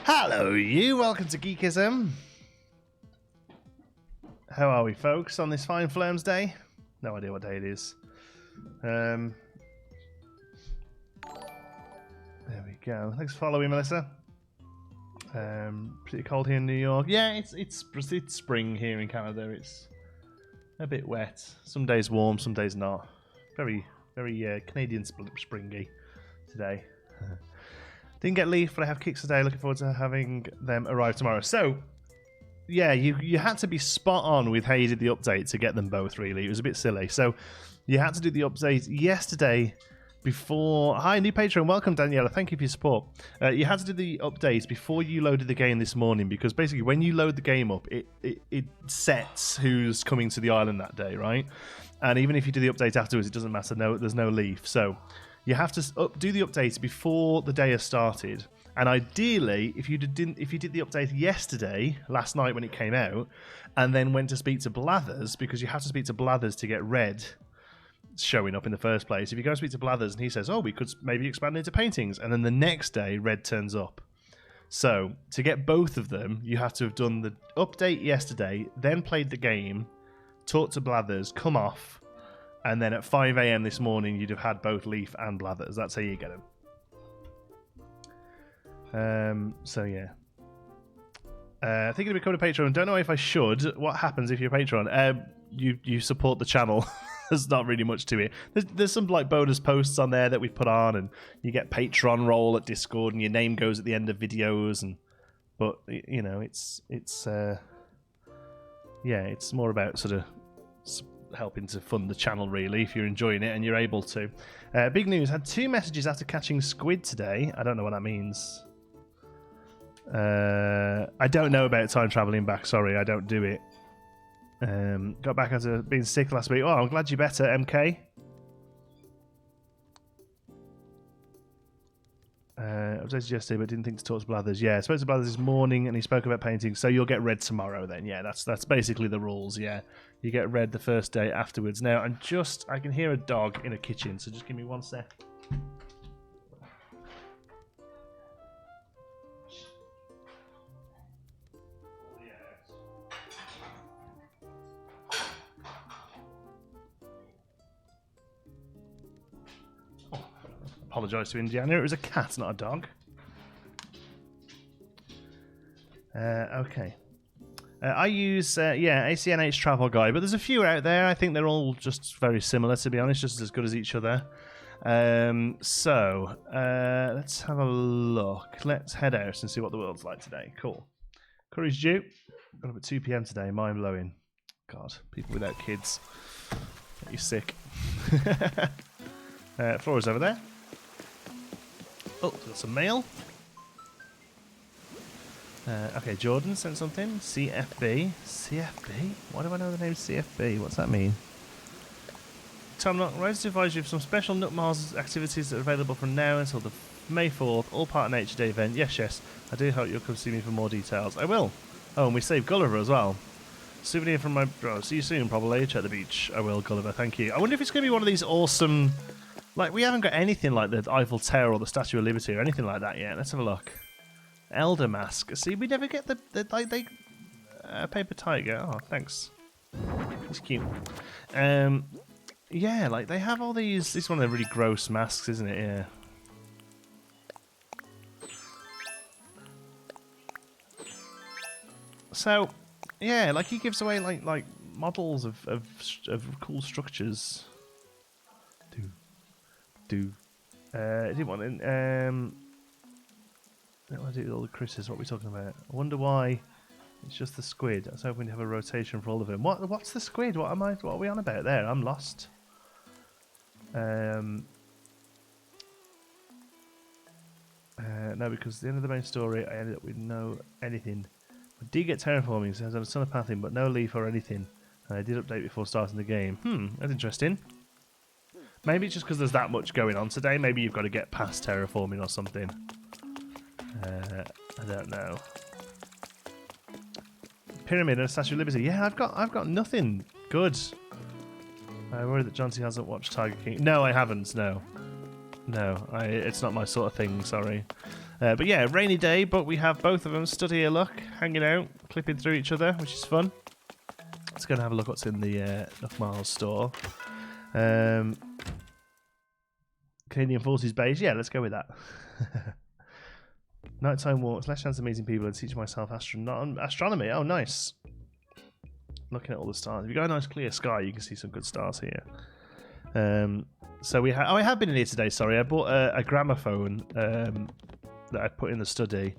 Hello, you. Welcome to Geekism. How are we, folks, on this fine Flames Day? No idea what day it is. There we go. Thanks for following, Melissa. Pretty cold here in New York. Yeah, it's spring here in Canada. It's a bit wet. Some days warm, some days not. Very, very Canadian springy today. Didn't get Leif, but I have kicks today. Looking forward to having them arrive tomorrow. So, yeah, you had to be spot on with how you did the update to get them both, really. It was a bit silly. So, you had to do the update yesterday before... Hi, new patron. Welcome, Daniela. Thank you for your support. You had to do the update before you loaded the game this morning, because basically when you load the game up, it sets who's coming to the island that day, right? And even if you do the update afterwards, it doesn't matter. No, there's no Leif. So, you have to do the update before the day has started. And ideally, if you did the update yesterday, last night when it came out, and then went to speak to Blathers, because you have to speak to Blathers to get red showing up in the first place. If you go and speak to Blathers and he says, oh, we could maybe expand into paintings, and then the next day red turns up. So to get both of them, you have to have done the update yesterday, then played the game, talked to Blathers, come off, and then at 5 AM this morning you'd have had both Leif and Blathers. That's how you get them. So yeah. Thinking of becoming a patron. Don't know if I should. What happens if you're a patron? You support the channel. There's not really much to it. There's some like bonus posts on there that we've put on, and you get Patreon role at Discord, and your name goes at the end of videos. But you know, it's more about sort of helping to fund the channel, really, if you're enjoying it and you're able to. Big news: had 2 messages after catching squid today. I don't know what that means. I don't know about time traveling back. Sorry, I don't do it. Got back after being sick last week. Oh, I'm glad you're better, MK. I was yesterday, but didn't think to talk to Blathers. Yeah, I spoke to Blathers this morning, and he spoke about painting. So you'll get red tomorrow, then. Yeah, that's basically the rules. Yeah, you get red the first day afterwards. Now, I can hear a dog in a kitchen, so just give me 1 sec. Apologise to Indiana. It was a cat, not a dog. Okay. I use, ACNH Travel Guide, but there's a few out there. I think they're all just very similar, to be honest, just as good as each other. Let's have a look. Let's head out and see what the world's like today. Cool. Curry's due. Got up at 2 PM today. Mind blowing. God, people without kids. Get you sick. Flora's over there. Oh, got some mail. Okay, Jordan sent something. CFB. CFB? Why do I know the name CFB? What's that mean? Tom Nook, Rise to advise you of some special Nook Mars activities that are available from now until the May 4th, all part of Nature Day event. Yes. I do hope you'll come see me for more details. I will. Oh, and we saved Gulliver as well. Souvenir from my... Oh, see you soon, probably. At the beach. I will, Gulliver. Thank you. I wonder if it's going to be one of these awesome... Like, we haven't got anything like the Eiffel Tower or the Statue of Liberty or anything like that yet. Let's have a look. Elder Mask. See, we never get the Paper Tiger. Oh, thanks. It's cute. Yeah, like, they have all these... This is one of the really gross masks, isn't it? Yeah. So, yeah, like, he gives away, like models of cool structures. I didn't want to. I don't want to do all the Chris's. What are we talking about? I wonder why it's just the squid. I was hoping to have a rotation for all of them. What's the squid? What are we on about there? I'm lost. No, because at the end of the main story, I ended up with no anything. I did get terraforming, so I was a ton of pathing, but no Leif or anything. And I did update before starting the game. That's interesting. Maybe it's just because there's that much going on today. Maybe you've got to get past terraforming or something. I don't know. Pyramid and a Statue of Liberty. Yeah, I've got nothing good. I worry that John C hasn't watched Tiger King. No, I haven't. No, it's not my sort of thing. Sorry. But yeah, rainy day. But we have both of them stood here, look, hanging out, clipping through each other, which is fun. Let's go and have a look what's in the Nook Miles store. Canadian Forces base. Yeah, let's go with that. Nighttime walks, less chance of meeting people, and teach myself astronomy. Oh, nice. Looking at all the stars. If you got a nice clear sky, you can see some good stars here. So we I have been in here today. Sorry, I bought a gramophone that I put in the study.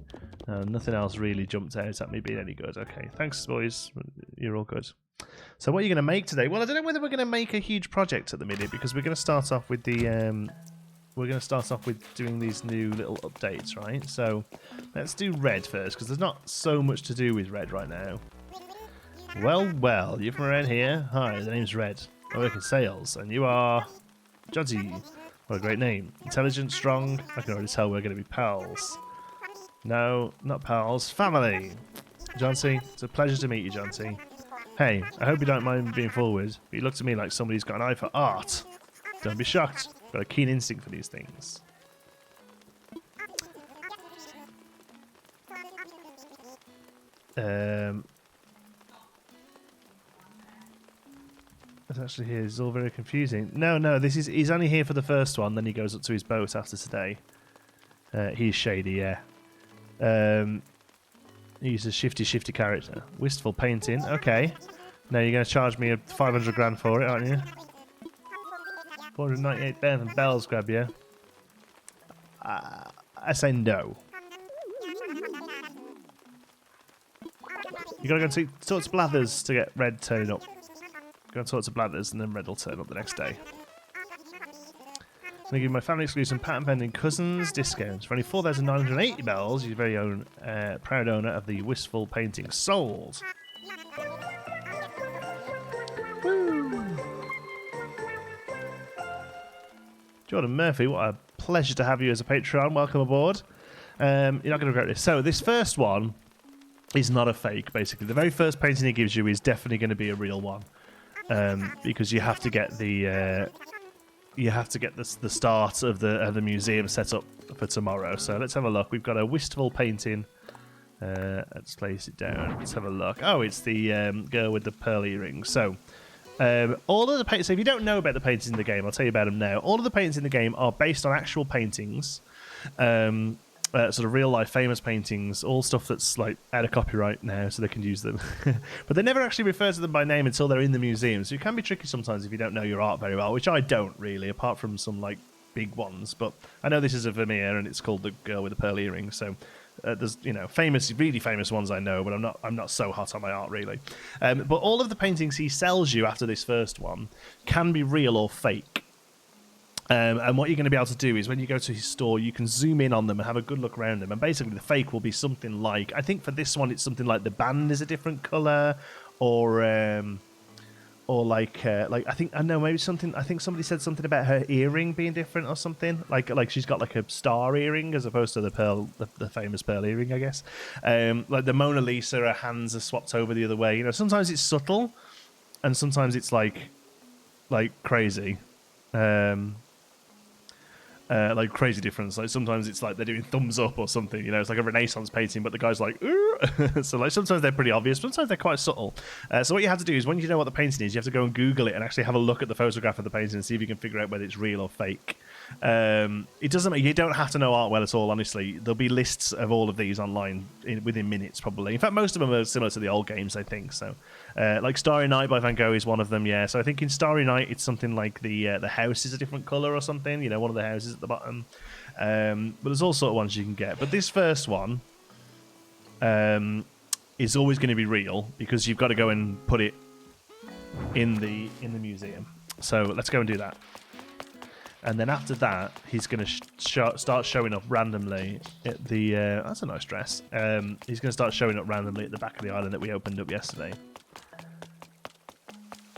Nothing else really jumped out at me being any good. Okay, thanks, boys. You're all good. So what are you going to make today? Well, I don't know whether we're going to make a huge project at the minute because we're going to start off with the doing these new little updates, right? So let's do red first because there's not so much to do with red right now. Well, you're from around here. Hi, the name's Red. I work in sales, and you are Judgy. What a great name. Intelligent, strong. I can already tell we're going to be pals. No, not pals. Family. Johnsy, it's a pleasure to meet you, Johnsy. Hey, I hope you don't mind being forward, but you look to me like somebody's got an eye for art. Don't be shocked. I've got a keen instinct for these things. It's actually here. It's all very confusing. No, he's only here for the first one, then he goes up to his boat after today. He's shady, yeah. He's a shifty character. Wistful painting, okay. Now you're going to charge me 500 grand for it, aren't you? 498,000 bells grab you. I say no. You gotta go talk to Blathers to get Red turning up. Go and talk to Blathers and then Red will turn up the next day. I'm going to give my family exclusive patent pending cousins discounts. For only 4,980 bells, your very own proud owner of the Wistful Painting sold. Woo! Jordan Murphy, what a pleasure to have you as a Patreon. Welcome aboard. You're not going to regret this. So this first one is not a fake, basically. The very first painting he gives you is definitely going to be a real one. Because you have to get the start of the museum set up for tomorrow. So let's have a look. We've got a wistful painting. Let's place it down. Let's have a look. Oh, it's the girl with the pearl earrings. So all of the paintings. So if you don't know about the paintings in the game, I'll tell you about them now. All of the paintings in the game are based on actual paintings. Sort of real life famous paintings, all stuff that's like out of copyright now, so they can use them. But they never actually refer to them by name until they're in the museum, so it can be tricky sometimes if you don't know your art very well, which I don't really, apart from some like big ones. But I know this is a Vermeer and it's called The Girl with the Pearl Earrings, so there's famous, really famous ones I know, but I'm not so hot on my art really. But all of the paintings he sells you after this first one can be real or fake. And what you're going to be able to do is when you go to his store, you can zoom in on them and have a good look around them. And basically the fake will be something like, I think for this one, it's something like the band is a different color, or like I think, I know, maybe something, I think somebody said something about her earring being different or something. Like she's got like a star earring as opposed to the famous pearl earring, I guess. Like the Mona Lisa, her hands are swapped over the other way. Sometimes it's subtle and sometimes it's like crazy. Like crazy difference. Like sometimes it's like they're doing thumbs up or something. It's like a Renaissance painting, but the guy's like, ooh. So like sometimes they're pretty obvious, sometimes they're quite subtle. So what you have to do is when you know what the painting is, you have to go and Google it and actually have a look at the photograph of the painting and see if you can figure out whether it's real or fake. It doesn't. You don't have to know art well at all. Honestly, there'll be lists of all of these online within minutes, probably. In fact, most of them are similar to the old games, I think. So, like Starry Night by Van Gogh is one of them. Yeah. So I think in Starry Night it's something like the house is a different color or something. One of the houses at the bottom. But there's all sort of ones you can get. But this first one is always going to be real because you've got to go and put it in the museum. So let's go and do that. And then after that, he's going to start showing up randomly at the... that's a nice dress. He's going to start showing up randomly at the back of the island that we opened up yesterday.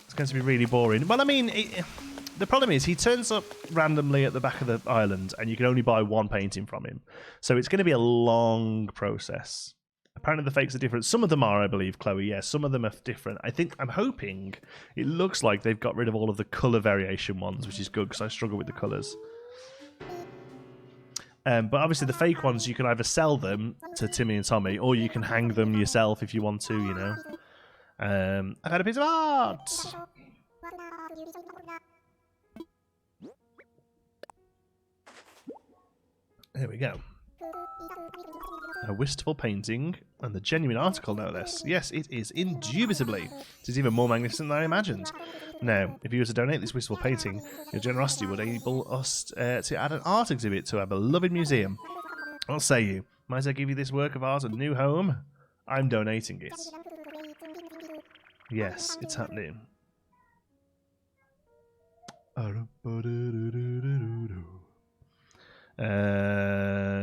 It's going to be really boring. Well, I mean, the problem is he turns up randomly at the back of the island and you can only buy one painting from him. So it's going to be a long process. Apparently the fakes are different. Some of them are, I believe, Chloe. Yeah, some of them are different. I'm hoping, it looks like they've got rid of all of the colour variation ones, which is good because I struggle with the colours. But obviously the fake ones, you can either sell them to Timmy and Tommy, or you can hang them yourself if you want to, I've had a piece of art! There we go. A wistful painting, and the genuine article, no less. Yes, it is, indubitably. It is even more magnificent than I imagined. Now, if you were to donate this wistful painting, your generosity would enable us to add an art exhibit to our beloved museum. What say you? Might I give you this work of art a new home? I'm donating it. Yes, it's happening.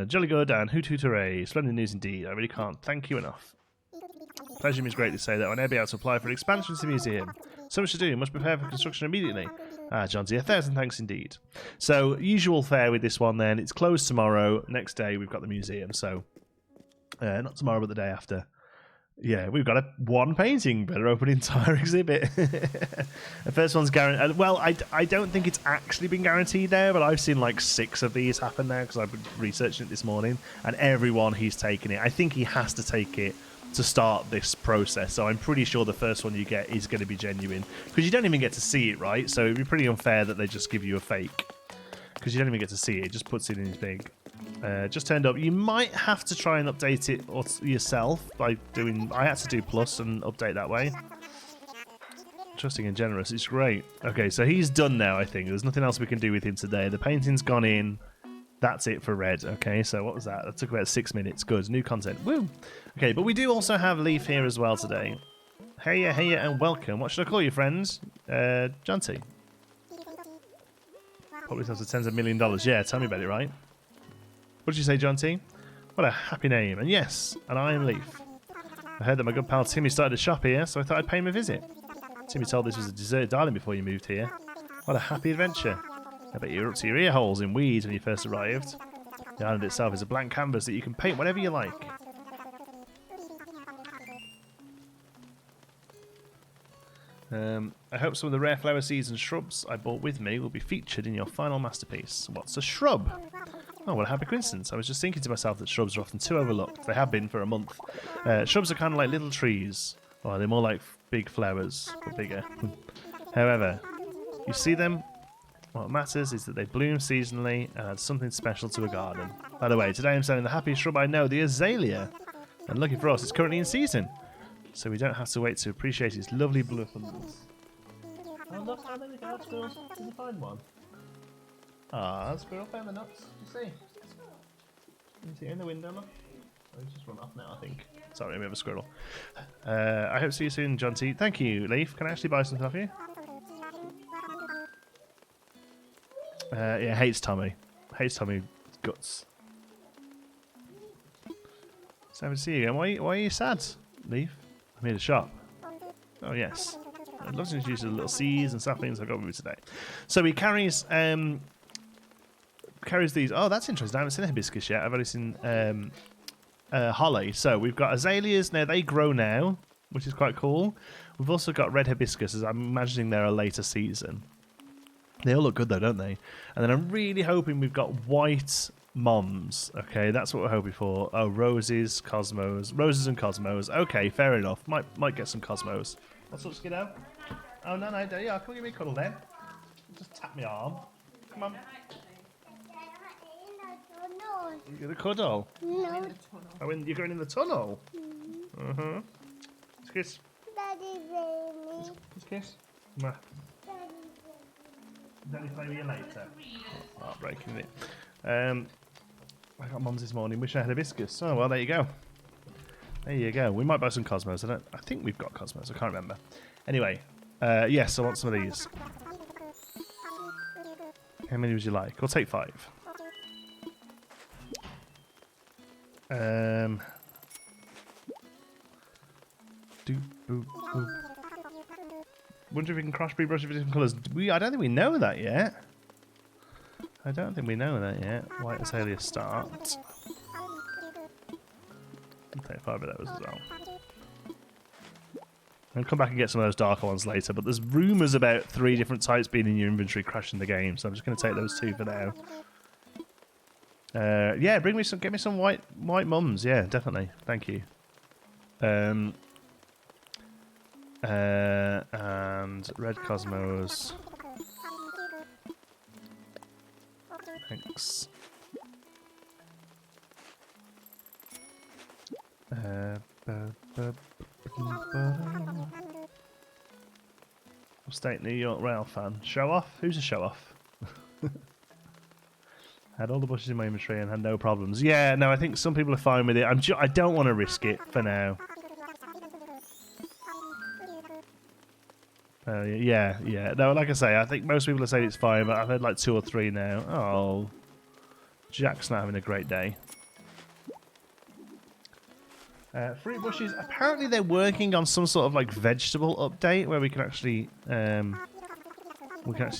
Jolly good and hoot hoot hooray. Splendid news indeed. I really can't thank you enough. Pleasure means greatly to say that I'll now be able to apply for an expansion to the museum. So much to do. Must prepare for construction immediately. John D, 1,000 thanks indeed. So, usual fare with this one then. It's closed tomorrow. Next day we've got the museum. So, not tomorrow but the day after. Yeah, we've got one painting. Better open an entire exhibit. The first one's guaranteed. Well, I don't think it's actually been guaranteed there, but I've seen like 6 of these happen there because I've been researching it this morning, and everyone he's taken it. I think he has to take it to start this process, so I'm pretty sure the first one you get is going to be genuine because you don't even get to see it, right? So it'd be pretty unfair that they just give you a fake because you don't even get to see it. It just puts it in his big. Just turned up. You might have to try and update it yourself by doing. I had to do plus and update that way. Trusting and generous. It's great. Okay, so he's done now. I think there's nothing else we can do with him today. The painting's gone in. That's it for red. Okay, so what was that? That took about 6 minutes. Good. New content. Woo. Okay, but we do also have Leif here as well today. Heya, heya, and welcome. What should I call you, friends? John T. Probably sounds like $10s of millions. Yeah, tell me about it, right? What did you say, John T? What a happy name. And yes, and I am Leif. I heard that my good pal Timmy started a shop here, so I thought I'd pay him a visit. Timmy told this was a deserted island before you moved here. What a happy adventure. I bet you're up to your ear holes in weeds when you first arrived. The island itself is a blank canvas that you can paint whatever you like. I hope some of the rare flower seeds and shrubs I brought with me will be featured in your final masterpiece. What's a shrub? Oh, what a happy coincidence. I was just thinking to myself that shrubs are often too overlooked. They have been for a month. Shrubs are kind of like little trees. Well, they're more like big flowers, but bigger. However, you see them, what matters is that they bloom seasonally and add something special to a garden. By the way, today I'm selling the happiest shrub I know, the azalea. And lucky for us, it's currently in season. So we don't have to wait to appreciate its lovely blue abundance. Oh, look, there we go, squirrels. Did you find one? Ah, squirrel found the nuts. Did you see? You see it in the window, look? Oh, he's just run off now, I think. Sorry, we have a squirrel. I hope to see you soon, John T. Thank you, Leif. Can I actually buy something off you? Yeah, hates Tommy. Hates Tommy guts. So happy to see you again. Why are you sad, Leif? I made a shop. Oh, yes. I'd love to introduce you to the little seeds and saplings I've got with me today. So he carries these. Oh, that's interesting. I haven't seen hibiscus yet. I've only seen holly. So we've got azaleas. Now, they grow now, which is quite cool. We've also got red hibiscus, as I'm imagining they're a later season. They all look good, though, don't they? And then I'm really hoping we've got white moms. Okay, that's what we're hoping for. Oh, roses, cosmos. Roses and cosmos. Okay, fair enough. Might get some cosmos. What's up, Skiddo? Oh, no. Yeah, come give me a cuddle, then. Just tap my arm. Come on. You get a cuddle? No. Oh, you're going in the tunnel? Uh-huh. Let's kiss. Daddy, baby. Let's kiss. Mwah. Daddy, play with you later. Heartbreaking, isn't it? I got mums this morning. Wish I had hibiscus. Oh, well, there you go. There you go. We might buy some cosmos. I think we've got cosmos. I can't remember. Anyway, yes, I want some of these. How many would you like? We'll take 5. Wonder if we can crossbreed brushes with different colours. I don't think we know that yet. White azalea start. I'll take 5 of those as well. I'll come back and get some of those darker ones later, but there's rumours about 3 different types being in your inventory crashing the game, so I'm just going to take those 2 for now. Yeah, get me some white mums. Yeah, definitely. Thank you. And red cosmos. Thanks. Upstate New York rail fan. Show off? Who's a show off? Had all the bushes in my inventory and had no problems. Yeah, no, I think some people are fine with it. I don't want to risk it for now. Yeah. No, like I say, I think most people are saying it's fine, but I've heard like 2 or 3 now. Oh, Jack's not having a great day. Fruit bushes. Apparently, they're working on some sort of like vegetable update where we can actually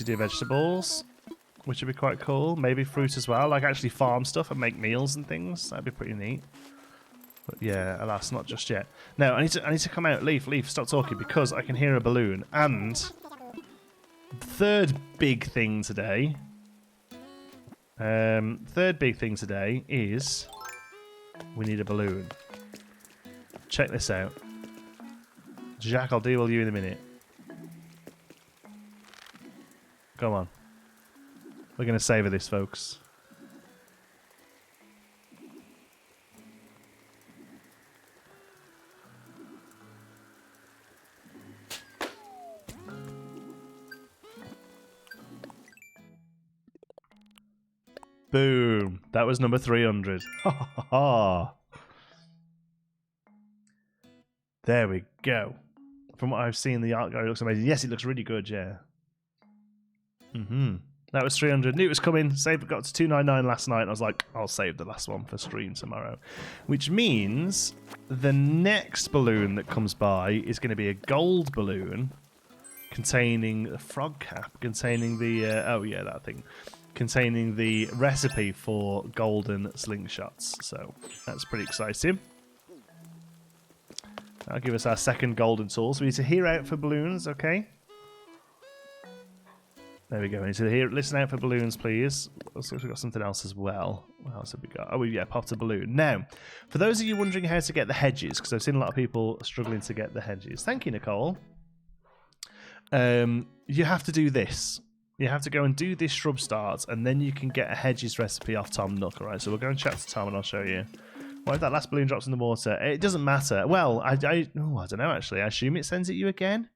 do vegetables, which would be quite cool. Maybe fruit as well, like actually farm stuff and make meals and things. That'd be pretty neat. But yeah, alas, not just yet. No, I need to come out. Leif, stop talking because I can hear a balloon. And third big thing today is we need a balloon. Check this out. Jack, I'll deal with you in a minute. Come on. We're going to savour this, folks. Boom. That was number 300. Ha ha ha. There we go. From what I've seen, the art gallery looks amazing. Yes, it looks really good, yeah. That was 300. Knew it was coming. Got to 299 last night. I was like, I'll save the last one for stream tomorrow. Which means the next balloon that comes by is going to be a gold balloon containing a frog cap, containing the... oh, yeah, that thing. Containing the recipe for golden slingshots. So that's pretty exciting. That'll give us our second golden tool. So we need to hear out for balloons, okay? There we go. We need to listen out for balloons, please. Also, we've got something else as well. What else have we got? Oh, yeah, popped a balloon. Now, for those of you wondering how to get the hedges, because I've seen a lot of people struggling to get the hedges. Thank you, Nicole. You have to do this. You have to go and do this shrub start, and then you can get a hedges recipe off Tom Nook. All right, so we'll go and chat to Tom, and I'll show you. What if that last balloon drops in the water? It doesn't matter. Well, I don't know, actually. I assume it sends it you again.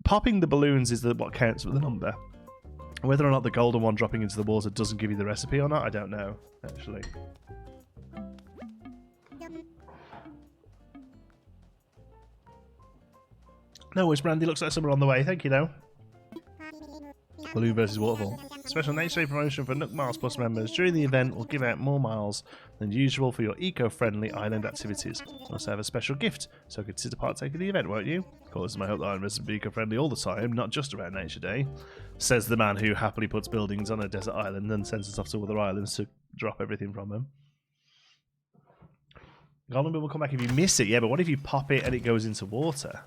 Popping the balloons is what counts for the number. Whether or not the golden one dropping into the water doesn't give you the recipe or not, I don't know, actually. No, it's Brandy. Looks like someone on the way. Thank you, though. Balloon versus Waterfall. Special Nature Day promotion for Nook Miles Plus members. During the event, we'll give out more miles than usual for your eco-friendly island activities. We'll also have a special gift, so consider partaking in the event, won't you? Of course, it's my hope that island residents will be eco-friendly all the time, not just around Nature Day, says the man who happily puts buildings on a desert island and sends us off to other islands to drop everything from them. Golden Bill will come back if you miss it. Yeah, but what if you pop it and it goes into water?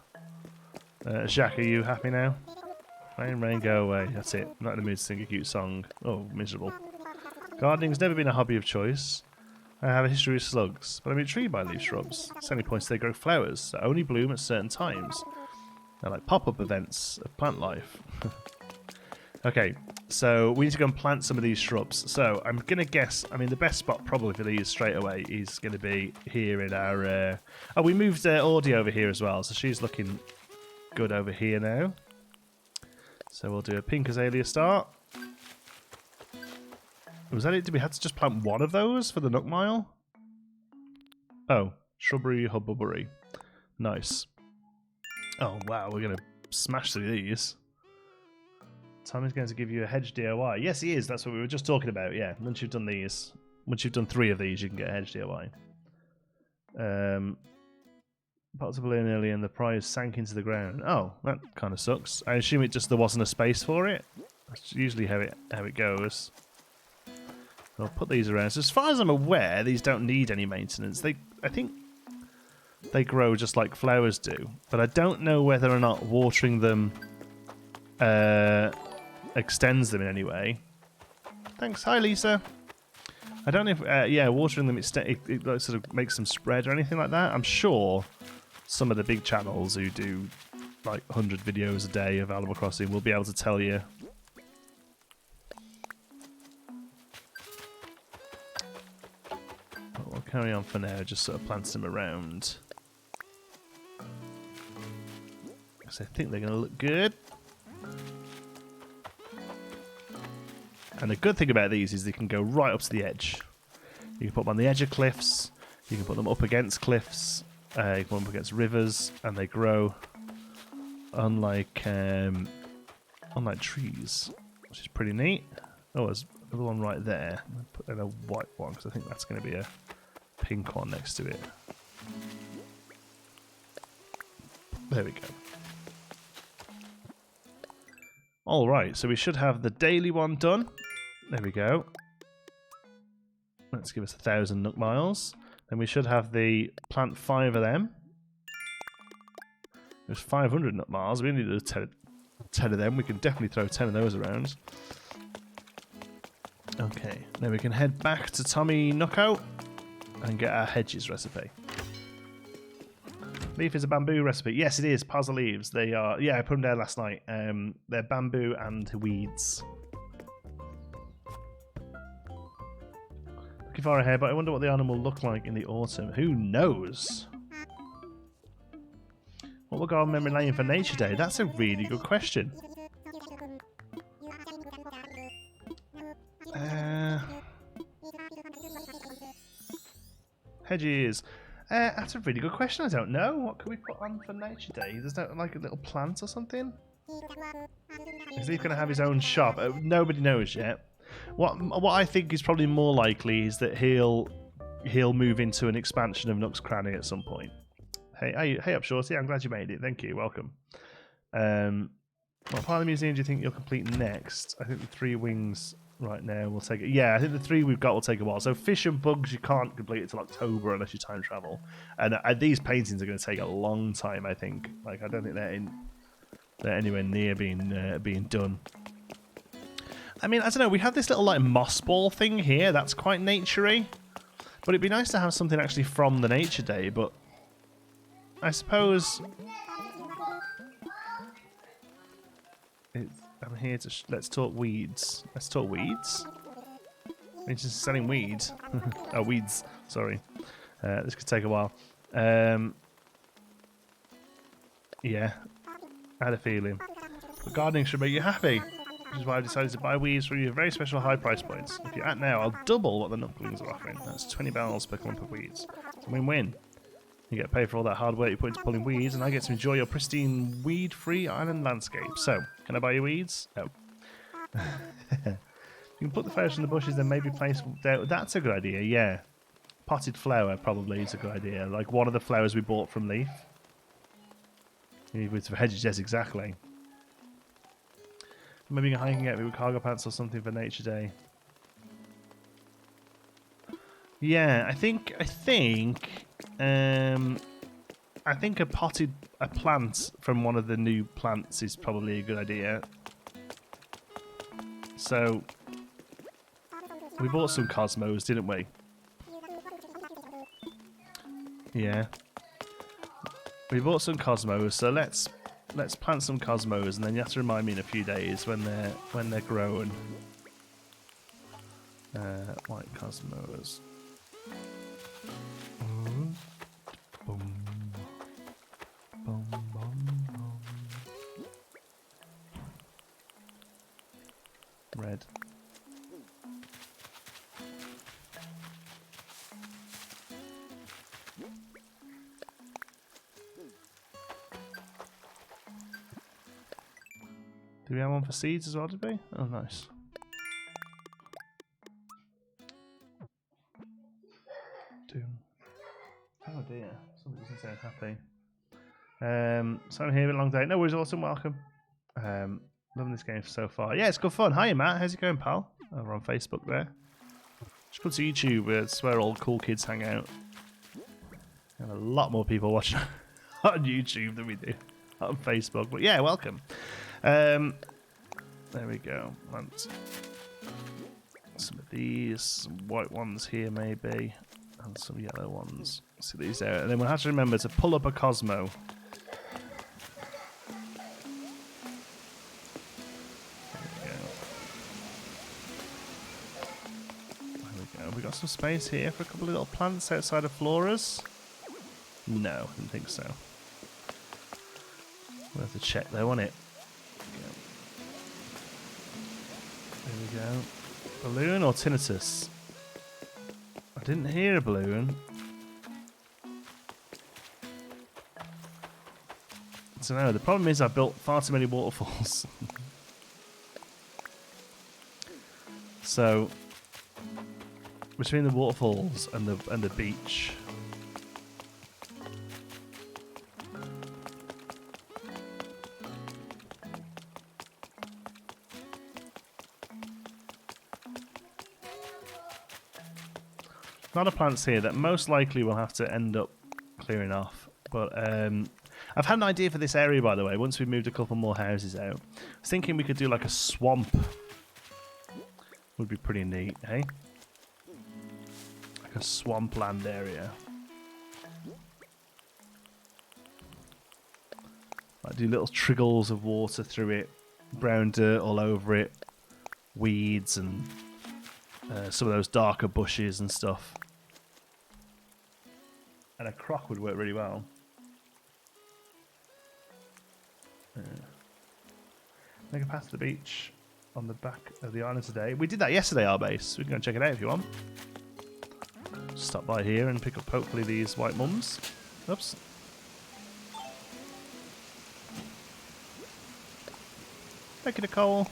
Jacques, are you happy now? Rain, go away. That's it. Not in the mood to sing a cute song. Oh, miserable. Gardening's never been a hobby of choice. I have a history with slugs, but I'm intrigued by leaf shrubs. Selling points they grow flowers that only bloom at certain times. They're like pop-up events of plant life. Okay, so we need to go and plant some of these shrubs. So I'm going to guess, I mean, the best spot probably for these straight away is going to be here in our... Oh, we moved Audie over here as well, so she's looking good over here now. So we'll do a pink azalea start. Was that it? Did we have to just plant one of those for the Nook Mile? Oh, shrubbery hubbubbery. Nice. Oh, wow, we're going to smash through these. Tom is going to give you a hedge DIY. Yes, he is. That's what we were just talking about. Yeah, once you've done these, once you've done 3 of these, you can get a hedge DIY. Popped a balloon early and the prize sank into the ground. Oh, that kind of sucks. I assume it just there wasn't a space for it. That's usually how it goes. I'll put these around. So as far as I'm aware, these don't need any maintenance. I think they grow just like flowers do, but I don't know whether or not watering them extends them in any way. Thanks. Hi, Lisa. I don't know if yeah, watering them it sort of makes them spread or anything like that. I'm sure some of the big channels who do like 100 videos a day of Animal Crossing will be able to tell you. carry on for now, just sort of plant them around. Because I think they're going to look good. And the good thing about these is they can go right up to the edge. You can put them on the edge of cliffs, you can put them up against cliffs, you can put them up against rivers, and they grow unlike trees, which is pretty neat. Oh, there's another one right there. I'll put in a white one because I think that's going to be a pink one next to it. There we go. Alright, so we should have the daily one done. There we go. Let's give us 1,000 Nook Miles. Then we should have the plant 5 of them. There's 500 Nook Miles. We only need 10 of them. We can definitely throw 10 of those around. Okay, now we can head back to Tommy Knockout and get our hedges recipe. Leaf is a bamboo recipe. Yes, it is. Puzzle leaves. They are. Yeah, I put them there last night. They're bamboo and weeds. Looking far ahead, but I wonder what the animal will look like in the autumn. Who knows? What will go on memory lane for Nature Day? That's a really good question. Hedges. That's a really good question. I don't know. What can we put on for Nature Day? There's no, like a little plant or something? Is he going to have his own shop? Nobody knows yet. What I think is probably more likely is that he'll move into an expansion of Nook's Cranny at some point. Hey up, Shorty. I'm glad you made it. Thank you. Welcome. What part of the museum do you think you'll complete next? I think the 3 wings right now will take it. Yeah, I think the 3 we've got will take a while. So fish and bugs, you can't complete it till October unless you time travel. And these paintings are going to take a long time, I think. Like, I don't think they're anywhere near being done. I mean, I don't know. We have this little like moss ball thing here. That's quite naturey. But it'd be nice to have something actually from the Nature Day. But I suppose I'm here to let's talk weeds. Let's talk weeds. We're just selling weeds. Oh, weeds. Sorry. This could take a while. Yeah, I had a feeling. But gardening should make you happy, which is why I decided to buy weeds for you at very special high price points. If you act now, I'll double what the Nooklings are offering. That's 20 bells per clump of weeds. It's a win-win. You get paid for all that hard work you put into pulling weeds, and I get to enjoy your pristine, weed-free island landscape. So, can I buy you weeds? No. You can put the flowers in the bushes and maybe place them. That's a good idea, yeah. Potted flower probably is a good idea. Like one of the flowers we bought from Leif. With hedges, yes, exactly. Maybe you can hiking out with cargo pants or something for Nature Day. Yeah, I think a plant from one of the new plants is probably a good idea. So we bought some cosmos, didn't we? Yeah. We bought some cosmos, so let's plant some cosmos, and then you have to remind me in a few days when they're growing. White cosmos. Boom, boom, boom, boom. Red. Do we have one for seeds as well, did we? Oh, nice. Oh dear, somebody doesn't sound happy. So I'm here, been a long day. No worries, awesome, welcome. Loving this game so far. Yeah, it's good fun. Hiya, Matt. How's it going, pal? Over on Facebook there. Just come to YouTube, it's where all cool kids hang out. And a lot more people watching on YouTube than we do on Facebook. But yeah, welcome. There we go. Plant some of these, some white ones here maybe, and some yellow ones. See these out, and then we'll have to remember to pull up a Cosmo. There we go. Have we got some space here for a couple of little plants outside of Flora's? No, didn't think so. We'll have to check though, won't it? There we go. Balloon or tinnitus? I didn't hear a balloon. I don't know. The problem is I built far too many waterfalls. So between the waterfalls and the beach, a lot of plants here that most likely we'll have to end up clearing off. But I've had an idea for this area, by the way. Once we've moved a couple more houses out, I was thinking we could do like a swamp. Would be pretty neat, eh? Like a swampland area. Like do little trickles of water through it, brown dirt all over it, weeds and some of those darker bushes and stuff. And a croc would work really well. Make a path to the beach on the back of the island today. We did that yesterday, our base. We can go check it out if you want. Stop by here and pick up hopefully these white mums. Oops. Thank you, Nicole.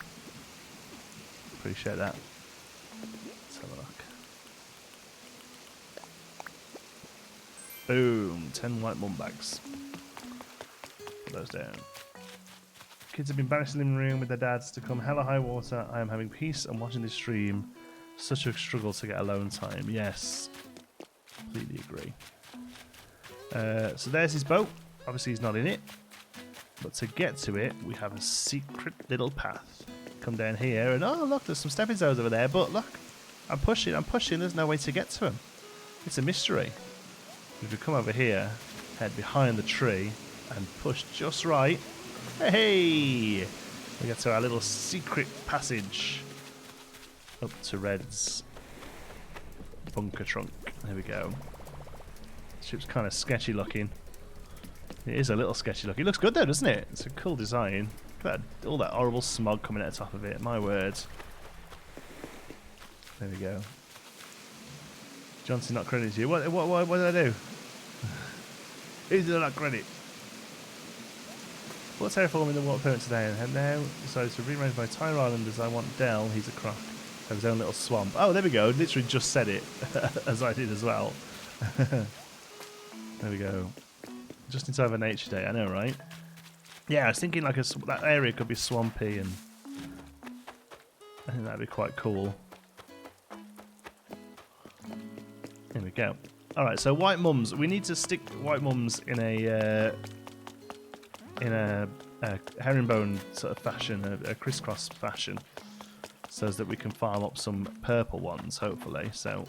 Appreciate that. Let's have a look. Boom. 10 white mum bags. Put those down. Kids have been banished in the living room with their dads to come hella high water. I am having peace and watching this stream. Such a struggle to get alone time. Yes. Completely agree. So there's his boat. Obviously he's not in it. But to get to it, we have a secret little path. Come down here and oh look, there's some stepping stones over there. But look, I'm pushing. There's no way to get to him. It's a mystery. If we come over here, head behind the tree and push just right. Hey! We get to our little secret passage up to Red's bunker trunk. There we go. Ship's kind of sketchy looking. It is a little sketchy looking. It looks good though, doesn't it? It's a cool design. Look at that, all that horrible smog coming out the top of it. My word. There we go. Johnson not credited you. What did I do? Who did I not credit? What terraforming the water permit today and have now decided to rearrange my entire island as I want Dell. He's a croc. Have his own little swamp. Oh, there we go. Literally just said it as I did as well. There we go. Just in time for nature day. I know, right? Yeah, I was thinking like that area could be swampy and I think that'd be quite cool. There we go. All right, so white mums. We need to stick white mums in a herringbone sort of fashion, a crisscross fashion, so that we can farm up some purple ones, hopefully. So,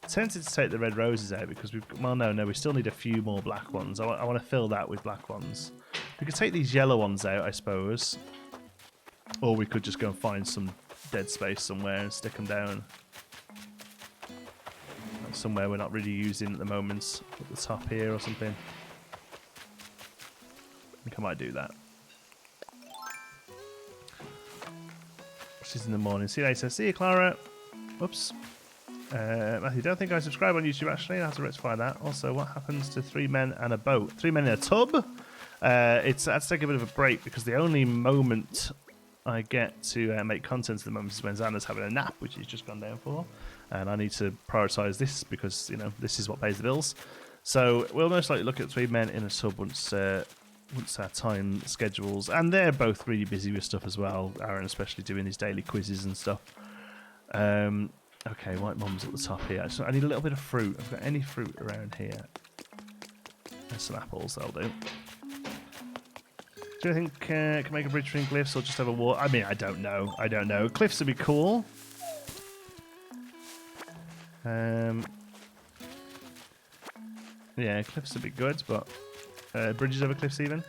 tempted to take the red roses out because we've no, we still need a few more black ones. I want to fill that with black ones. We could take these yellow ones out, I suppose, or we could just go and find some dead space somewhere and stick them down. Somewhere we're not really using at the moment, at the top here or something. I think I might do that. She's in the morning. See you later. See you, Clara. Oops. Matthew, don't think I subscribe on YouTube actually. I have to rectify that. Also, what happens to 3 men and a boat? 3 men in a tub? I had to take a bit of a break because the only moment I get to make content at the moment is when Xander's having a nap, which he's just gone down for. And I need to prioritise this because, you know, this is what pays the bills. So we'll most likely look at 3 men in a tub once our time schedules. And they're both really busy with stuff as well. Aaron especially doing his daily quizzes and stuff. Okay, white mums at the top here. So I need a little bit of fruit. I've got any fruit around here. There's some apples, that'll do. Do you think can make a bridge between glyphs or just have a wall? I mean, I don't know. Cliffs would be cool. Yeah, cliffs would be good, but bridges over cliffs even.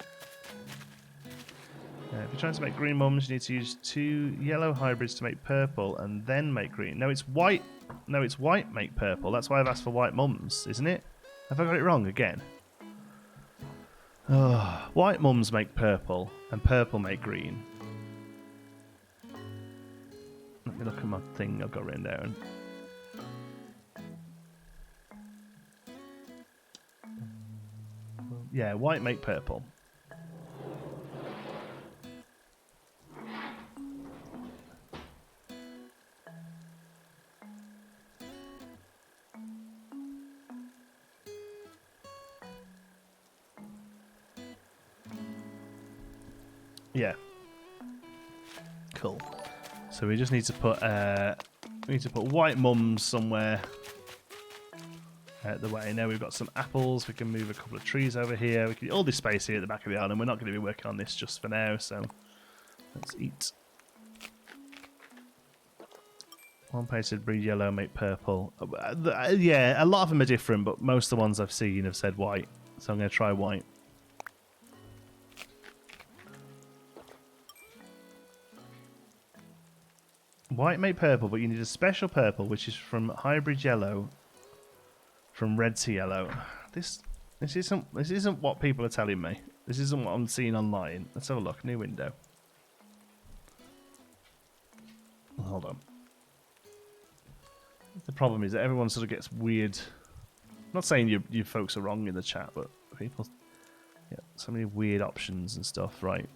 If you're trying to make green mums, you need to use 2 yellow hybrids to make purple and then make green. No, it's white. No, it's white make purple. That's why I've asked for white mums, isn't it? Have I got it wrong again? Oh, white mums make purple and purple make green. Let me look at my thing I've got written down. Yeah, white make purple. Yeah. Cool. So we just need to put white mums somewhere out the way. Now we've got some apples. We can move a couple of trees over here. We can all this space here at the back of the island. We're not going to be working on this just for now, so let's eat. One painted breed yellow, make purple. Yeah, a lot of them are different, but most of the ones I've seen have said white. So I'm going to try white. White make purple, but you need a special purple, which is from hybrid yellow, from red to yellow. This isn't what people are telling me. This isn't what I'm seeing online. Let's have a look. New window. Hold on. The problem is that everyone sort of gets weird. I'm not saying you folks are wrong in the chat, but people, yeah, so many weird options and stuff. Right.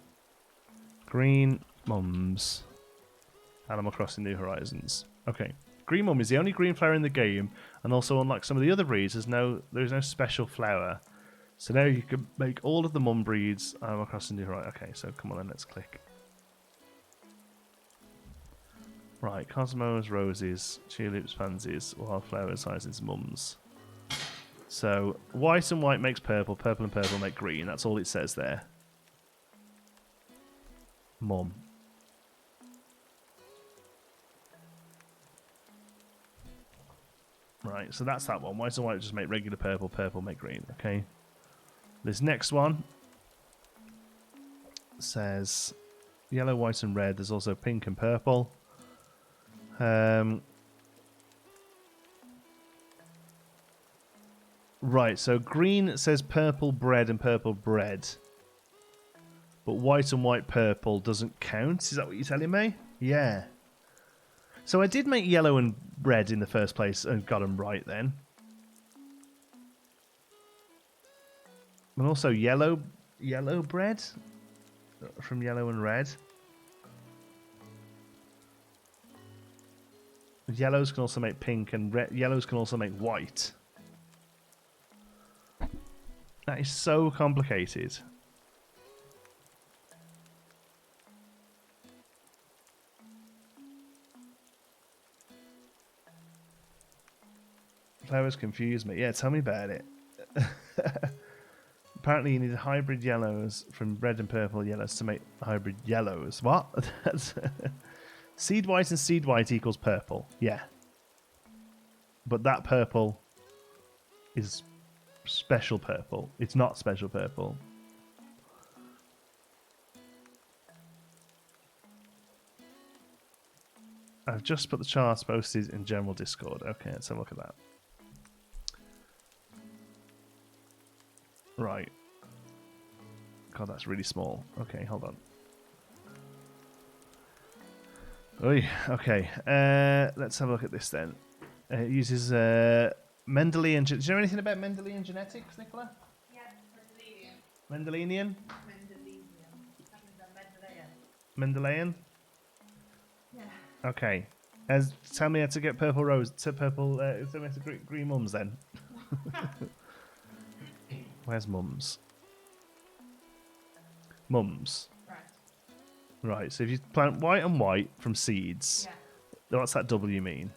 Green mums. Animal Crossing New Horizons. Okay. Green Mum is the only green flower in the game, and also unlike some of the other breeds, there is no special flower. So now you can make all of the mum breeds Animal Crossing New Horizons. Okay, so come on then, let's click. Right, cosmos, roses, tulips, pansies, wildflowers, hyacinths, mums. So white and white makes purple, purple and purple make green. That's all it says there. Mum. Right, so that's that one. White and white just make regular purple, purple make green. Okay. This next one says yellow, white and red. There's also pink and purple. Right, so green says purple bread and purple bread. But white and white purple doesn't count. Is that what you're telling me? Yeah. So I did make yellow and red in the first place and got them right then. And also yellow bread from yellow and red. Yellows can also make pink and yellows can also make white. That is so complicated. Flowers confuse me. Yeah, tell me about it. Apparently you need hybrid yellows from red and purple yellows to make hybrid yellows. What? Seed white and seed white equals purple. Yeah. But that purple is special purple. It's not special purple. I've just put the charts posted in general Discord. Okay, let's have a look at that. Right. God, that's really small. Okay, hold on. Oy, okay. Let's have a look at this then. It uses Mendelian. Do you know anything about Mendelian genetics, Nicola? Yeah, Mendelian. Mendelian? Mendelian? Yeah. Okay. Tell me how to get purple rose to purple. Tell me how to get green mums then. Where's mums? Mums. Right. Right. So if you plant white and white from seeds, Yeah. what's that W mean?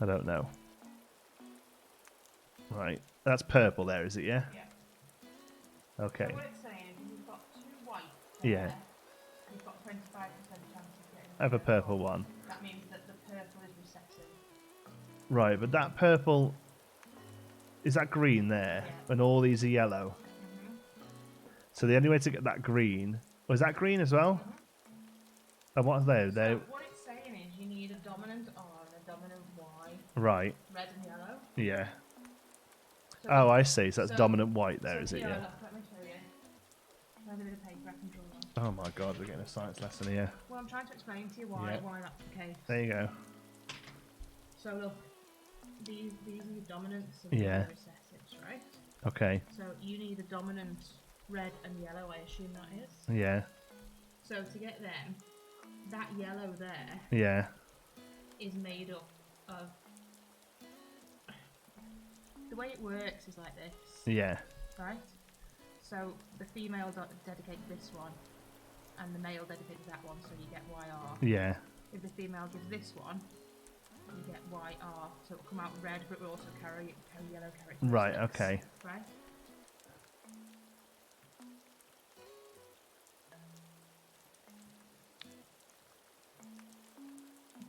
I don't know. Right. That's purple there, is it? Yeah. Yeah. Okay. So what it's saying is you've got 2 white. Yeah. There, you've got 25% chance of getting. I have a purple one. That means that the purple is resetting. Right, but that purple is that green there, Yeah. and all these are yellow. Mm-hmm. So the only way to get that green... Was that green as well? And what are they? They're... So what it's saying is you need a dominant R and a dominant Y, Right. red and yellow. Yeah. So Oh, I see. So that's so- dominant white there, so is it? here, Yeah. look, let me show you. Where's a bit of paper I can draw on? Oh my god, we're getting a science lesson here. Well, I'm trying to explain to you why Yeah. that's the case. There you go. So look, these are your dominants and Yeah. your recessives, right? Okay. So you need a dominant red and yellow, I assume that is. Yeah. So to get them, that yellow there Yeah. is made up of... The way it works is like this, Yeah. right? So the female dedicates this one, and the male dedicates that one, so you get YR. Yeah. If the female gives this one, you get YR, so it'll come out red, but it will also carry yellow characteristics. Right, okay. Right?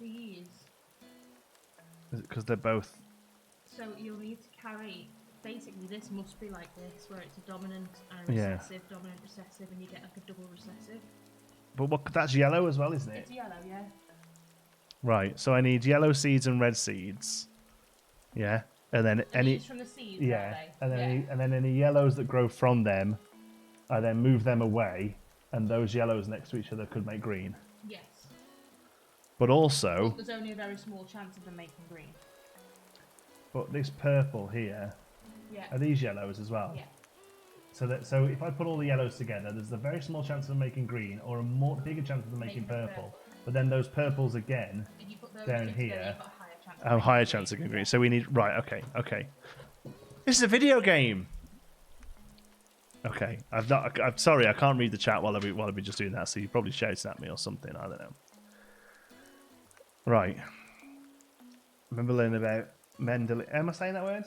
These, Is it because they're both... so you'll need to carry, basically this must be like this, where it's a dominant and a Yeah. recessive, dominant, recessive, and you get like a double recessive. But what? That's yellow as well, isn't it? It's yellow, yeah. Right, so I need yellow seeds and red seeds. Yeah. And then And any... these from the seeds, Yeah. are they? And then, yeah. and then any yellows that grow from them, I then move them away, and those yellows next to each other could make green. Yes. But also... But there's only a very small chance of them making green. But this purple here, Yeah. are these yellows as well? Yeah. So if I put all the yellows together, there's a very small chance of them making green, or a more bigger chance of them making purple. But then those purples again, If you put those down two together, here, you've got a higher chance. have a higher chance of getting green. So we need... Right, okay, okay. This is a video game! Okay, I'm sorry, I can't read the chat while I've been just doing that, so you're probably shouting at me or something, I don't know. Right. Remember learning about Mendelian... Am I saying that word?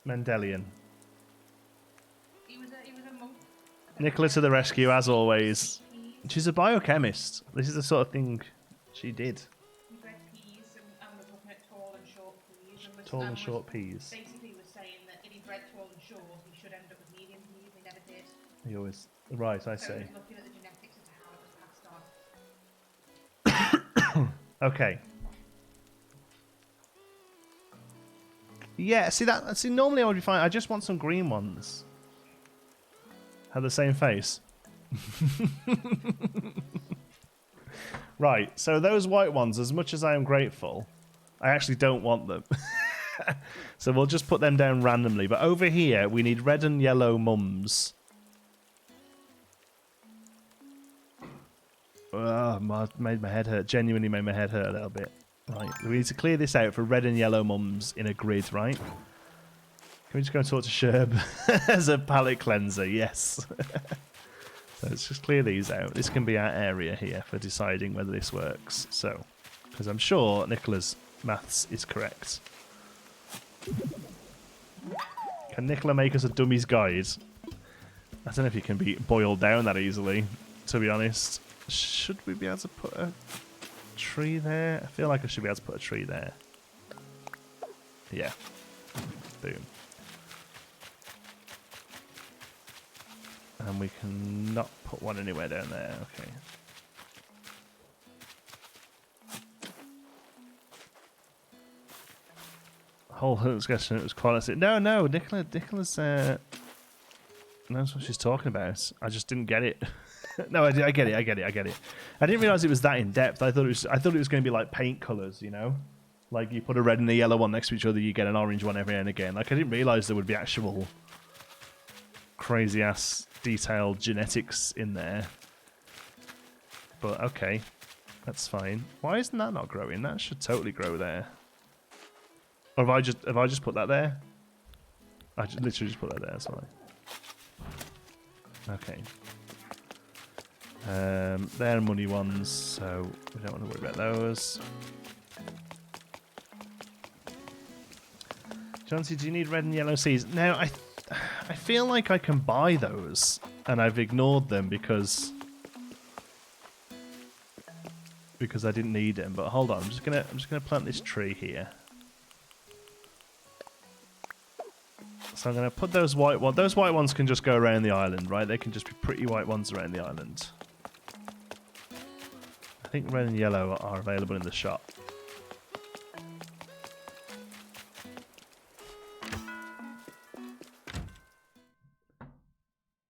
Mendelian. He was a monk. Nicola to the rescue, as always. Peas. She's a biochemist. This is the sort of thing she did. He read peas and was looking at tall and short peas. And was, Tall and was short peas. Basically was saying that if he read tall and short, he should end up with medium peas. He never did. He always... Right, I So see. he was looking at the genetics as to how it was passed on. Okay. Yeah, see that. See, normally I would be fine. I just want some green ones. Have the same face. Right. So those white ones, as much as I am grateful, I actually don't want them. So we'll just put them down randomly. But over here, we need red and yellow mums. Made my head hurt. Genuinely made my head hurt a little bit. Right, we need to clear this out for red and yellow mums in a grid, right? Can we just go and talk to Sherb as a palette cleanser? Yes. So let's just clear these out. This can be our area here for deciding whether this works. So, because I'm sure Nicola's maths is correct. Can Nicola make us a dummy's guide? I don't know if you can be boiled down that easily, to be honest. Should we be able to put a tree there? I feel like I should be able to put a tree there. Yeah. Boom. And we can not put one anywhere down there. Okay. Whole discussion, it was quality. No, Nicola's knows what she's talking about. I just didn't get it. No, I get it. I didn't realize it was that in depth. I thought it was going to be like paint colors, you know, like you put a red and a yellow one next to each other, you get an orange one every now and again. Like I didn't realize there would be actual crazy ass detailed genetics in there. But okay, that's fine. Why isn't that not growing? That should totally grow there. Or have I just put that there? I literally just put that there. That's fine. Okay. They're money ones, so we don't want to worry about those. Johnsy, do you need red and yellow seeds? Now, I feel like I can buy those, and I've ignored them because I didn't need them. But hold on, I'm just gonna plant this tree here. So I'm going to put those white ones. Those white ones can just go around the island, right? They can just be pretty white ones around the island. I think red and yellow are available in the shop.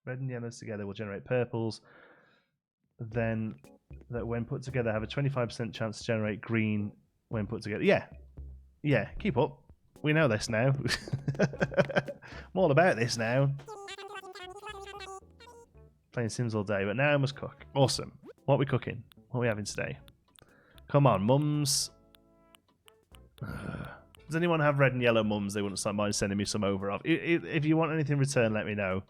Red and yellows together will generate purples. Then, that when put together, have a 25% chance to generate green when put together. Yeah. Yeah, keep up. We know this now. I'm all about this now. Playing Sims all day, but now I must cook. Awesome. What are we cooking? What are we having today? Come on, mums. Does anyone have red and yellow mums they wouldn't mind sending me some over of? If you want anything in return, let me know.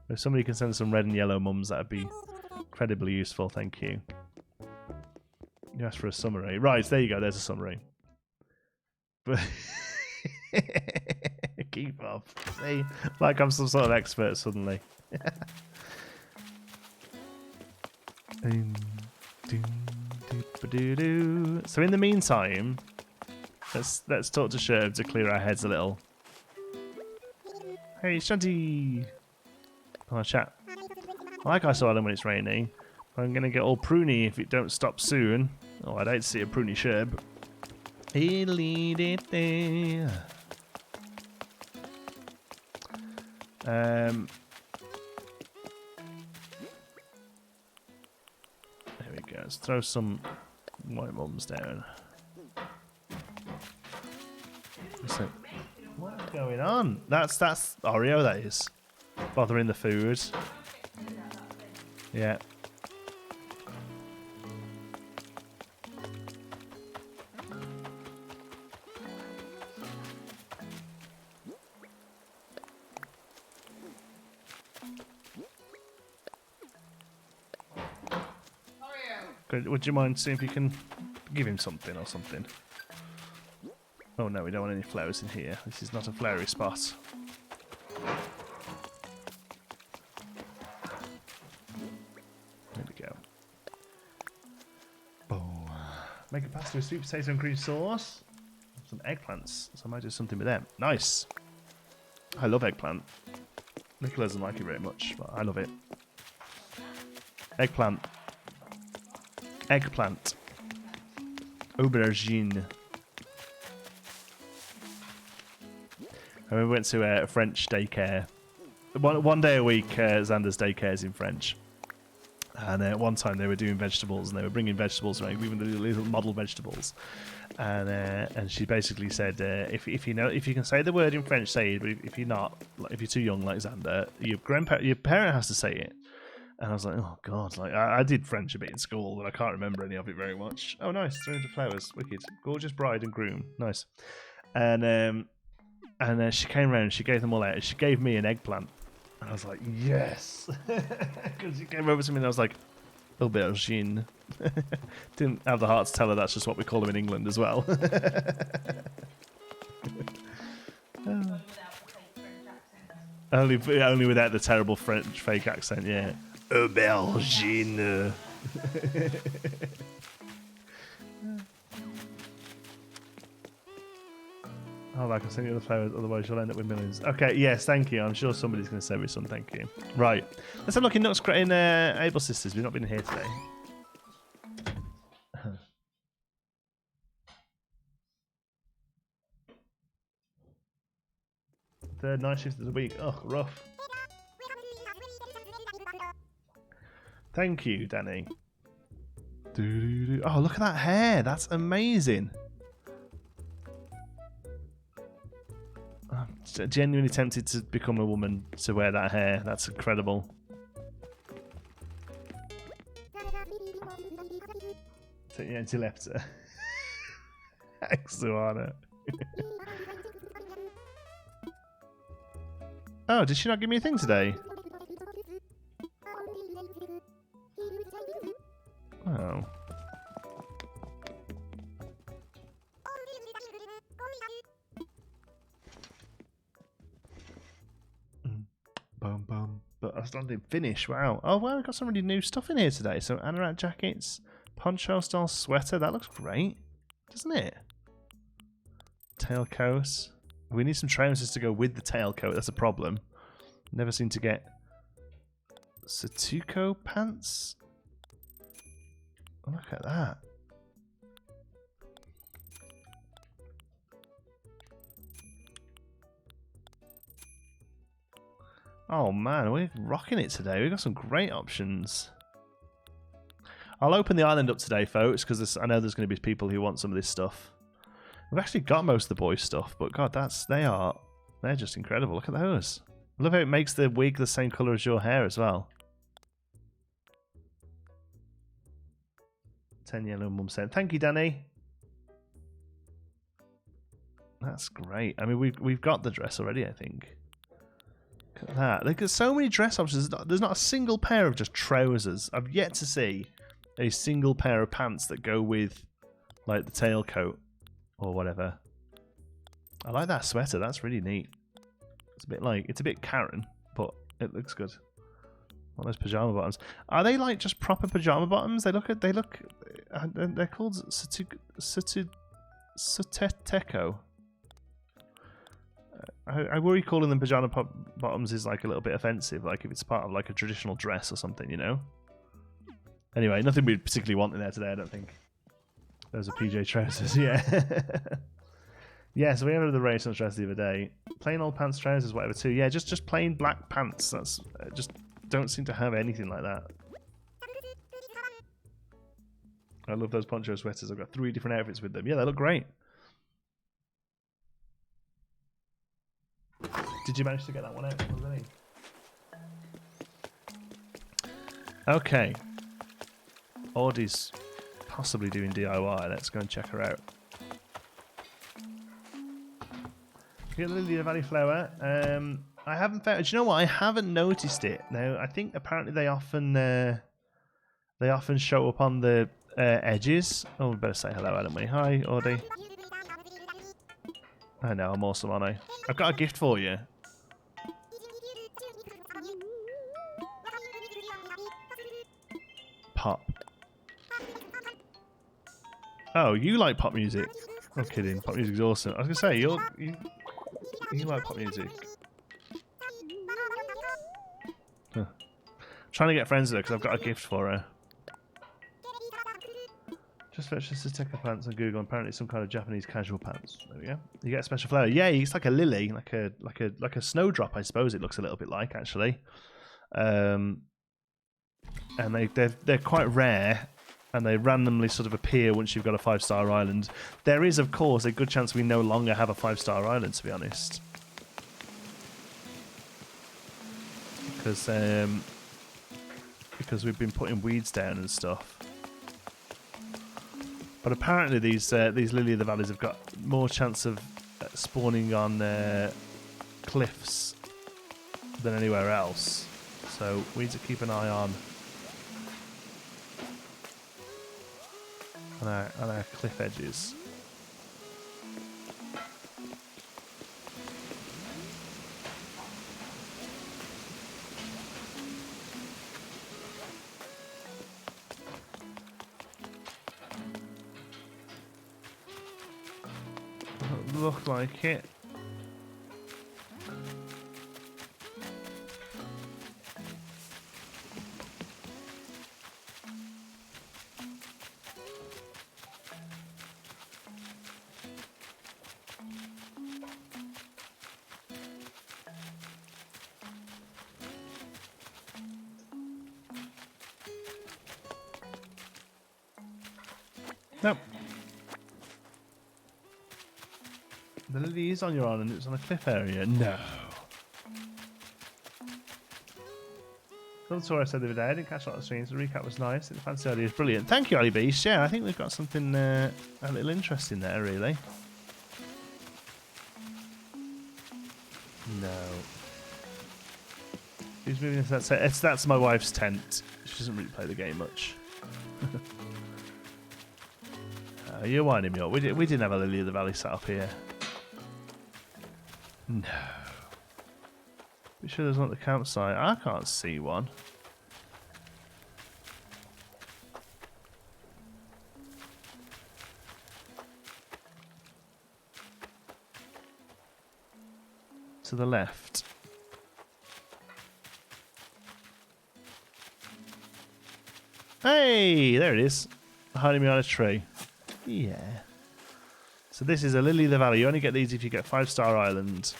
If somebody can send some red and yellow mums, that would be incredibly useful. Thank you. You asked for a summary. Right, there you go. There's a summary. But keep up. See? Like I'm some sort of expert suddenly. So in the meantime, let's talk to Sherb to clear our heads a little. Hey, Shanty! Come on, chat. I like Ice Island when it's raining. I'm gonna get all pruny if it don't stop soon. Oh, I'd hate to see a pruny Sherb. He'll lead it there. There we go. Let's throw some white mums down. So, what's going on? That's Oreo, that is. Bothering the food. Yeah. Would you mind seeing if you can give him something or something? Oh no, we don't want any flowers in here. This is not a flowery spot. There we go. Oh. Make a pasta with sweet potato and cream sauce. Some eggplants, so I might do something with them. Nice. I love eggplant. Nicola doesn't like it very much, but I love it. Eggplant. Eggplant. Aubergine. We went to a French daycare. One day a week, Xander's daycare is in French. And one time they were doing vegetables, and they were bringing vegetables around, even the little model vegetables. And she basically said, if you can say the word in French, say it. But if you're not, like, if you're too young, like Xander, your parent has to say it. And I was like, oh god, like I did French a bit in school, but I can't remember any of it very much. Oh nice, 300 flowers, wicked, gorgeous bride and groom, nice. And she came around, and she gave them all out, and she gave me an eggplant. And I was like, yes, because she came over to me and I was like, aubergine. Didn't have the heart to tell her that's just what we call them in England as well. Only without the terrible French fake accent, yeah. Aubergine. Oh, I can send you the flowers, otherwise you'll end up with millions. Okay, yes, thank you. I'm sure somebody's going to send me some, thank you. Right, let's have a look in Nuts in Able Sisters. We've not been here today. Third night shift of the week. Oh, rough. Thank you, Danny. Oh, look at that hair. That's amazing. I'm genuinely tempted to become a woman to wear that hair. That's incredible. So, yeah, she left her. Excellent. Oh, did she not give me a thing today? Oh. Boom, boom. But I still didn't finish. Wow. Oh, wow, we've got some really new stuff in here today. So, anorak jackets, poncho style sweater. That looks great, doesn't it? Tailcoats. We need some trousers to go with the tailcoat. That's a problem. Never seem to get Satuko pants. Look at that. Oh man, we're rocking it today. We've got some great options. I'll open the island up today, folks, because I know there's going to be people who want some of this stuff. We've actually got most of the boys' stuff, but God, they're just incredible. Look at those. I love how it makes the wig the same colour as your hair as well. 10 yellow mum said. Thank you, Danny. That's great. I mean, we've got the dress already, I think. Look at that. There's so many dress options. There's not a single pair of just trousers. I've yet to see a single pair of pants that go with, like, the tailcoat or whatever. I like that sweater. That's really neat. It's a bit Karen, but it looks good. What are those pajama bottoms? Are they like just proper pajama bottoms? They're called Suteteko. I worry calling them pajama bottoms is like a little bit offensive, like if it's part of like a traditional dress or something, you know? Anyway, nothing we particularly want in there today, I don't think. Those are PJ trousers, yeah. Yeah, so we entered the Renaissance dress the other day. Plain old pants, trousers, whatever too. Yeah, just plain black pants. That's just don't seem to have anything like that. I love those poncho sweaters. I've got 3 different outfits with them. Yeah, they look great. Did you manage to get that one out? Okay. Audie's possibly doing DIY. Let's go and check her out. Get Lily Valley flower. I haven't found. Do you know what? I haven't noticed it. Now I think apparently they often show up on the edges. Oh, we better say hello, hadn't we? Hi, Audie. I know, I'm awesome, aren't I? I've got a gift for you. Pop. Oh, you like pop music? I'm kidding. Pop music's awesome. I was gonna say you like pop music. Huh. Trying to get friends with her because I've got a gift for her. Just fetch the sticker pants on Google. Apparently, some kind of Japanese casual pants. There we go. You get a special flower. Yeah, it's like a lily, like a snowdrop. I suppose it looks a little bit like actually. And they're quite rare, and they randomly sort of appear once you've got a 5-star island. There is, of course, a good chance we no longer have a 5-star island, to be honest, because we've been putting weeds down and stuff. But apparently these Lily of the Valleys have got more chance of spawning on cliffs than anywhere else. So we need to keep an eye on our cliff edges. Doesn't look like it. Nope. The lily is on your island. It's on a cliff area. No. That's what I said the other day. I didn't catch a lot of streams. The recap was nice. The fancy idea is brilliant. Thank you, Ali Beast. Yeah, I think we've got something a little interesting there, really. No. Who's moving into that set? That's my wife's tent. She doesn't really play the game much. You're winding me up. We didn't have a Lily of the Valley set up here. No. Be sure there's one at the campsite. I can't see one. to the left. Hey, there it is. Hiding behind a tree. Yeah. So this is a lily of the valley. You only get these if you get 5-star island.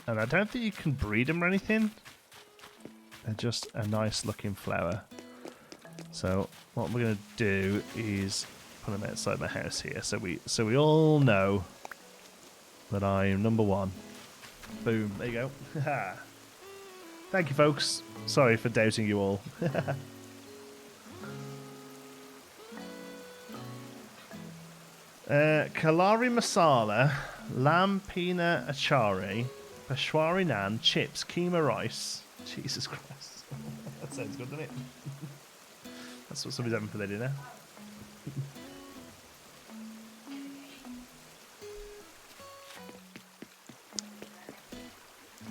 And I don't think you can breed them or anything. They're just a nice looking flower. So what we're going to do is put them outside my house here. So we all know that I am number one. Boom. There you go. Thank you, folks. Sorry for doubting you all. Kalari masala, lamb pina achari, peshwari naan, chips, keema rice. Jesus Christ. That sounds good, doesn't it? That's what somebody's having for their dinner.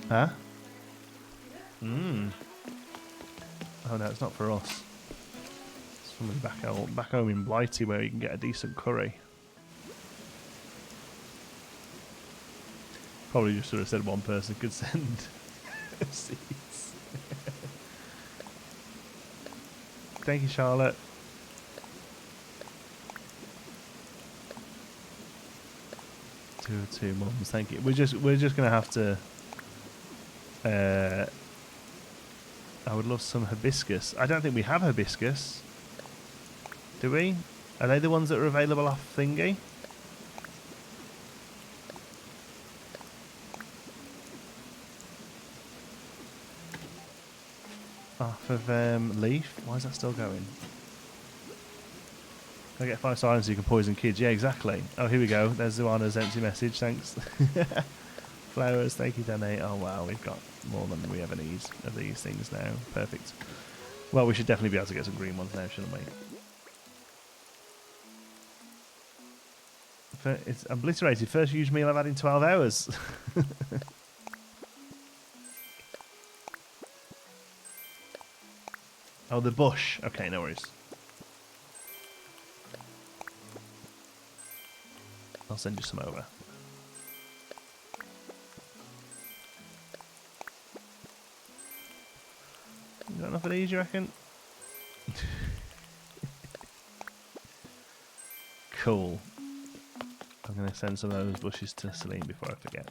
Huh? Oh no, it's not for us. It's somebody back home in Blighty where you can get a decent curry. Probably just sort of said one person could send seeds. Thank you, Charlotte. Two mums, thank you. We're just gonna have to. I would love some hibiscus. I don't think we have hibiscus. Do we? Are they the ones that are available off thingy? Off of Leif? Why is that still going? Can I get 5 stars so you can poison kids? Yeah, exactly. Oh, here we go. There's Zuana's empty message. Thanks. Flowers, thank you, Danny. Oh, wow. We've got more than we ever need of these things now. Perfect. Well, we should definitely be able to get some green ones now, shouldn't we? It's obliterated. First huge meal I've had in 12 hours. Oh, the bush. Okay, no worries. I'll send you some over. You got enough of these, you reckon? Cool. I'm going to send some of those bushes to Celine before I forget.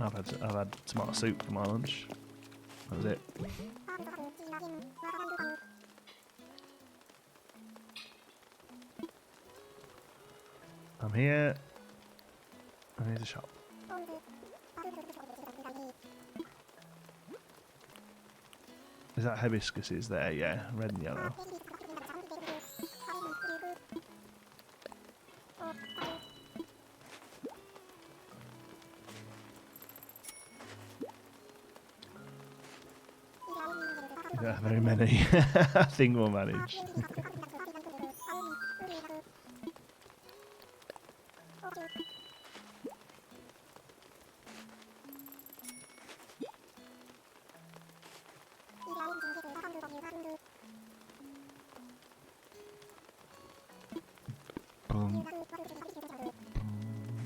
I've had tomato soup for my lunch. That was it. I'm here. I need a shop. Is that hibiscus there? Yeah, red and yellow. We don't have very many. I think we'll manage.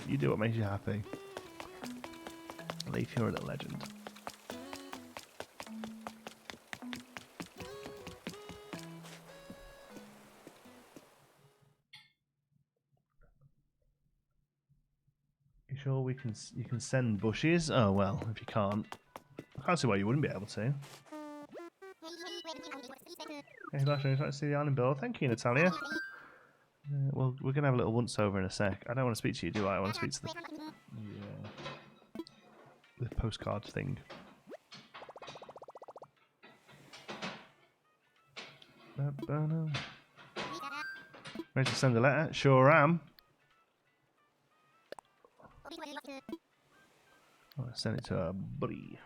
You do what makes you happy. Leif, you're a legend. You sure we can? You can send bushes? Oh well, if you can't, I can't see why you wouldn't be able to. Hey, Flash, would you like to see the island bill? Thank you, Natalia. Well, we're gonna have a little once over in a sec. I don't want to speak to you, do I? I want to speak to the postcard thing. Ready to send a letter? Sure am. I'll send it to a buddy.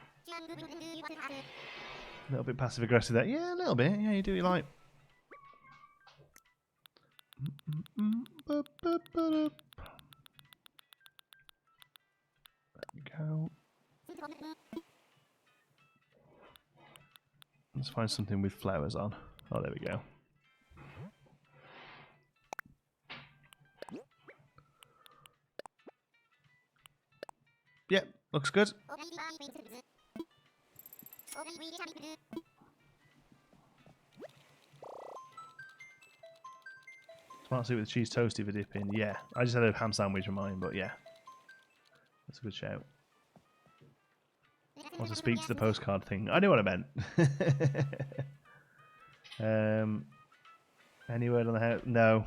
A little bit passive aggressive there. Yeah, a little bit. Yeah, you do what you like. There we go. Let's find something with flowers on. Oh, there we go. Looks good. Smart soup with cheese toasty for dipping. Yeah, I just had a ham sandwich for mine, but yeah. That's a good shout. I want to speak to the postcard thing. I knew what I meant. Any word on the house? No.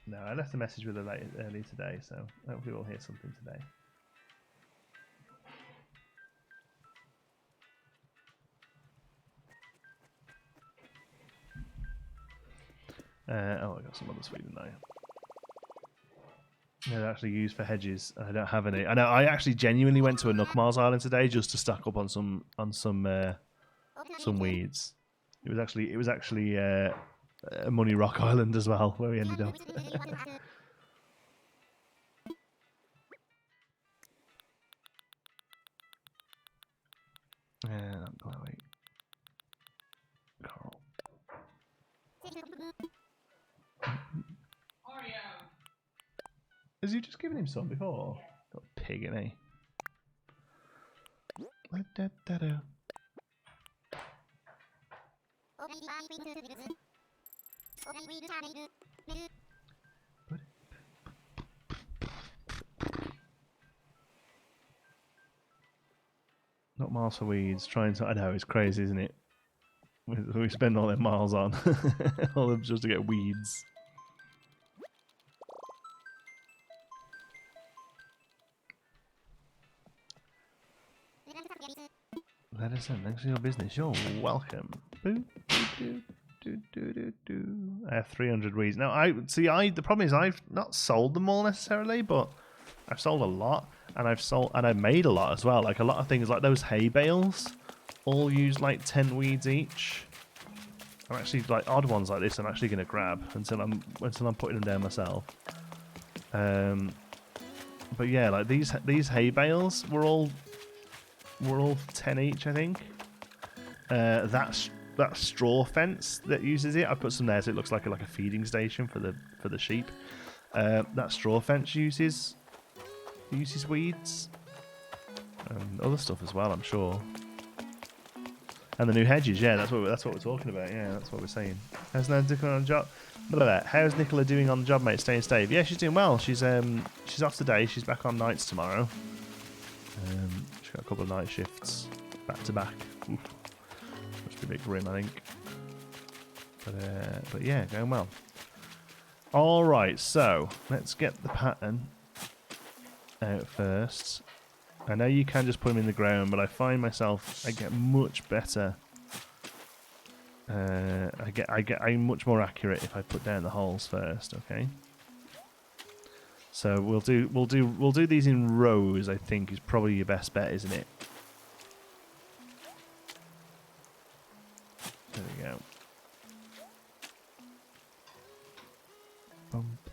No, I left a message with her early today, so hopefully we'll hear something today. Oh, I got some other Sweden now. They're actually used for hedges. I don't have any. I know. I actually genuinely went to a Nookmars Island today just to stack up on some weeds. It was actually a Money Rock Island as well where we ended up. Chloe. Carl. Has you just given him some before? Got a pig in he. Not miles for weeds. Trying to. I know it's crazy, isn't it? We spend all them miles on all them just to get weeds. Let us in. Thanks for your business. You're welcome. I have 300 weeds. Now, the problem is I've not sold them all necessarily, but I've sold a lot, and I've made a lot as well. Like a lot of things, like those hay bales, all use like 10 weeds each. I'm actually like odd ones like this. I'm actually going to grab until I'm putting them down myself. But yeah, like these hay bales were all 10 each, I think. That straw fence that uses it, I put some there so it looks like a feeding station for the sheep. That straw fence uses weeds and other stuff as well, I'm sure. And the new hedges, yeah, that's what we're talking about. Yeah, that's what we're saying. How's Nicola on the job? How's Nicola doing on the job, mate? Staying safe? Yeah, she's doing well. She's off today. She's back on nights tomorrow. She's got a couple of night shifts back to back. Oof. Must be a bit grim, I think. But yeah, going well. All right, so let's get the pattern out first. I know you can just put them in the ground, but I find myself I get much better. I'm much more accurate if I put down the holes first. Okay. So we'll do these in rows. I think is probably your best bet, isn't it? There we go.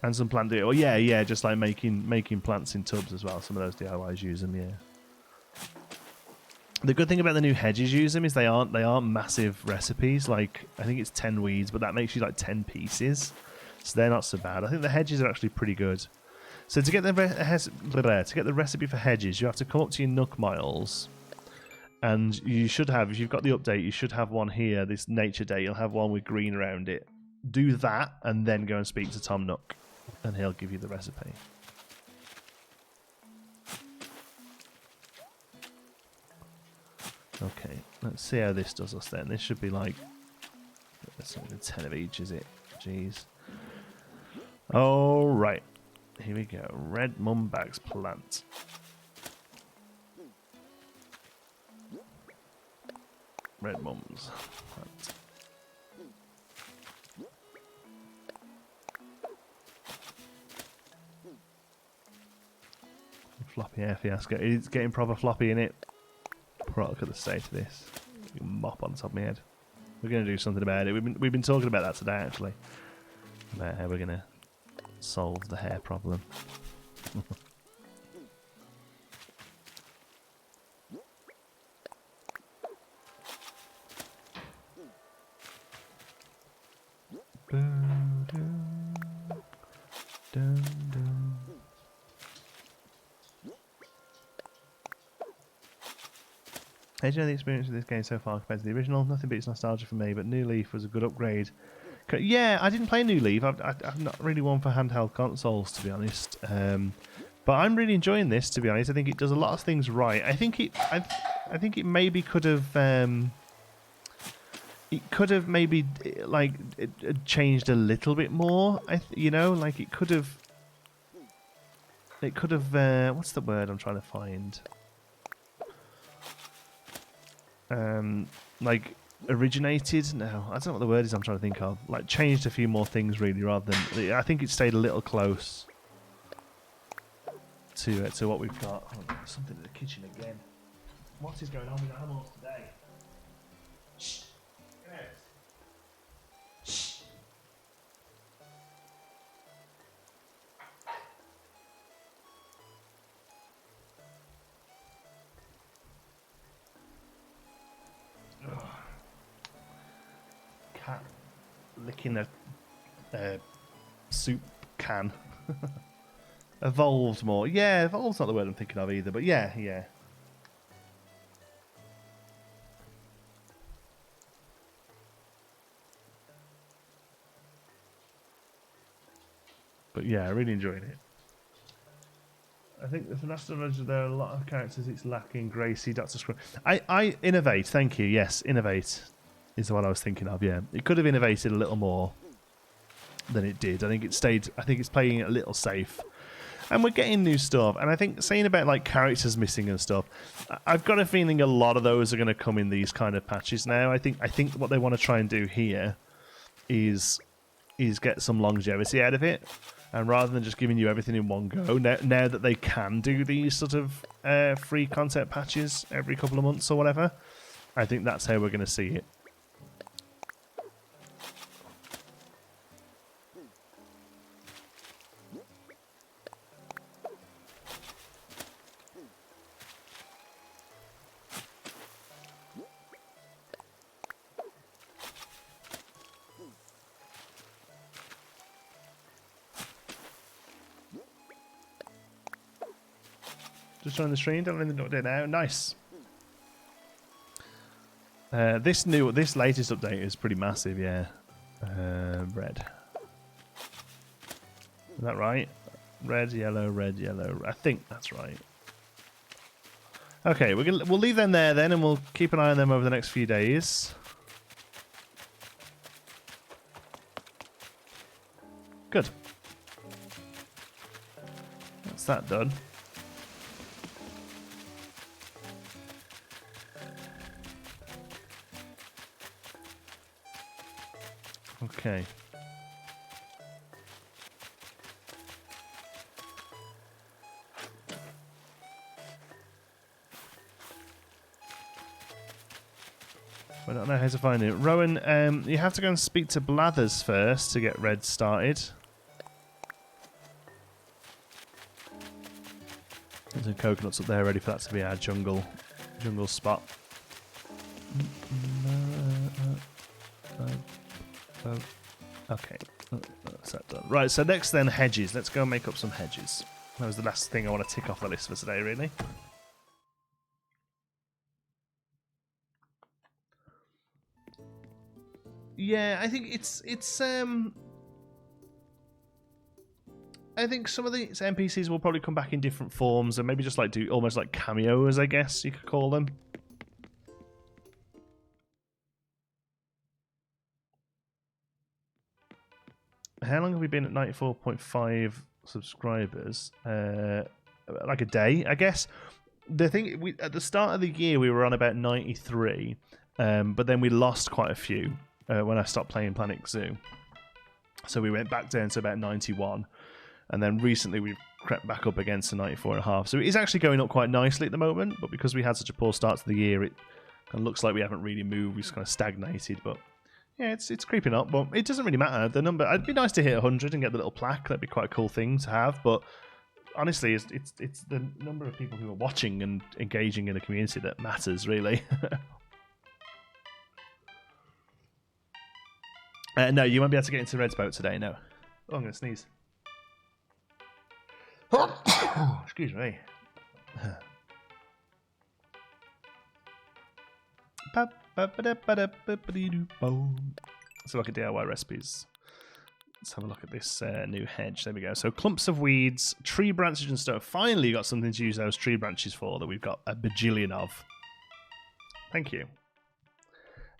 And some plant deal. Oh yeah, just like making plants in tubs as well. Some of those DIYs use them, yeah. The good thing about the new hedges use them is they aren't massive recipes. Like I think it's 10 weeds, but that makes you like 10 pieces, so they're not so bad. I think the hedges are actually pretty good. So to get the recipe for hedges, you have to come up to your Nook Miles, and you should have, if you've got the update, you should have one here. This Nature Day, you'll have one with green around it. Do that, and then go and speak to Tom Nook, and he'll give you the recipe. Okay, let's see how this does us then. This should be like 10 of each, is it? Jeez. All right, here we go. Red Mumbags plant. Red Mums plant. Floppy air fiasco. It's getting proper floppy in it. Look at the state of this. Mop on the top of my head. We're going to do something about it. We've been talking about that today, actually. About how we're going to solve the hair problem. How do you know the experience of this game so far compared to the original? Nothing beats nostalgia for me, but New Leaf was a good upgrade. Yeah, I didn't play New Leaf. I'm not really one for handheld consoles, to be honest. But I'm really enjoying this, to be honest. I think it does a lot of things right. I think it maybe could have maybe like it changed a little bit more. You know, like it could have. What's the word I'm trying to find? Like originated? No, I don't know what the word is I'm trying to think of. Like changed a few more things really, rather than I think it stayed a little close to what we've got. Oh, there's something in the kitchen again. What is going on with animals today? Shh. Come here. Shh. Ugh. Cat licking a soup can. Evolved more. Yeah, evolved's not the word I'm thinking of either, but yeah. But yeah, really enjoying it. I think there's an astrology. There are a lot of characters it's lacking. Gracie, Dr. Scrum. I innovate. Thank you. Yes, innovate is what I was thinking of. Yeah, it could have innovated a little more than it did. I think it stayed. I think it's playing it a little safe, and we're getting new stuff. And I think saying about like characters missing and stuff, I've got a feeling a lot of those are going to come in these kind of patches now. I think what they want to try and do here is get some longevity out of it. And rather than just giving you everything in one go, now that they can do these sort of free content patches every couple of months or whatever, I think that's how we're going to see it. Just join the stream, don't let them know it now. Nice. This latest update is pretty massive, yeah. Red. Is that right? Red, yellow, red, yellow. I think that's right. Okay, we'll leave them there then, and we'll keep an eye on them over the next few days. Good. That's that done. Okay. I don't know how to find it. Rowan, you have to go and speak to Blathers first to get red started. There's some coconuts up there ready for that to be our jungle spot. Okay, that's that done. Right, so next then, hedges. Let's go make up some hedges. That was the last thing I want to tick off the list for today, really. Yeah, I think it's I think some of the NPCs will probably come back in different forms and maybe just like do almost like cameos, I guess you could call them. How long have we been at 94.5 subscribers? Like a day, I guess. The thing, at the start of the year, we were on about 93, but then we lost quite a few when I stopped playing Planet Zoo. So we went back down to about 91, and then recently we've crept back up again to 94.5. So it is actually going up quite nicely at the moment, but because we had such a poor start to the year, it kind of looks like we haven't really moved. We've just kind of stagnated, but yeah, it's creeping up, but it doesn't really matter. The number, it'd be nice to hit 100 and get the little plaque. That'd be quite a cool thing to have, but honestly, it's the number of people who are watching and engaging in the community that matters, really. No, you won't be able to get into Red's boat today, no. Oh, I'm going to sneeze. Oh, excuse me. So look at DIY recipes. Let's have a look at this new hedge. There we go. So clumps of weeds, tree branches and stuff. Finally got something to use those tree branches for that we've got a bajillion of. Thank you.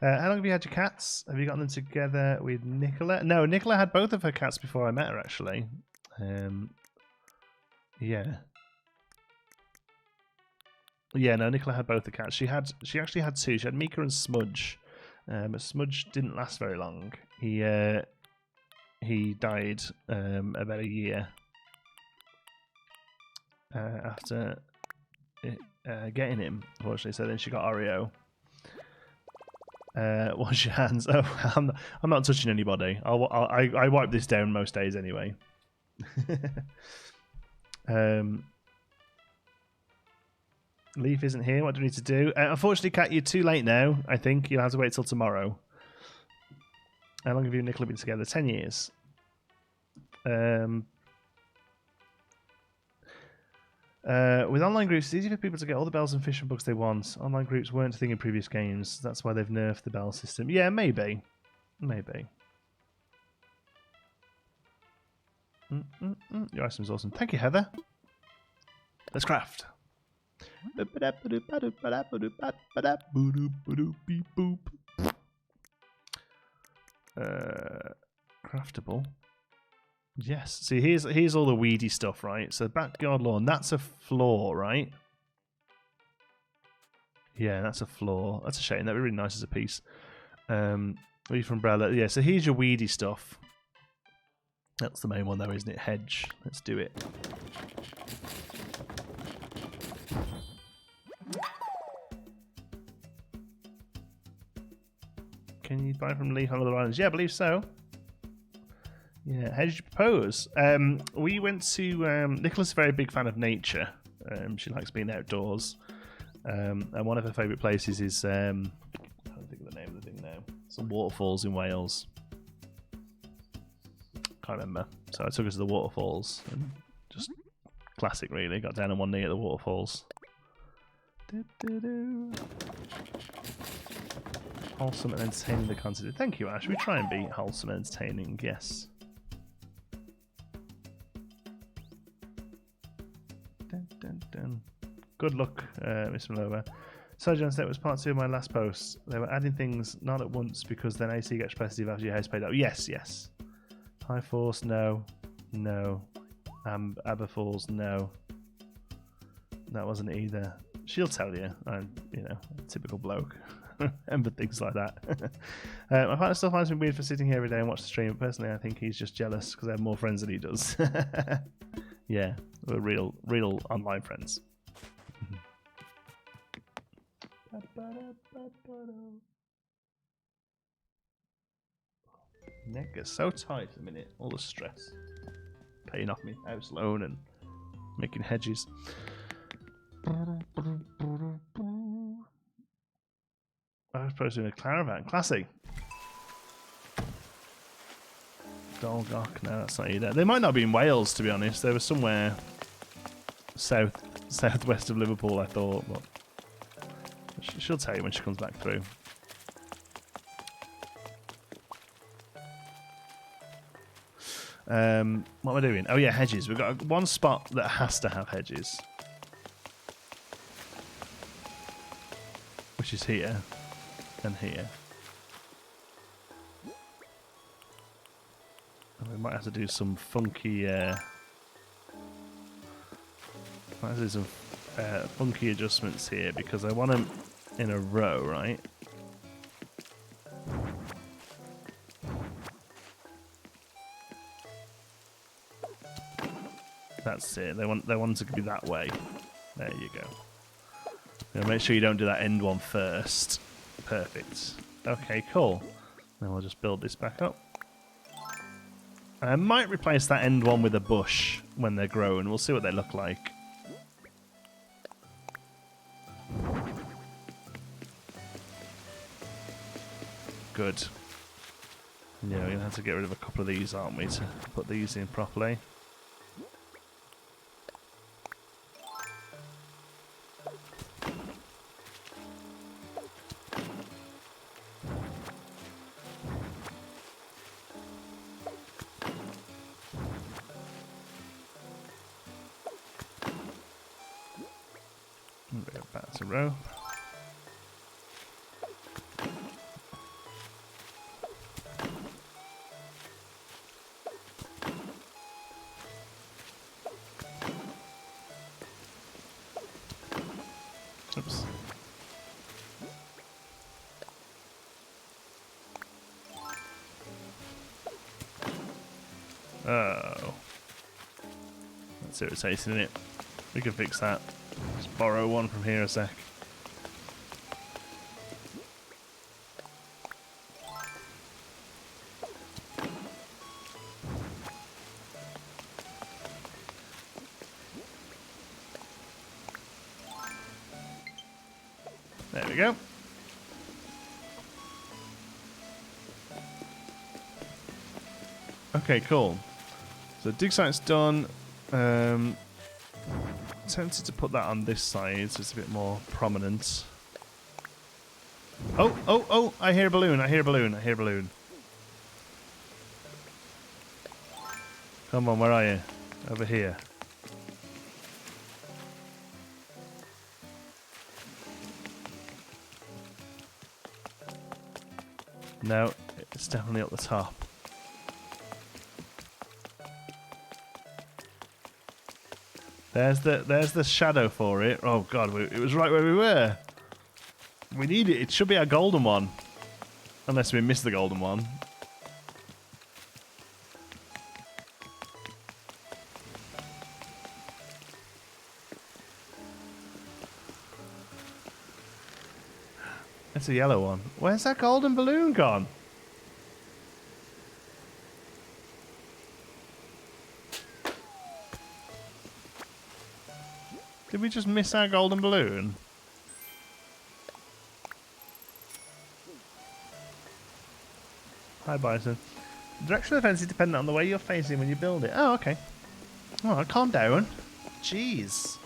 How long have you had your cats? Have you gotten them together with Nicola? No, Nicola had both of her cats before I met her, actually. Yeah. Yeah, no, Nicola had both the cats. She actually had two. She had Mika and Smudge. But Smudge didn't last very long. He died about a year after getting him, unfortunately. So then she got Oreo. Wash your hands. Oh, I'm not touching anybody. I wipe this down most days anyway. Leif isn't here. What do we need to do? Unfortunately, Kat, you're too late now. I think you'll have to wait till tomorrow. How long have you and Nicola been together? 10 years. With online groups, it's easy for people to get all the bells and fishing books they want. Online groups weren't a thing in previous games. That's why they've nerfed the bell system. Yeah, maybe. Maybe. Your item's awesome. Thank you, Heather. Let's craft. Craftable. Yes. See, here's all the weedy stuff, right? So backyard lawn, that's a floor, right? Yeah, that's a floor. That's a shame. That'd be really nice as a piece. Leaf umbrella. Yeah, so here's your weedy stuff. That's the main one though, isn't it? Hedge. Let's do it. Can you buy from Leif on other islands? Yeah, I believe so. Yeah, how did you propose? We went to... Nicola's a very big fan of nature. She likes being outdoors. And one of her favourite places is... I can't think of the name of the thing now. Some waterfalls in Wales. Can't remember. So I took her to the waterfalls. And just classic, really. Got down on one knee at the waterfalls. Wholesome and entertaining the content. Thank you, Ash. We try and be wholesome and entertaining, yes. Dun, dun, dun. Good luck, Miss Malova. So, John, that was part 2 of my last post. They were adding things not at once because then AC gets repetitive after your house paid out. Yes, yes. High Force, no. No. Aberfalls, no. That wasn't either. She'll tell you. I'm, typical bloke. Remember things like that. My partner still finds me weird for sitting here every day and watch the stream. But personally, I think he's just jealous because I have more friends than he does. Yeah, we're real online friends. Neck is so tight at the minute. All the stress. Paying off my house loan and making hedges. I was supposed to be in a caravan. Classy. Dolgok. No, that's not either. They might not be in Wales, to be honest. They were somewhere southwest of Liverpool, I thought. But she'll tell you when she comes back through. What am I doing? Oh yeah, hedges. We've got one spot that has to have hedges, which is here and here. And we might have to do some funky funky adjustments here because I want them in a row, right? That's it. They want it to be that way. There you go. Now make sure you don't do that end one first. Perfect. Okay, cool. Then we'll just build this back up. And I might replace that end one with a bush when they're grown. We'll see what they look like. Good. Yeah, we're going to have to get rid of a couple of these, aren't we, to put these in properly. That's a rope. Oops. Oh. That's irritating, isn't it? We can fix that. Just borrow one from here a sec. There we go. Okay, cool. So dig site's done. Tempted to put that on this side so it's a bit more prominent. Oh, oh, oh, I hear a balloon, I hear a balloon, I hear a balloon. Come on, where are you? Over here. No, it's definitely up the top. There's the shadow for it. Oh god, it was right where we were. We need it. It should be our golden one. Unless we missed the golden one. It's a yellow one. Where's that golden balloon gone? Did we just miss our golden balloon? Hi, Bison. The direction of the fence is dependent on the way you're facing when you build it. Oh, okay. Oh, calm down. Jeez.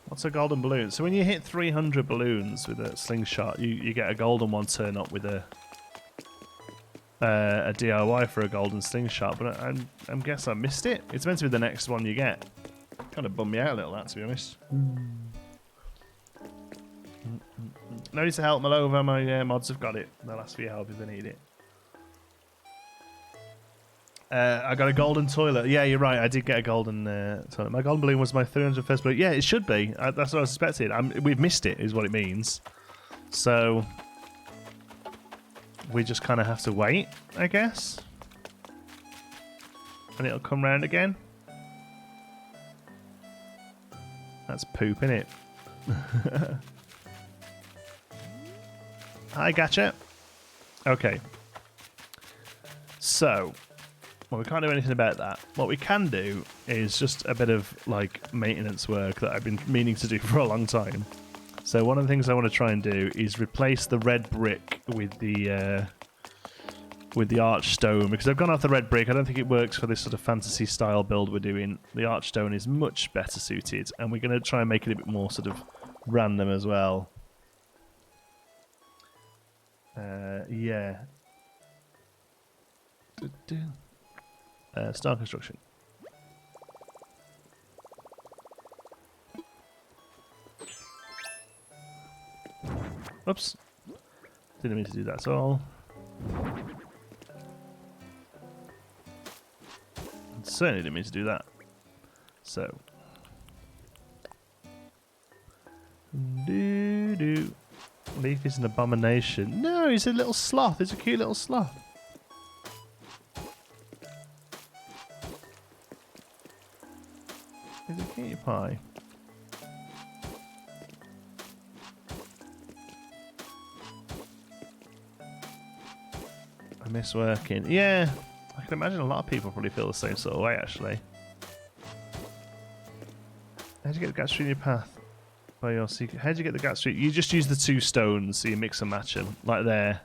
What's a golden balloon? So when you hit 300 balloons with a slingshot, you get a golden one turn up with a DIY for a golden slingshot. But I guess I missed it. It's meant to be the next one you get. Kind of bummed me out a little, that, to be honest. No need to help Malova. My mods have got it. They'll ask for your help if they need it. I got a golden toilet. Yeah, you're right. I did get a golden toilet. My golden balloon was my 301st balloon. Yeah, it should be. That's what I suspected. We've missed it, is what it means. So we just kind of have to wait, I guess. And it'll come round again. That's poop, innit? I gotcha. Okay. So, well, we can't do anything about that. What we can do is just a bit of like maintenance work that I've been meaning to do for a long time. So one of the things I want to try and do is replace the red brick with the arch stone, because I've gone off the red brick. I don't think it works for this sort of fantasy style build we're doing. The arch stone is much better suited, and we're going to try and make it a bit more sort of random as well. Yeah. Start construction. Oops. Didn't mean to do that at all. Certainly didn't mean to do that. So. Doo-doo. Leif is an abomination. No, he's a little sloth. He's a cute little sloth. He's a cutie pie. I miss working. Yeah, I can imagine a lot of people probably feel the same sort of way, actually. How'd you get the gas through your path? By your secret. How'd you get the gas through? You just use the 2 stones, so you mix and match them. Like there.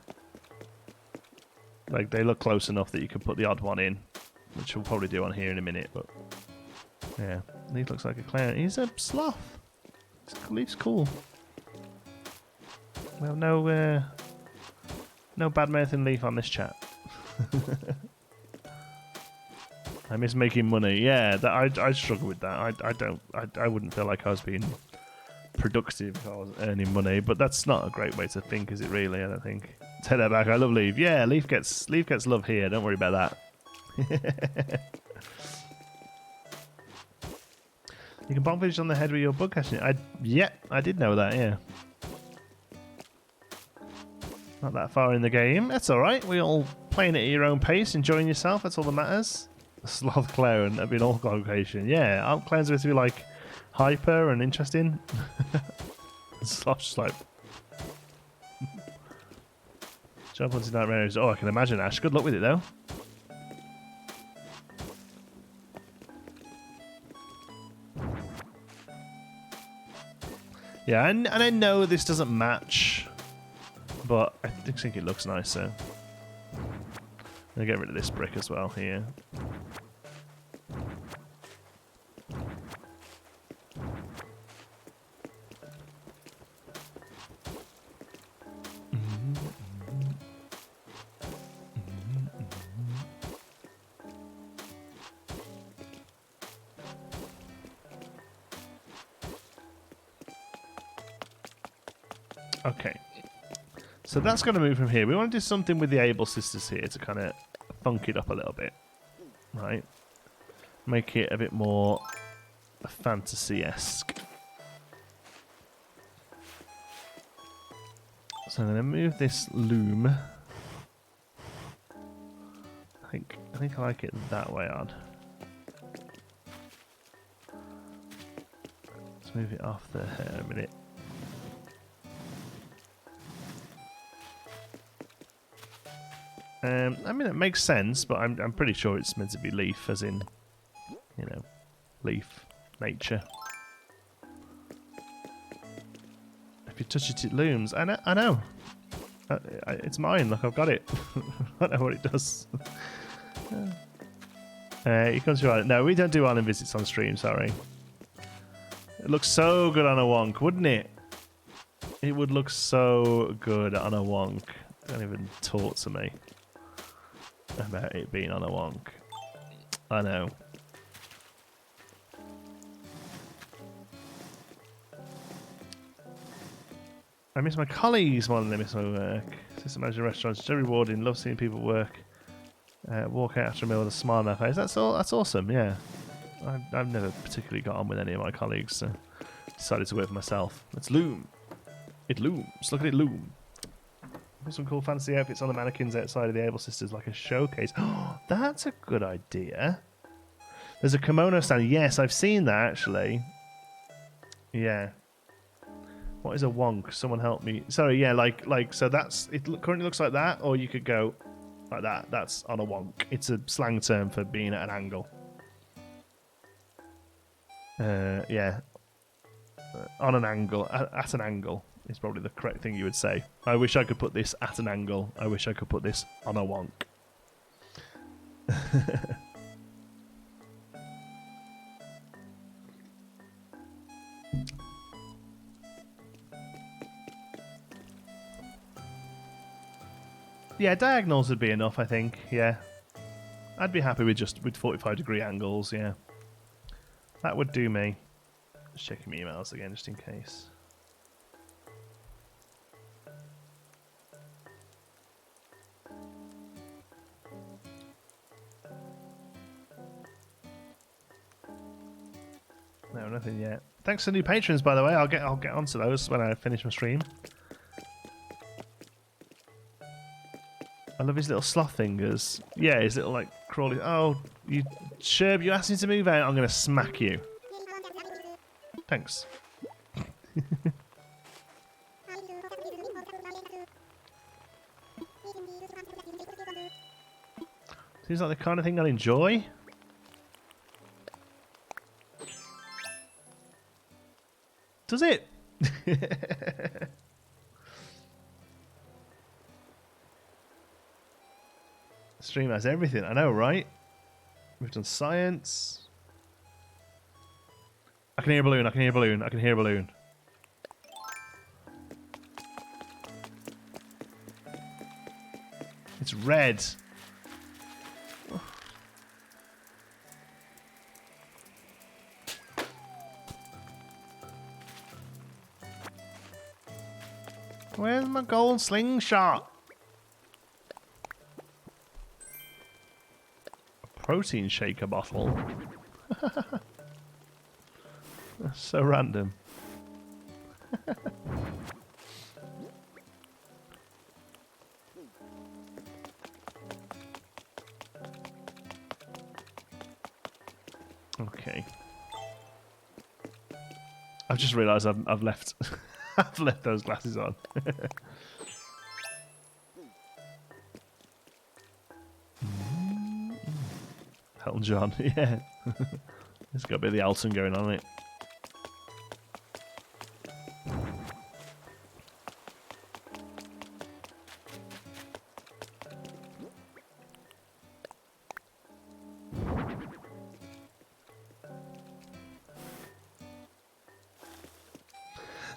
Like, they look close enough that you can put the odd one in. Which we'll probably do on here in a minute, but... Yeah, Leif looks like a clown. He's a sloth. Leif's cool. We have no bad mouthing Leif on this chat. I miss making money. Yeah, that I struggle with that. I wouldn't feel like I was being productive if I was earning money, but that's not a great way to think, is it? Really, I don't think. Take that back. I love Leif. Yeah, Leif gets love here. Don't worry about that. You can bomb village on the head with your bug catching. Yeah, I did know that. Yeah. Not that far in the game. That's all right. We're all playing it at your own pace, enjoying yourself. That's all that matters. The sloth clown. That'd be an awful location. Yeah, aren't clowns supposed to be like hyper and interesting? Sloth's just like jump onto nightmares. Oh, I can imagine, Ash. Good luck with it though. Yeah, and I know this doesn't match, but I think it looks nice, so I'm gonna get rid of this brick as well here. Okay, so that's going to move from here. We want to do something with the Able Sisters here to kind of funk it up a little bit, right? Make it a bit more fantasy-esque. So I'm going to move this loom. I think I like it that way on. Let's move it off there a minute. I mean, it makes sense, but I'm pretty sure it's meant to be Leif, as in, you know, Leif, nature. If you touch it, it looms. I know. It's mine. Look, I've got it. I know what it does. You come to Ireland. No, we don't do island visits on stream. Sorry. It looks so good on a wonk, wouldn't it? It would look so good on a wonk. Don't even talk to me about it being on a wonk. I know. I miss my colleagues more than I miss my work. Assistant manager restaurants, it's so rewarding. Love seeing people work. Walk out after a meal with a smile on their face. That's awesome. Yeah, I've never particularly got on with any of my colleagues, so decided to work for myself. Let's loom. It looms. Look at it loom. Put some cool fancy outfits on the mannequins outside of the Able Sisters, like a showcase. Oh, that's a good idea. There's a kimono stand. Yes, I've seen that actually. Yeah. What is a wonk? Someone help me. Sorry, yeah, like so that's it. Currently looks like that, or you could go like that. That's on a wonk. It's a slang term for being at an angle. Yeah. On an angle, at an angle. Is probably the correct thing you would say. I wish I could put this at an angle. I wish I could put this on a wonk. Yeah, diagonals would be enough, I think. Yeah. I'd be happy with 45-degree angles, yeah. That would do me. Just checking my emails again, just in case. No, nothing yet. Thanks to new patrons, by the way. I'll get onto those when I finish my stream. I love his little sloth fingers. Yeah, his little like crawly. Oh, you Sherb, you asked me to move out. I'm gonna smack you. Thanks. Seems like the kind of thing I'd enjoy. Does it? Stream has everything. I know, right? We've done science. I can hear a balloon. I can hear a balloon. I can hear a balloon. It's red. Where's my gold slingshot? A protein shaker bottle. That's so random. Okay. I've just realised I've left I've left those glasses on. Elton John, yeah. There's got a bit of the Elton going on it.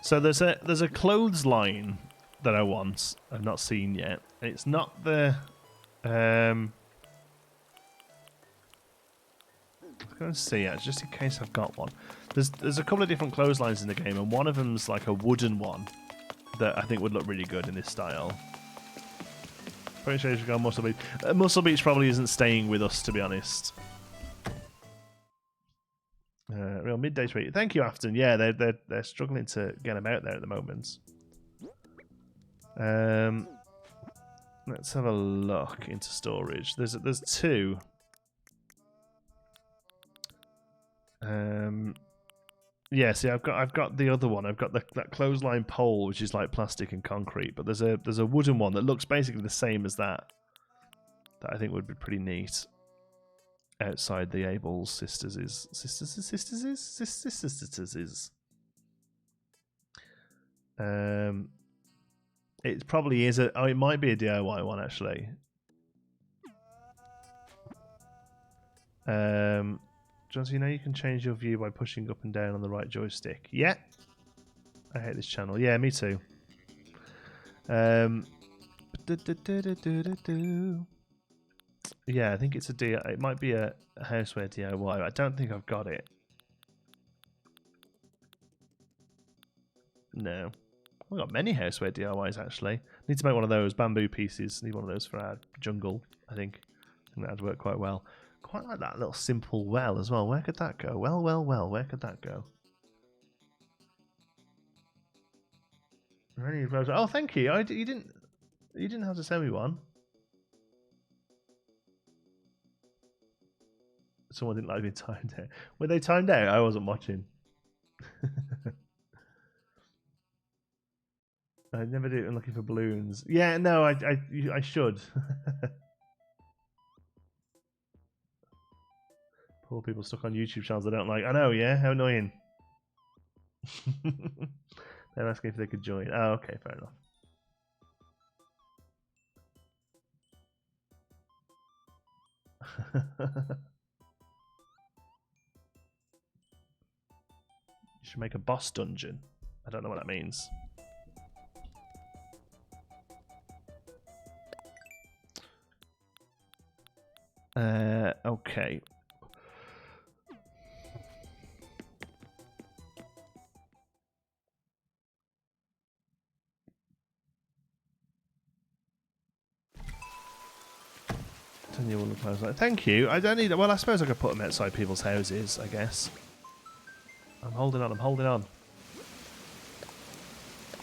So there's a clothesline that I want. I've not seen yet. It's not the I'm going to see it just in case I've got one. There's a couple of different clotheslines in the game, and one of them's like a wooden one that I think would look really good in this style. Pretty sure we've got Muscle Beach. Muscle Beach probably isn't staying with us, to be honest. Real midday treat. Thank you, Afton. Yeah, they're struggling to get them out there at the moment. Let's have a look into storage. There's two. Yeah, see, I've got the other one. I've got that clothesline pole, which is like plastic and concrete. But there's a wooden one that looks basically the same as that. That I think would be pretty neat. Outside the Abel's sisters. It probably is it might be a DIY one actually. John, so you know you can change your view by pushing up and down on the right joystick. Yeah. I hate this channel. Yeah, me too. Yeah, I think it's it might be a houseware DIY. I don't think I've got it. No. I've got many houseware DIYs actually. Need to make one of those bamboo pieces. Need one of those for our jungle, I think. I think that'd work quite well. Quite like that little simple well as well. Where could that go? Well, where could that go? Oh, thank you. You didn't have to send me one. Someone didn't like me timed out. Were they timed out? I wasn't watching. I never do it when looking for balloons. Yeah, no, I should. Poor people stuck on YouTube channels they don't like. I know, yeah? How annoying. They're asking if they could join. Oh, okay, fair enough. You should make a boss dungeon. I don't know what that means. Okay. Thank you. I don't need. Well, I suppose I could put them outside people's houses. I guess. I'm holding on. I'm holding on.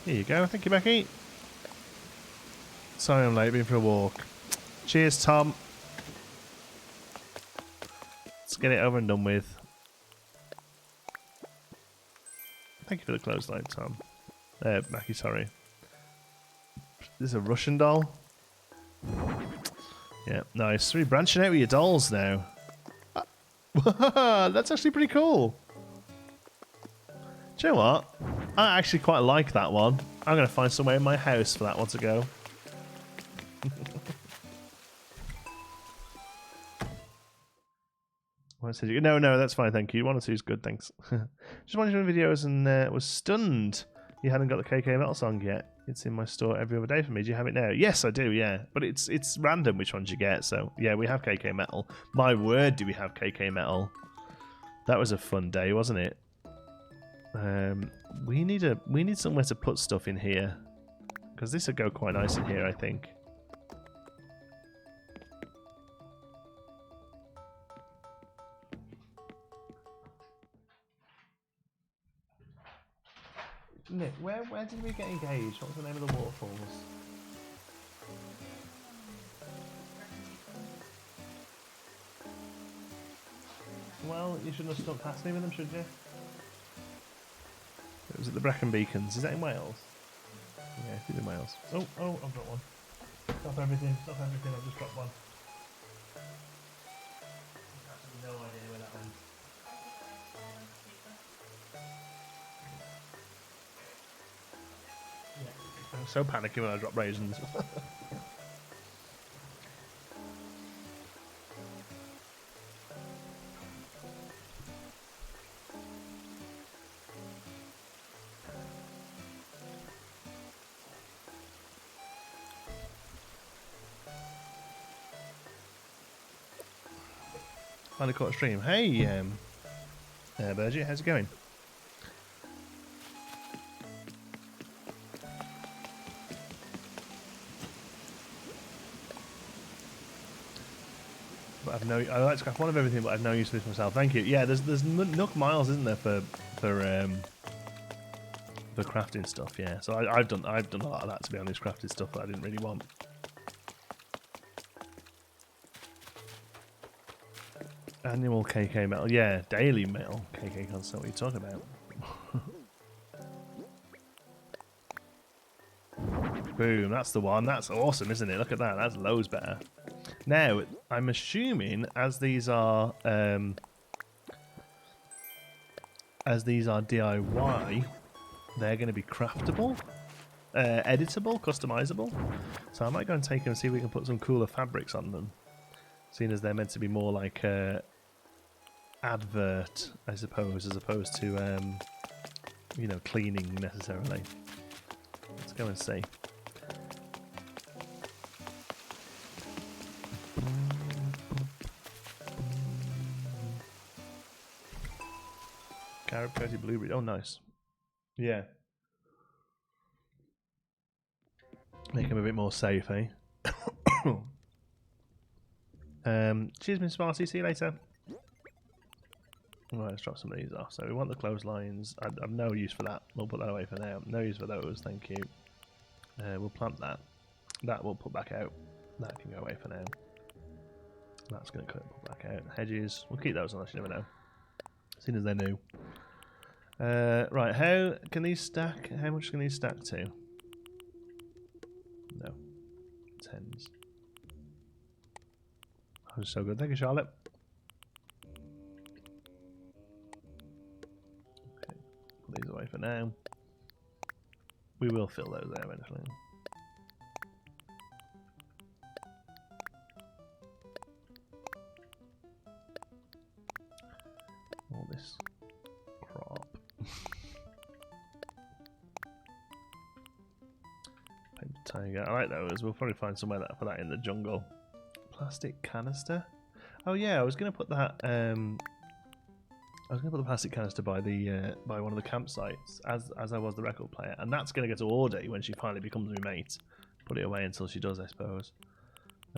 Here you go. Thank you, Becky. Sorry, I'm late. Been for a walk. Cheers, Tom. Let's get it over and done with. Thank you for the clothesline, Tom. Mackie, sorry. This is a Russian doll. Yeah, nice. So you're branching out with your dolls now. That's actually pretty cool. Do you know what? I actually quite like that one. I'm going to find somewhere in my house for that one to go. No, that's fine, thank you. 1 or 2 is good, thanks. Just watching the videos and was stunned you hadn't got the KK Metal song yet. It's in my store every other day for me. Do you have it now? Yes, I do, yeah. But it's random which ones you get, so yeah, we have KK Metal. My word, do we have KK Metal. That was a fun day, wasn't it? We need somewhere to put stuff in here. Because this would go quite nice in here, I think. Nick, where did we get engaged? What was the name of the waterfalls? Well, you shouldn't have stuck past me with them, should you? It was at the Brecon Beacons. Is that in Wales? Yeah, it's in Wales. Oh, I've got one. Stop everything, I've just dropped one. Absolutely no idea where that went. Yeah. I'm so panicky when I drop raisins. Finally caught a stream. Hey, Bergie, how's it going? But I like to scrap one of everything, but I've no use for this myself. Thank you. Yeah, there's Nook miles, isn't there, for crafting stuff? Yeah. So I've done a lot of that, to be honest, crafted stuff that I didn't really want. Annual KK metal, yeah, daily metal KK constant. What are you talking about? Boom, that's the one. That's awesome, isn't it? Look at that. That's loads better. Now, I'm assuming as these are DIY, they're going to be craftable, editable, customizable. So I might go and take them and see if we can put some cooler fabrics on them, seeing as they're meant to be more like advert, I suppose, as opposed to you know, cleaning necessarily. Let's go and see. Carrot coated blueberry. Oh, nice. Yeah. Make them a bit more safe, eh? Cheers, Miss Smarty. See you later. Right, let's drop some of these off. So we want the clotheslines. I've no use for that. We'll put that away for now. No use for those. Thank you. We'll plant that. That we'll put back out. That can go away for now. That's going to put back out. Hedges. We'll keep those unless you never know. Seeing as they're new. Right, how can these stack? How much can these stack to? No. 10s. That was so good. Thank you, Charlotte. Okay, put these away for now. We will fill those out eventually. All this crop. Paper tiger. I like those. We'll probably find somewhere for that in the jungle. Plastic canister. Oh yeah, I was gonna put that. I was gonna put the plastic canister by one of the campsites, as I was the record player, and that's gonna go to Audie when she finally becomes my mate. Put it away until she does, I suppose.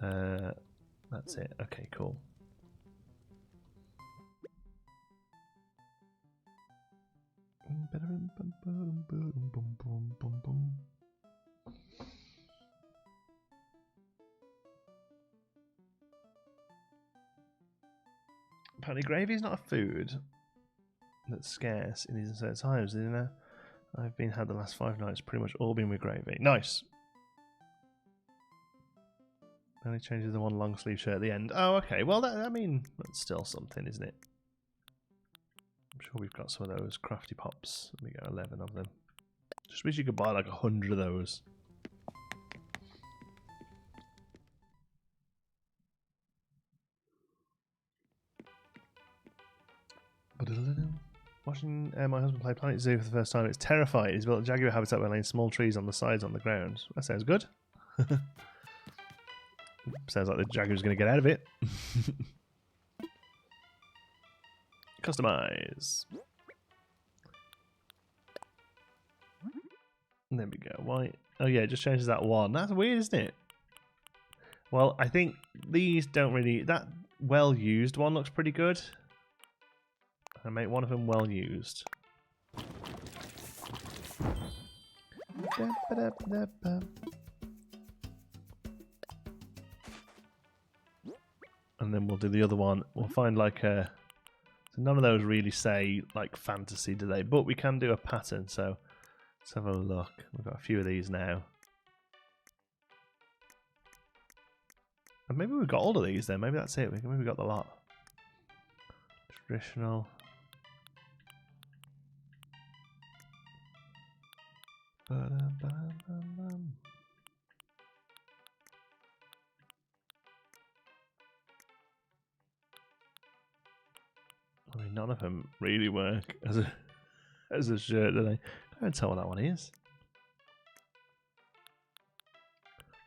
That's it. Okay, cool. Apparently gravy is not a food that's scarce in these uncertain times, you know. I've had the last 5 nights pretty much all been with gravy. Nice. Only changes the one long sleeve shirt at the end. Oh, okay. Well, that, I mean, that's still something, isn't it? I'm sure we've got some of those crafty pops. Let me go 11 of them. Just wish you could buy like 100 of those. Watching my husband play Planet Zoo for the first time, it's terrifying. He's built a jaguar habitat by laying small trees on the sides on the ground. That sounds good. Sounds like the jaguar's going to get out of it. Customize. There we go. Why? Oh yeah, it just changes that one. That's weird, isn't it? Well, I think these don't really... That well-used one looks pretty good. I make one of them well used. And then we'll do the other one. We'll find like a... So none of those really say like fantasy, do they? But we can do a pattern, so let's have a look. We've got a few of these now. And maybe we've got all of these then. Maybe that's it. Maybe we got the lot. Traditional. I mean, none of them really work as a shirt, do they? I can't tell what that one is.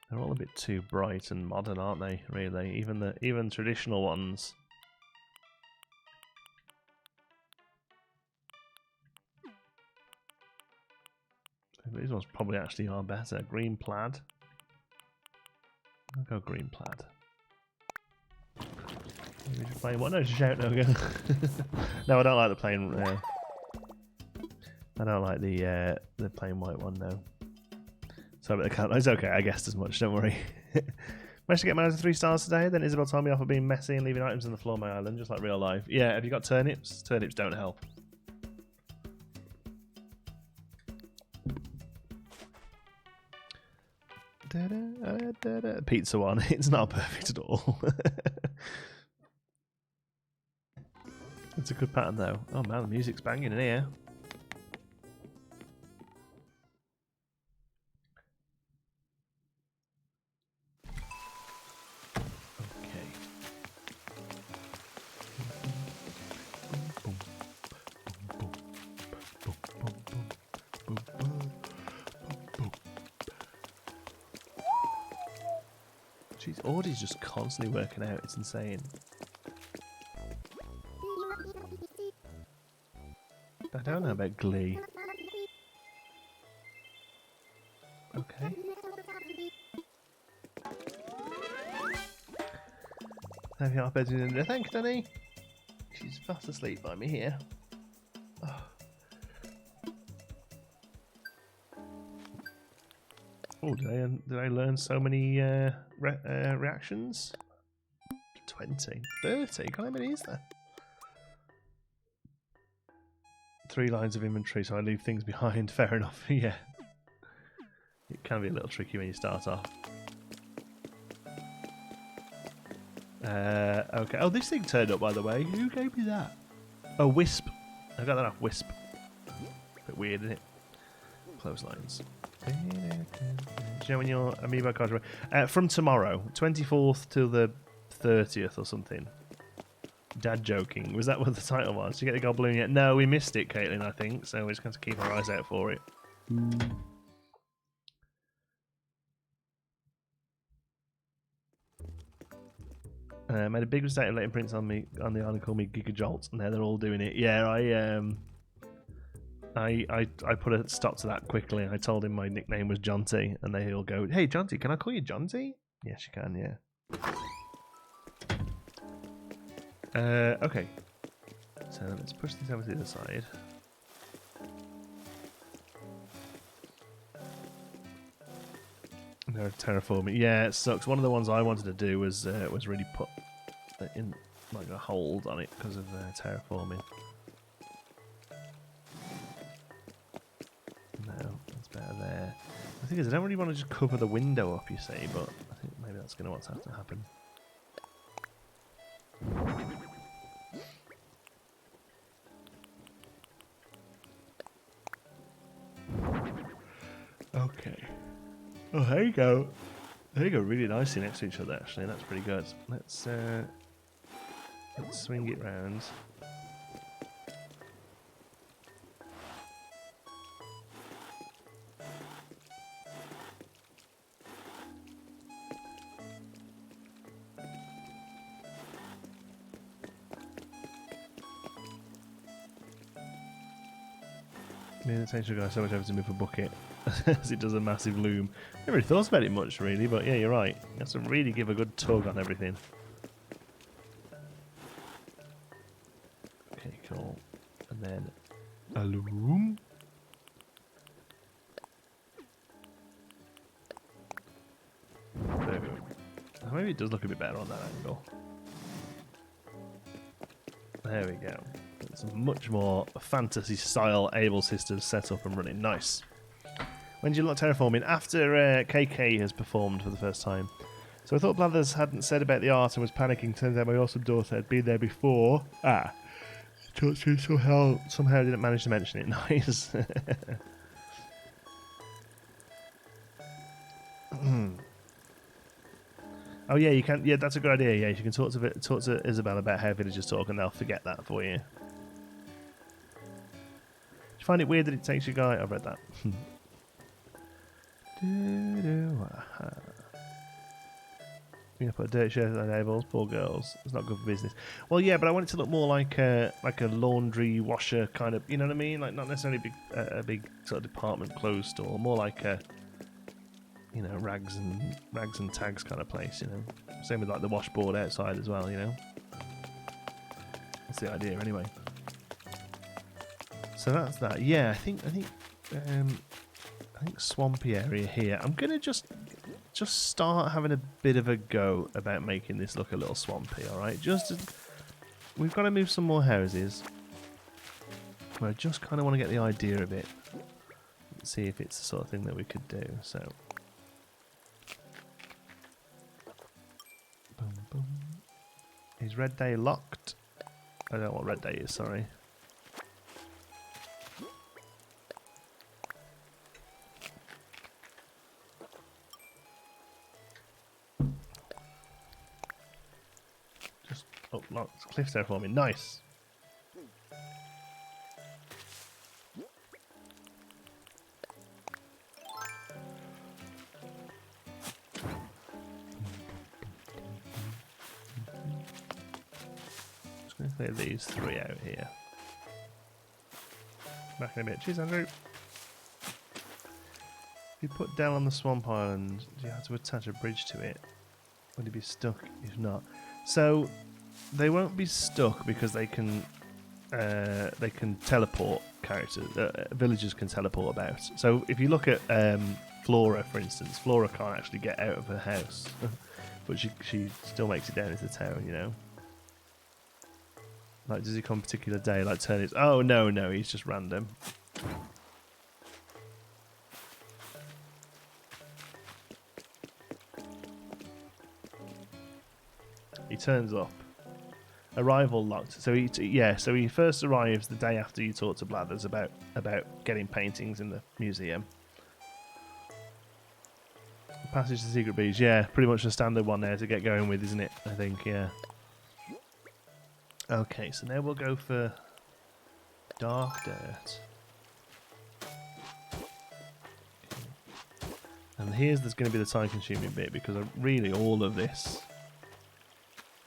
They're all a bit too bright and modern, aren't they? Really, even traditional ones. These ones probably actually are better. Green plaid. I'll go green plaid. Maybe just plain what? No, just shout no again. No, I don't like the plain. I don't like the plain white one. No. Sorry about the cat. It's okay. I guessed as much. Don't worry. Managed to get mine to 3 stars today. Then Isabel told me off for being messy and leaving items on the floor of my island, just like real life. Yeah. Have you got turnips? Turnips don't help. Pizza one. It's not perfect at all. It's a good pattern though. Oh man, the music's banging in here. Jeez, Audie's just constantly working out. It's insane. I don't know about Glee. Okay. Have you bed in there? Thanks, Danny. She's fast asleep by me here. Oh, did I learn so many reactions? 20, 30. How many is there? 3 lines of inventory, so I leave things behind. Fair enough. Yeah, it can be a little tricky when you start off. Okay. Oh, this thing turned up, by the way. Who gave me that? Oh, Wisp. I got that off Wisp. Bit weird, isn't it? Clotheslines. Do you know when your amiibo cards are from tomorrow, 24th till the 30th or something? Dad joking. Was that what the title was? Did you get the gold balloon yet? No, we missed it, Caitlin, I think. So we're just going to keep our eyes out for it. Made a big mistake of letting Prince on the island call me Giga Jolt. Now they're all doing it. Yeah, I put a stop to that quickly. I told him my nickname was Jonty, and they all go, "Hey, Jonty, can I call you Jonty?" Yes, you can. Yeah. Okay. So let's push these over to the other side. No terraforming. Yeah, it sucks. One of the ones I wanted to do was really put in like a hold on it because of terraforming. No, that's better there. The thing is, I don't really want to just cover the window up, you see, but I think maybe that That's going to what's have to happen. Okay. Oh, there you go. There you go. Really nicely next to each other. Actually, that's pretty good. Let's swing it round. Me and the texture guy so much having to move a bucket as it does a massive loom. Never really thought about it much, really, but yeah, you're right. You have to really give a good tug on everything. Okay, cool. And then a loom. Boom. Oh, maybe it does look a bit better on that angle. There we go. It's a much more fantasy-style Able system set up and running. Nice. When did you look terraforming? After KK has performed for the first time. So I thought Blathers hadn't said about the art and was panicking. Turns out my awesome daughter had been there before. Ah. She somehow didn't manage to mention it. Nice. Oh yeah, you can. Yeah, that's a good idea. Yeah, you can talk to Isabel about how villagers talk, and they'll forget that for you. Do you find it weird that it takes your guy? I've read that. Yeah, put a dirt shirt on tables. Poor girls. It's not good for business. Well, yeah, but I want it to look more like a laundry washer kind of. You know what I mean? Like not necessarily a big sort of department clothes store. More like a, you know, rags and tags kind of place. You know, same with like the washboard outside as well. You know, that's the idea anyway. So that's that. Yeah, I think swampy area here. I'm gonna just start having a bit of a go about making this look a little swampy. All right, we've got to move some more houses. I just kind of want to get the idea of it. See if it's the sort of thing that we could do. So, boom, boom. Is Red Day locked? I don't know what Red Day is. Sorry. Oh, locked. Cliff terraforming. Nice. Just going to clear these three out here. Back in a bit. Cheers, Andrew. If you put down on the swamp island, do you have to attach a bridge to it? Would it be stuck if not? So they won't be stuck because they can teleport characters. Villagers can teleport about. So if you look at Flora, for instance, Flora can't actually get out of her house, but she still makes it down into town. You know. Like, does he come a particular day? Like turn his. Oh no, he's just random. He turns up. Arrival locked. So he first arrives the day after you talk to Blathers about getting paintings in the museum. Passage to Secret Beach. Yeah, pretty much the standard one there to get going with, isn't it? I think, yeah. Okay, so now we'll go for dark dirt. And there's going to be the time-consuming bit because really all of this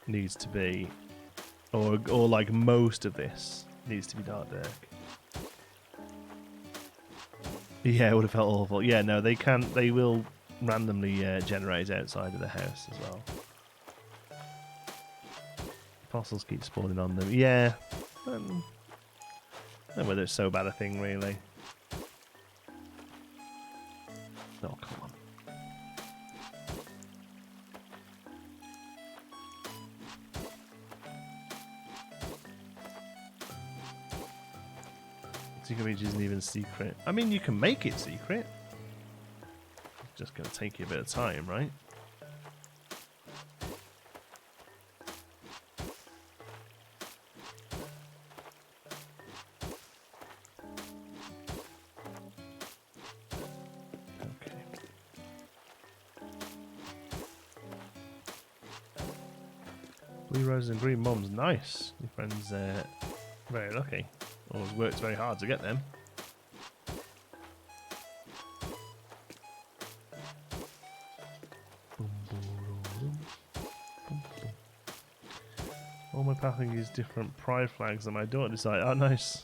needs to be, or like most of this needs to be dark dirt. Yeah, it would have felt awful. Yeah, no, they will randomly generate outside of the house as well. Fossils keep spawning on them. Yeah, I don't know whether it's so bad a thing really. Oh, come on. Secret Beach isn't even secret. I mean, you can make it secret. It's just going to take you a bit of time, right? Blue roses and green mums. Nice. Your friend's very lucky. Always worked very hard to get them. All my pathing is different pride flags and my daughter decided. Oh, nice.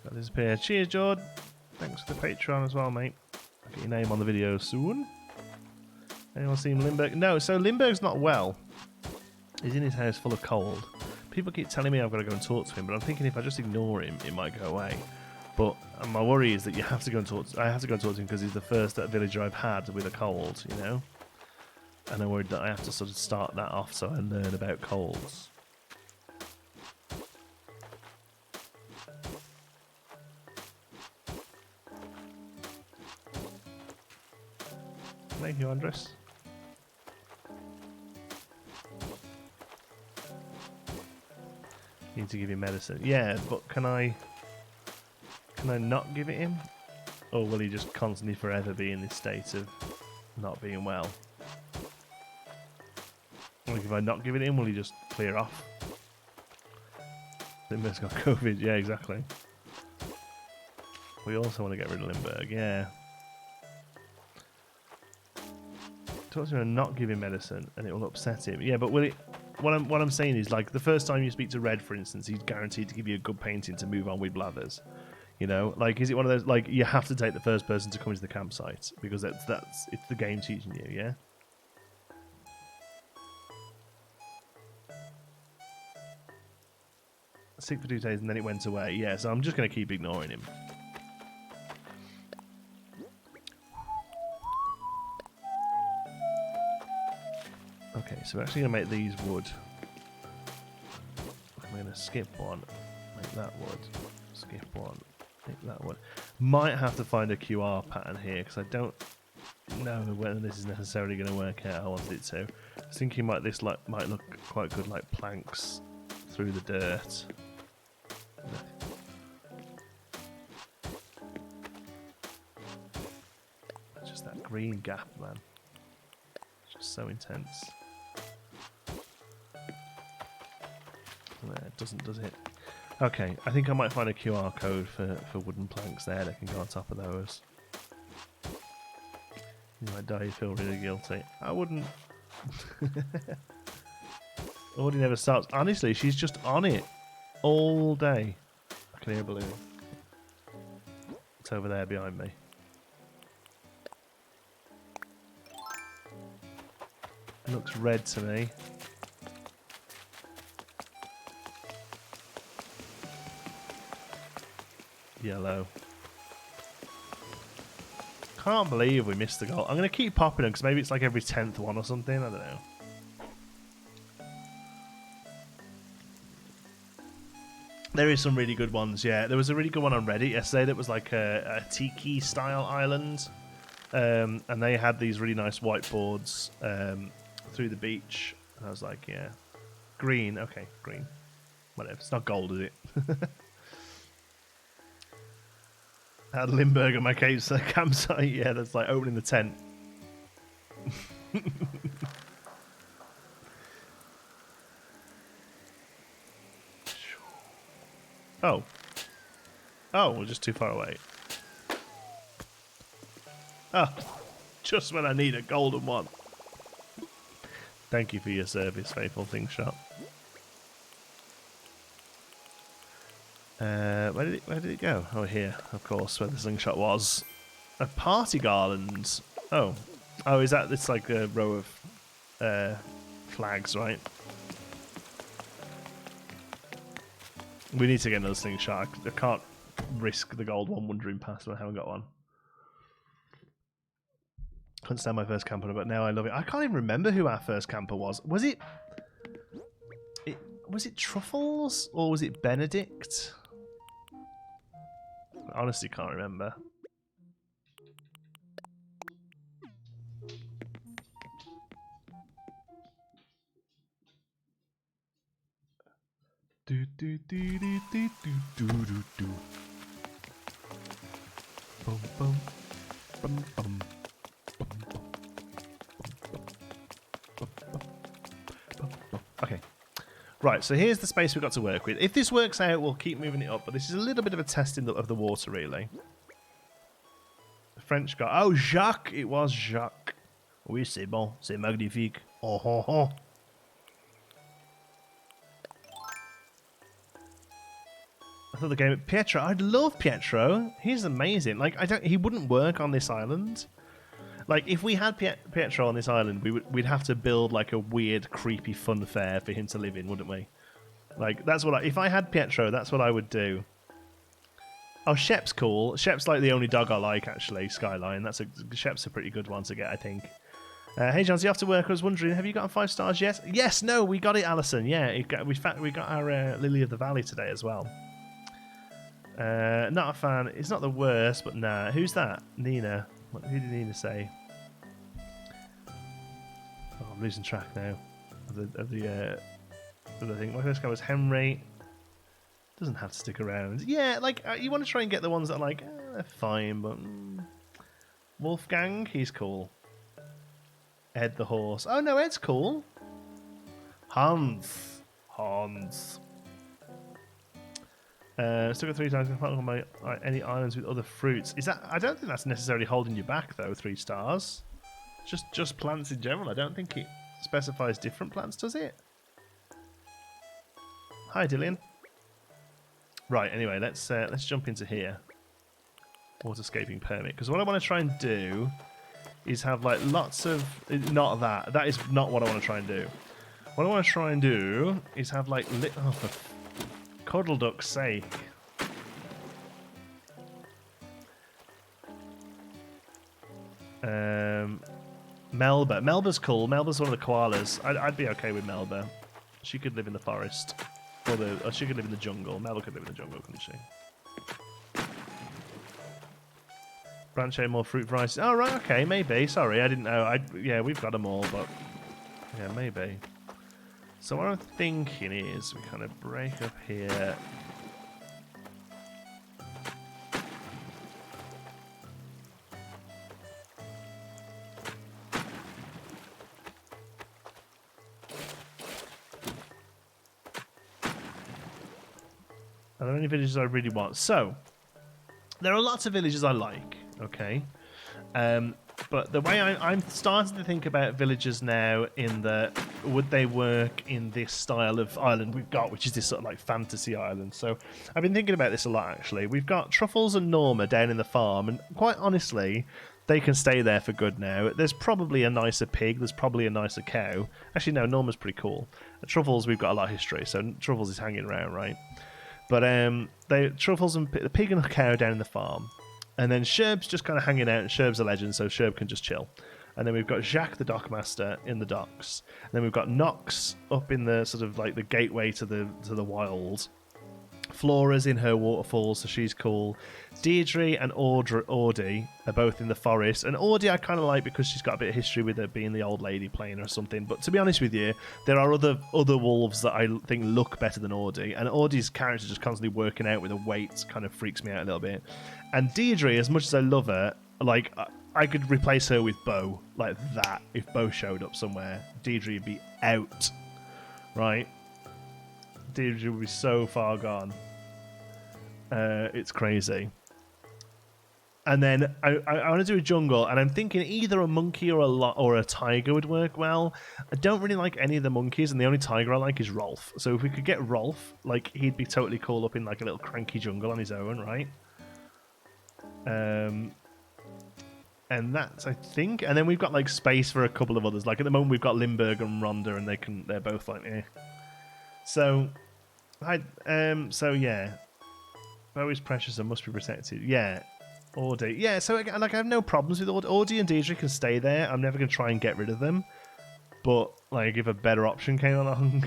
That disappeared. Cheers, Jord. Thanks for the Patreon as well, mate. I'll get your name on the video soon. Anyone seen Lindbergh? No, so Lindbergh's not well. He's in his house full of cold. People keep telling me I've got to go and talk to him, but I'm thinking if I just ignore him, it might go away. But my worry is that you have to go and talk. I have to go and talk to him because he's the first villager I've had with a cold, you know. And I'm worried that I have to sort of start that off so I learn about colds. Thank you, Andres. Need to give him medicine. Yeah, but can I not give it him? Or will he just constantly forever be in this state of not being well? Like if I not give it him, will he just clear off? Lindbergh's got COVID, yeah, exactly. We also want to get rid of Lindbergh, yeah. Talk to him and not give him medicine and it will upset him. Yeah, but will it... What I'm saying is, like, the first time you speak to Red, for instance, he's guaranteed to give you a good painting to move on with Blathers. You know? Like, is it one of those, like, you have to take the first person to come into the campsite? Because it's the game teaching you, yeah? Sick for 2 days and then it went away. Yeah, so I'm just going to keep ignoring him. Okay, so we're actually going to make these wood. I'm going to skip one, make that wood, skip one, make that wood. Might have to find a QR pattern here because I don't know whether this is necessarily going to work out how I wanted it to. I was thinking might look quite good like planks through the dirt. Just that green gap, man. It's just so intense. It doesn't, does it? Okay, I think I might find a QR code for wooden planks there that can go on top of those. You might die, you feel really guilty. I wouldn't. Audie never stops. Honestly, she's just on it all day. I can hear a balloon. It's over there behind me. It looks red to me. Yellow. Can't believe we missed the goal. I'm going to keep popping them because maybe it's like every 10th one or something. I don't know. There is some really good ones, yeah. There was a really good one on Reddit yesterday that was like a tiki style island. And they had these really nice whiteboards through the beach. And I was like, yeah. Green. Okay, green. Whatever. It's not gold, is it? I had Lindbergh at my campsite. Yeah, that's like opening the tent. Oh. Oh, we're just too far away. Ah, just when I need a golden one. Thank you for your service, Faithful Thing Shop. Where did it go? Oh, here, of course, where the slingshot was. A party garland. Oh, is that? It's like a row of flags, right? We need to get another slingshot. I can't risk the gold one wandering past when I haven't got one. Couldn't stand my first camper, but now I love it. I can't even remember who our first camper was. Was it Truffles or was it Benedict? I honestly can't remember. Do, do, do, do, do, do, do, do. Bum, bum, bum, bum. Okay. Right, so here's the space we've got to work with. If this works out, we'll keep moving it up, but this is a little bit of a testing of the water, really. The French guy. Oh, Jacques! It was Jacques. Oui, c'est bon. C'est magnifique. Oh, oh, oh. I thought the game... Pietro. I'd love Pietro. He's amazing. Like, he wouldn't work on this island. Like, if we had Pietro on this island, we'd have to build, like, a weird, creepy fun fair for him to live in, wouldn't we? Like, that's what if I had Pietro, that's what I would do. Oh, Shep's cool. Shep's, like, the only dog I like, actually, Skyline. Shep's a pretty good one to get, I think. Hey, John, so you have to work. I was wondering, have you gotten 5 stars yet? Yes, no, we got it, Alison. Yeah, we got our Lily of the Valley today as well. Not a fan. It's not the worst, but nah. Who's that? Nina. Who did Nina say? Oh, I'm losing track now of the thing. My first guy was Henry. Doesn't have to stick around. Yeah, like you want to try and get the ones that are like they're fine, but Wolfgang, he's cool. Ed the horse. Oh no, Ed's cool. Hans. Still got 3 times. I can't on any islands with other fruits. Is that? I don't think that's necessarily holding you back though. 3 stars. Just plants in general. I don't think it specifies different plants, does it? Hi, Dillian. Right. Anyway, let's jump into here. Waterscaping permit. Because what I want to try and do is have like lots of not that. That is not what I want to try and do. What I want to try and do is have like oh, for Cuddle duck's sake. Melba. Melba's cool. Melba's one of the koalas. I'd be okay with Melba. She could live in the forest. Or she could live in the jungle. Melba could live in the jungle, couldn't she? Branch out more fruit varieties. Oh, right, okay, maybe. Sorry, I didn't know. Yeah, we've got them all, but... Yeah, maybe. So what I'm thinking is we kind of break up here. Are there any villages I really want? So, there are lots of villages I like, okay? But the way I'm starting to think about villages now in the... Would they work in this style of island we've got, which is this sort of like fantasy island? So I've been thinking about this a lot, actually. We've got Truffles and Norma down in the farm, and quite honestly, they can stay there for good now. There's probably a nicer pig. There's probably a nicer cow. Actually, no, Norma's pretty cool. Truffles, we've got a lot of history, so Truffles is hanging around, right? But Truffles and the pig and the cow down in the farm. And then Sherb's just kind of hanging out, and Sherb's a legend, so Sherb can just chill. And then we've got Jacques the dockmaster in the docks. And then we've got Nox up in the sort of like the gateway to the wild. Flora's in her waterfall, so she's cool. Deirdre and Audie are both in the forest. And Audie I kind of like because she's got a bit of history with her being the old lady playing or something. But to be honest with you, there are other wolves that I think look better than Audie. And Audie's character just constantly working out with her weight kind of freaks me out a little bit. And Deirdre, as much as I love her, like I could replace her with Bo like that if Bo showed up somewhere. Deirdre would be out, right? Deirdre would be so far gone. It's crazy. And then I want to do a jungle, and I'm thinking either a monkey or a tiger would work well. I don't really like any of the monkeys, and the only tiger I like is Rolf. So if we could get Rolf, like he'd be totally cool up in like a little cranky jungle on his own, right? And that's, I think, and then we've got like space for a couple of others. Like at the moment we've got Limburg and Rhonda, and they're both like eh. So yeah. Bo is precious and must be protected. Yeah. Audie. Yeah, so like I have no problems with Audie. Audie and Deirdre can stay there. I'm never gonna try and get rid of them. But like if a better option came along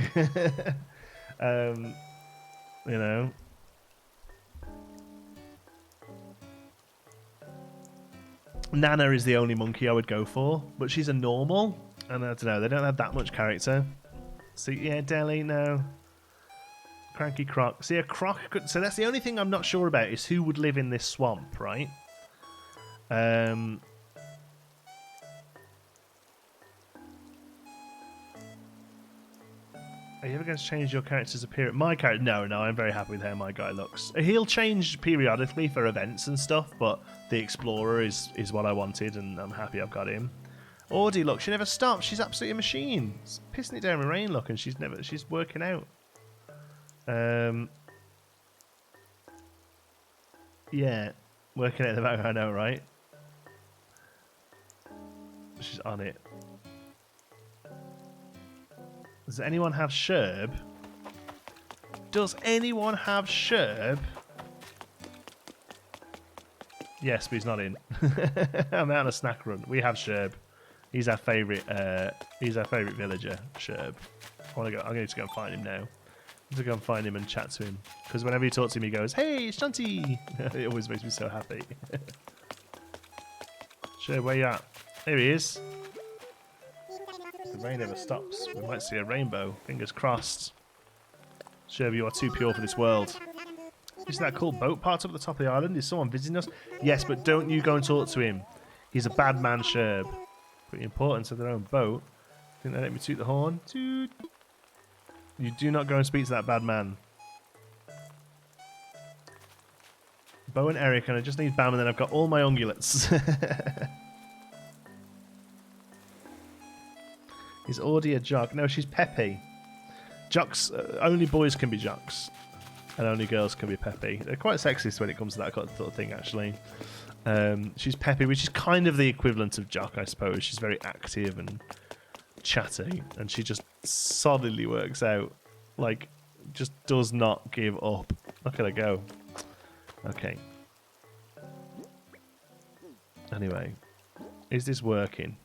you know. Nana is the only monkey I would go for, but she's a normal, and I don't know, they don't have that much character. So yeah, Deli, no. Cranky croc. See, a croc could... So that's the only thing I'm not sure about is who would live in this swamp, right? Are you ever going to change your character's appearance? My character? No, I'm very happy with how my guy looks. He'll change periodically for events and stuff, but the Explorer is what I wanted, and I'm happy I've got him. Audie, look, she never stops. She's absolutely a machine. It's pissing it down with rain, look, and she's working out. Yeah, working out in the background, I know, right? She's on it. Does anyone have Sherb? Does anyone have Sherb? Yes, but he's not in. I'm out on a snack run. We have Sherb. He's our favourite. He's our favourite villager, Sherb. I want to go. I'm going to go and find him now. I'm going to go and find him and chat to him because whenever you talk to him, he goes, "Hey, it's Shanty." It always makes me so happy. Sherb, where you at? There he is. The rain never stops. We might see a rainbow. Fingers crossed. Sherb, you are too pure for this world. Isn't that cool boat parked up at the top of the island? Is someone visiting us? Yes, but don't you go and talk to him. He's a bad man, Sherb. Pretty important to their own boat. Didn't they let me toot the horn? Toot. You do not go and speak to that bad man. Bo and Eric, and I just need Bam, and then I've got all my ungulates. Is Audie a jock? No, she's Peppy. Jocks, only boys can be jocks, and only girls can be Peppy. They're quite sexist when it comes to that sort of thing, actually. She's Peppy, which is kind of the equivalent of jock, I suppose. She's very active and chatty, and she just solidly works out. Like, just does not give up. Look at her go. Okay. Anyway, is this working?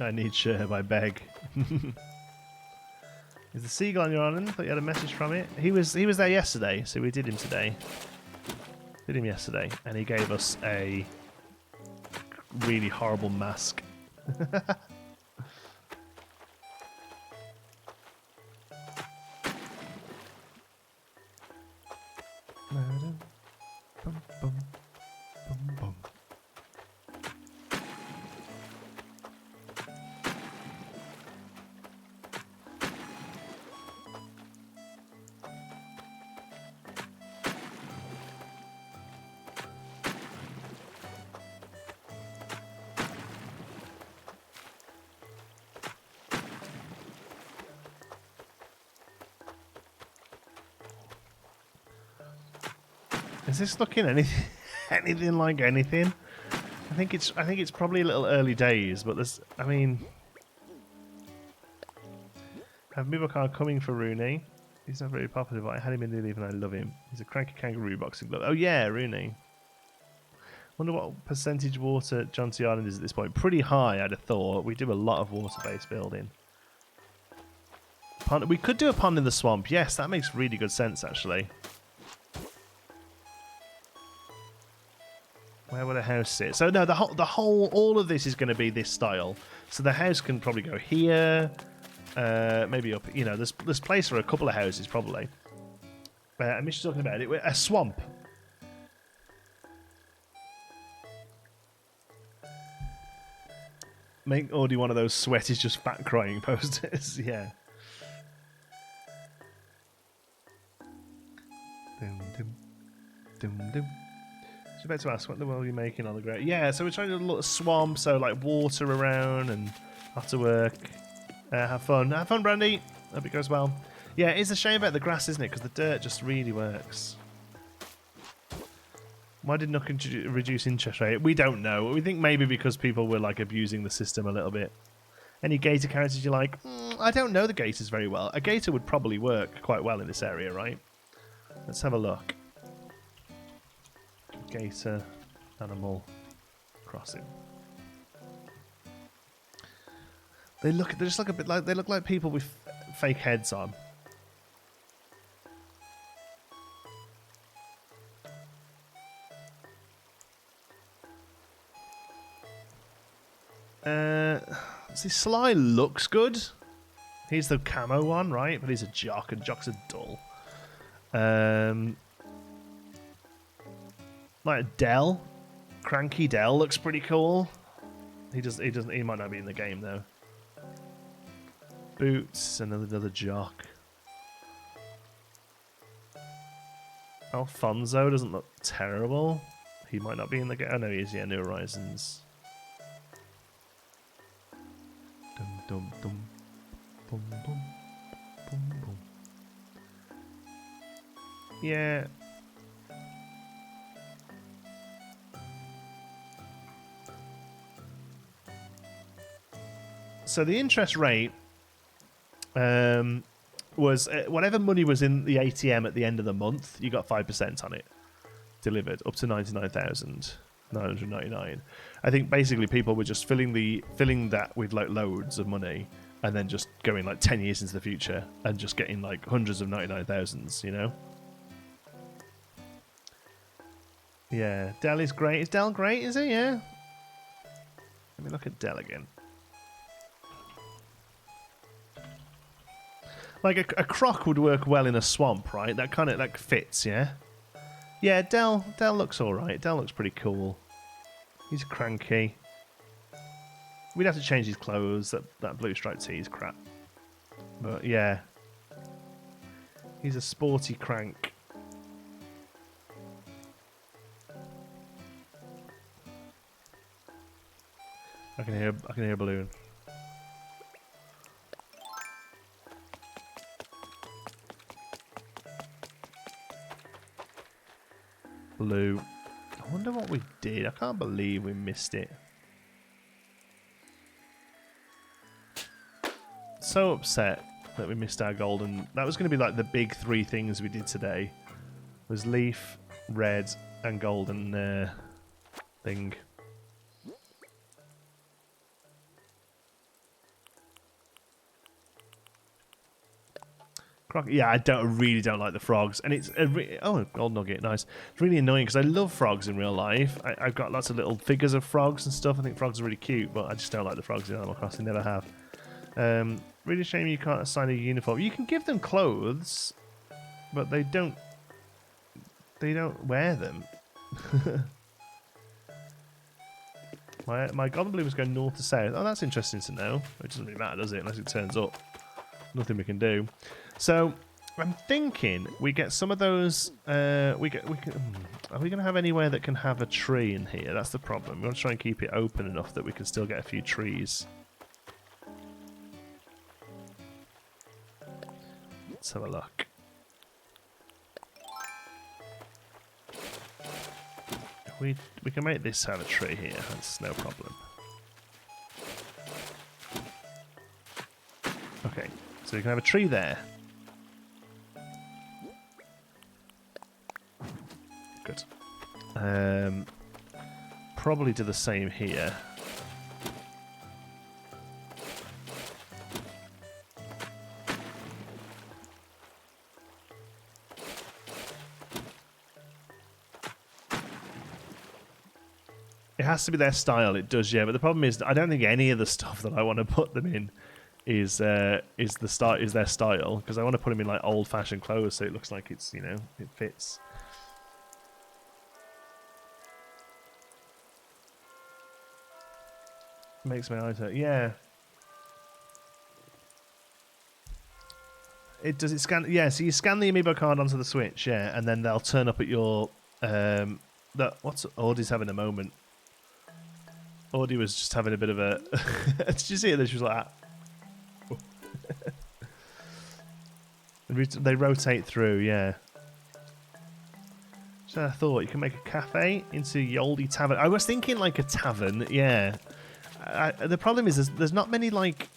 I need Sherb, I beg. Is the seagull on your island? I thought you had a message from it. He was there yesterday, so we did him today. Did him yesterday, and he gave us a really horrible mask. Is this looking anything like anything? I think it's probably a little early days, but there's, I mean, I have Mibokar coming for Rooney. He's not very popular, but I had him in the leave and I love him. He's a cranky kangaroo boxing glove. Oh yeah, Rooney. Wonder what percentage water Johnsy Island is at this point. Pretty high, I'd have thought. We do a lot of water-based building. Pond, we could do a pond in the swamp. Yes, that makes really good sense, actually. Where would a house sit? So no, all of this is going to be this style. So the house can probably go here, maybe up. You know, there's place for a couple of houses probably. I'm just talking about it. A swamp. Make Audie one of those sweat is just fat crying posters. Yeah. Dum dum dum dum. So about to ask, what the world are you making on the ground? Yeah, so we're trying to do a little swamp, so like water around and after work. Have fun. Have fun, Brandy. Hope it goes well. Yeah, it's a shame about the grass, isn't it? Because the dirt just really works. Why did Nook reduce interest rate? We don't know. We think maybe because people were like abusing the system a little bit. Any gator characters you like? I don't know the gators very well. A gator would probably work quite well in this area, right? Let's have a look. Gator Animal Crossing. They just look a bit like they look like people with fake heads on. See, Sly looks good. He's the camo one, right? But he's a jock, and jocks are dull. Like Dell, Cranky Dell looks pretty cool. He might not be in the game though. Boots, another jock. Alfonso doesn't look terrible. He might not be in the game. Oh no, he is. Yeah, New Horizons. Dum dum dum, bum bum, bum bum. Yeah. So the interest rate was whatever money was in the ATM at the end of the month, you got 5% on it delivered up to 99,999. I think basically people were just filling that with like loads of money and then just going like 10 years into the future and just getting like hundreds of 99,000s, you know? Yeah, Dell is great. Is Dell great? Is he? Yeah. Let me look at Dell again. Like a croc would work well in a swamp, right? That kind of like fits, yeah. Yeah, Dell looks all right. Dell looks pretty cool. He's cranky. We'd have to change his clothes. That blue striped tee is crap. But yeah, he's a sporty crank. I can hear a balloon. Blue. I wonder what we did. I can't believe we missed it. So upset that we missed our golden. That was going to be like the big three things we did today. Was leaf, red, and golden thing. Yeah, I really don't like the frogs, and it's oh, gold nugget, nice. It's really annoying because I love frogs in real life. I've got lots of little figures of frogs and stuff. I think frogs are really cute, but I just don't like the frogs in Animal Crossing. Never have. Really shame you can't assign a uniform. You can give them clothes, but they don't wear them. my golden blue was going north to south. Oh, that's interesting to know. It doesn't really matter, does it? Unless it turns up. Nothing we can do. So I'm thinking we get some of those. Are we going to have anywhere that can have a tree in here? That's the problem. We want to try and keep it open enough that we can still get a few trees. Let's have a look. We can make this have a tree here. That's no problem. Okay. So you can have a tree there. Good. Probably do the same here. It has to be their style. It does, yeah. But the problem is, I don't think any of the stuff that I want to put them in is their style, because I want to put them in like old-fashioned clothes so it looks like it's, you know, it fits. Makes my eyes hurt. Yeah. Does it scan? Yeah. So you scan the amiibo card onto the Switch, yeah, and then they'll turn up at your what's Audie's having a moment. Audie was just having a bit of a. Did you see it? She was like that. They rotate through, yeah. So I thought you can make a cafe into Yoldi Tavern. I was thinking like a tavern, yeah. The problem is there's not many, like,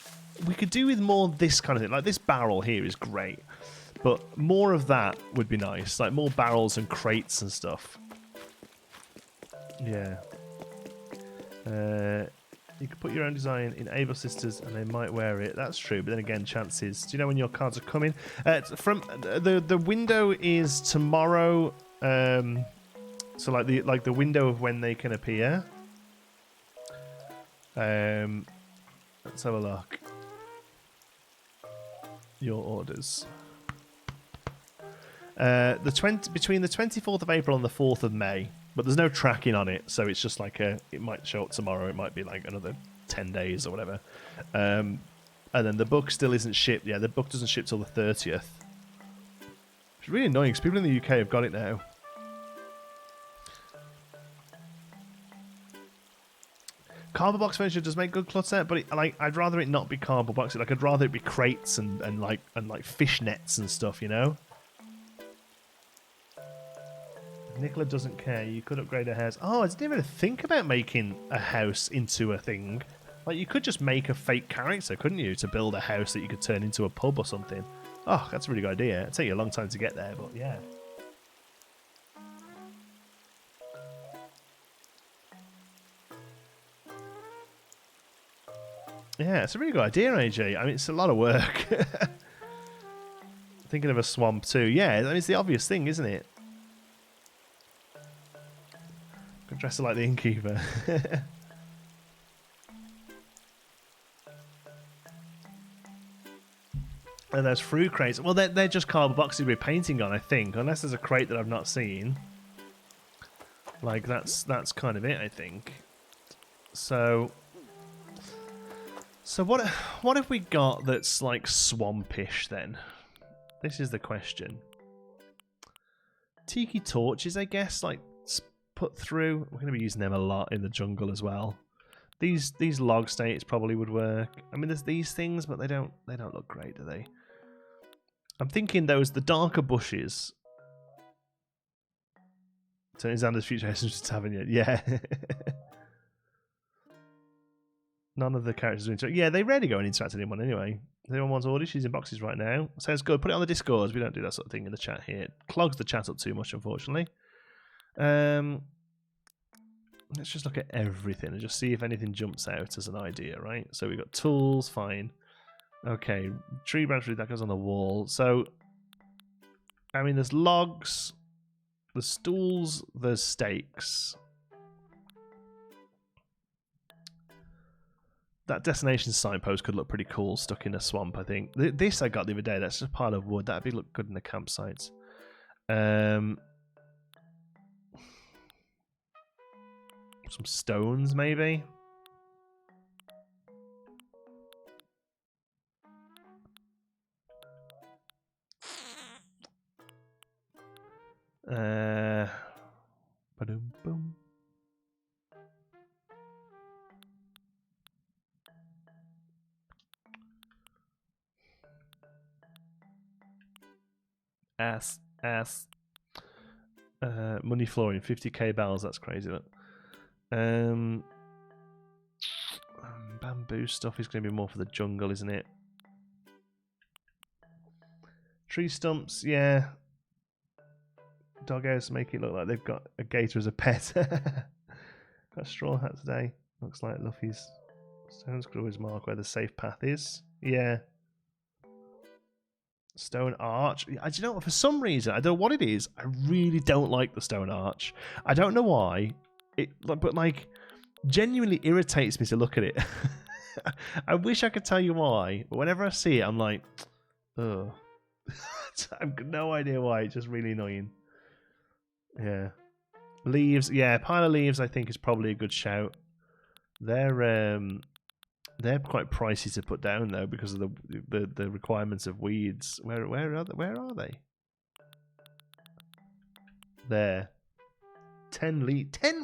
we could do with more this kind of thing. Like this barrel here is great, but more of that would be nice. Like more barrels and crates and stuff. Yeah. You could put your own design in Ava Sisters and they might wear it. That's true, but then again, chances. Do you know when your cards are coming? From the window is tomorrow. So like the window of when they can appear. Let's have a look. Your orders. Between the 24th of April and the 4th of May. But there's no tracking on it, so it's just like it might show up tomorrow, it might be like another 10 days or whatever. And then the book still isn't shipped. Yeah, the book doesn't ship till the 30th. It's really annoying because people in the UK have got it now. Cardboard box furniture does make good clutter, but I'd rather it not be cardboard boxes. Like I'd rather it be crates and like fish nets and stuff, you know. Nicola doesn't care. You could upgrade a house. Oh, I didn't even think about making a house into a thing. Like, you could just make a fake character, couldn't you, to build a house that you could turn into a pub or something. Oh, that's a really good idea. It'll take you a long time to get there, but yeah. Yeah, it's a really good idea, AJ. I mean, it's a lot of work. Thinking of a swamp too. Yeah, I mean, it's the obvious thing, isn't it? Dress her like the innkeeper. And there's fruit crates. Well, they're just cardboard boxes with painting on, I think. Unless there's a crate that I've not seen. Like, that's kind of it, I think. So what have we got that's like swampish then? This is the question. Tiki torches, I guess, like put through. We're going to be using them a lot in the jungle as well. These log states probably would work. I mean, there's these things, but they don't look great, do they? I'm thinking the darker bushes. Turning Xander's future house into a tavern yet? Yeah. None of the characters are interact. Yeah, they rarely go and interact with anyone anyway. If anyone wants orders, she's in boxes right now. Sounds good. Put it on the Discords. We don't do that sort of thing in the chat here. It clogs the chat up too much, unfortunately. Let's just look at everything and just see if anything jumps out as an idea, right? So we've got tools, fine. Okay, tree branch, that goes on the wall. So, I mean, there's logs, there's stools, there's stakes. That destination signpost could look pretty cool stuck in a swamp, I think. This I got the other day, that's just a pile of wood. That'd look good in the campsite. Some stones, maybe. Ba-dum, boom. Ass. Money flooring, 50k bells. That's crazy. Look. Bamboo stuff is going to be more for the jungle, isn't it? Tree stumps, yeah. Doghouse make it look like they've got a gator as a pet. Got a straw hat today. Looks like Luffy's. Stones could always mark where the safe path is. Yeah. Stone arch. Do you know what? For some reason, I don't know what it is. I really don't like the stone arch. I don't know why. But like, genuinely irritates me to look at it. I wish I could tell you why, but whenever I see it, I'm like, ugh. I've got no idea why. It's just really annoying. Yeah. Leaves. Yeah, pile of leaves I think is probably a good shout. They're quite pricey to put down though because of the requirements of weeds. Where are they? There. 10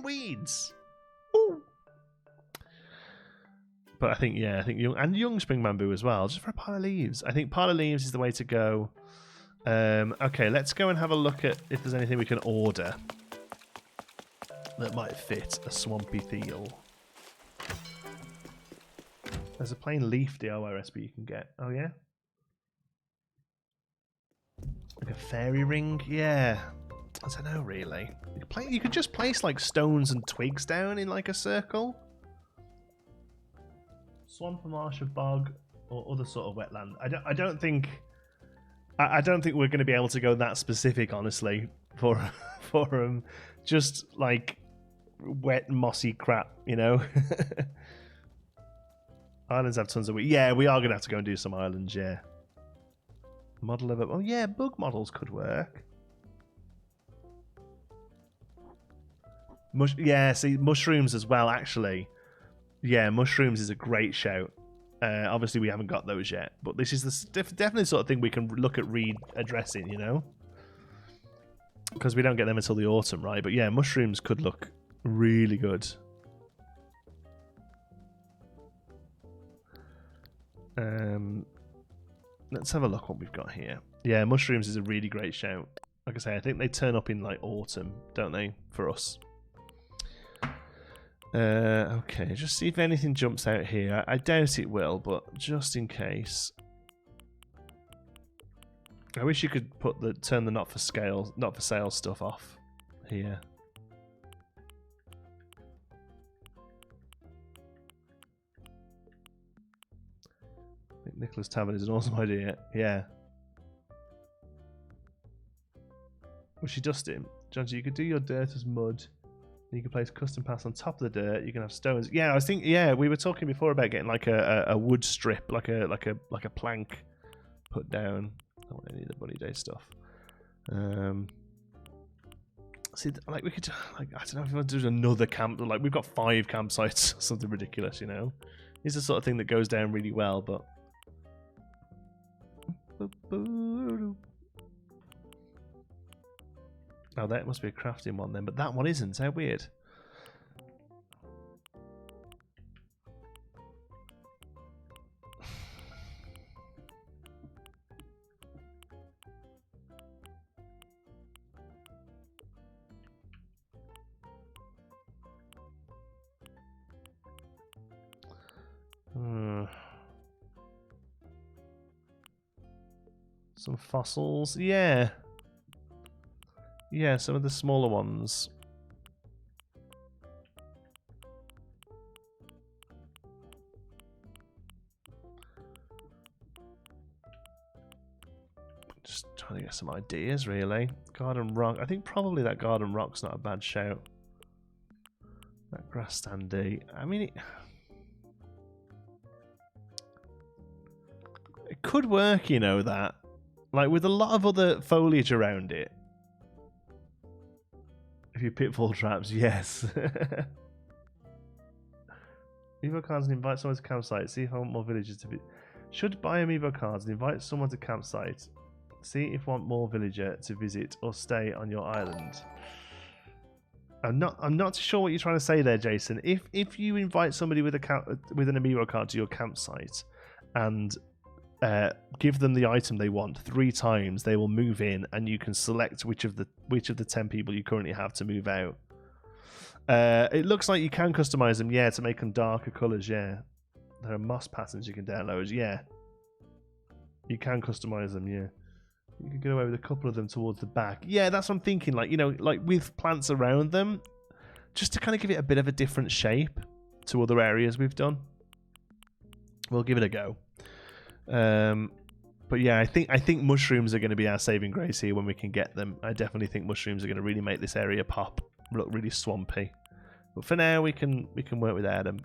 weeds. Ooh. But I think young spring bamboo as well, just for a pile of leaves. I think pile of leaves is the way to go. Okay, let's go and have a look at if there's anything we can order that might fit a swampy feel. There's a plain leaf DIY recipe you can get. Oh yeah? Like a fairy ring? Yeah. I don't know really. You could just place like stones and twigs down in like a circle. Swamp, a marsh, a bog, or other sort of wetland. I don't think we're going to be able to go that specific, honestly, for just like wet mossy crap, you know. Islands have tons of wheat. Yeah, we are going to have to go and do some islands. Yeah. Model of it. Oh yeah, bug models could work. Yeah, see, mushrooms as well, actually. Yeah, mushrooms is a great shout. Obviously, we haven't got those yet, but this is the definitely the sort of thing we can look at addressing, you know? Because we don't get them until the autumn, right? But yeah, mushrooms could look really good. Let's have a look what we've got here. Yeah, mushrooms is a really great shout. Like I say, I think they turn up in like autumn, don't they, for us? Okay, just see if anything jumps out here. I doubt it will, but just in case. I wish you could turn the not for sale stuff off here. I think Nicholas Tavern is an awesome idea. Yeah. Was she dusting? John, you could do your dirt as mud. You can place custom paths on top of the dirt. You can have stones. Yeah, I was thinking. Yeah, we were talking before about getting like a wood strip, like a plank, put down. I don't want any of the Bunny Day stuff. See, like we could, like I don't know if we want to do another camp. Like we've got 5 campsites, something ridiculous, you know. It's the sort of thing that goes down really well, but. Oh, that must be a crafting one then, but that one isn't. How weird. Some fossils. Yeah. Yeah, some of the smaller ones. Just trying to get some ideas, really. Garden rock. I think probably that garden rock's not a bad shout. That grass standee. I mean, it could work, you know, that. Like, with a lot of other foliage around it. A few pitfall traps, yes. Amiibo cards and invite someone to campsite. See if I want more villagers to be. Should buy amiibo cards and invite someone to campsite. See if you want more villager to visit or stay on your island. I'm not sure what you're trying to say there, Jason. If you invite somebody with an amiibo card to your campsite and give them the item they want 3 times, they will move in, and you can select which of the 10 people you currently have to move out. It looks like you can customize them, yeah, to make them darker colors. Yeah, there are moss patterns you can download. Yeah, you can customize them. Yeah, you can get away with a couple of them towards the back. Yeah, that's what I'm thinking. Like, you know, like with plants around them, just to kind of give it a bit of a different shape to other areas we've done. We'll give it a go. But yeah, I think mushrooms are going to be our saving grace here when we can get them. I definitely think mushrooms are going to really make this area pop, look really swampy. But for now, we can work without them.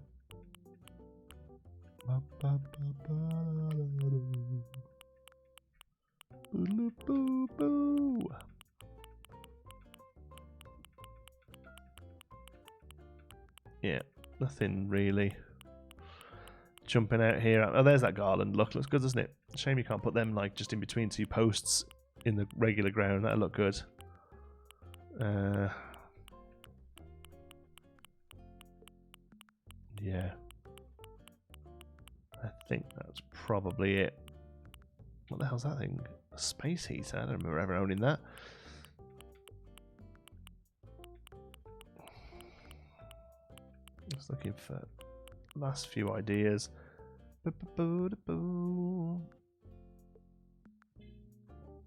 Yeah, nothing really jumping out here. Oh, there's that garland. Look, looks good, doesn't it? Shame you can't put them like just in between 2 posts in the regular ground. That'll look good. Yeah, I think that's probably it. What the hell's that thing? A space heater? I don't remember ever owning that. Just looking for last few ideas.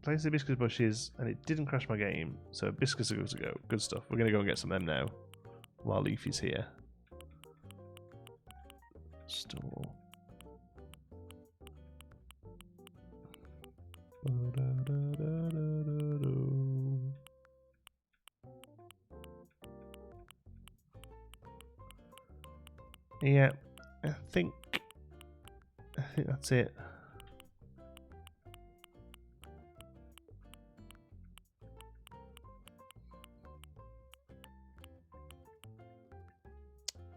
Place the hibiscus bushes, and it didn't crash my game. So hibiscus are good to go. Good stuff. We're going to go and get some of them now while Leif is here. Store. Yeah, I think that's it.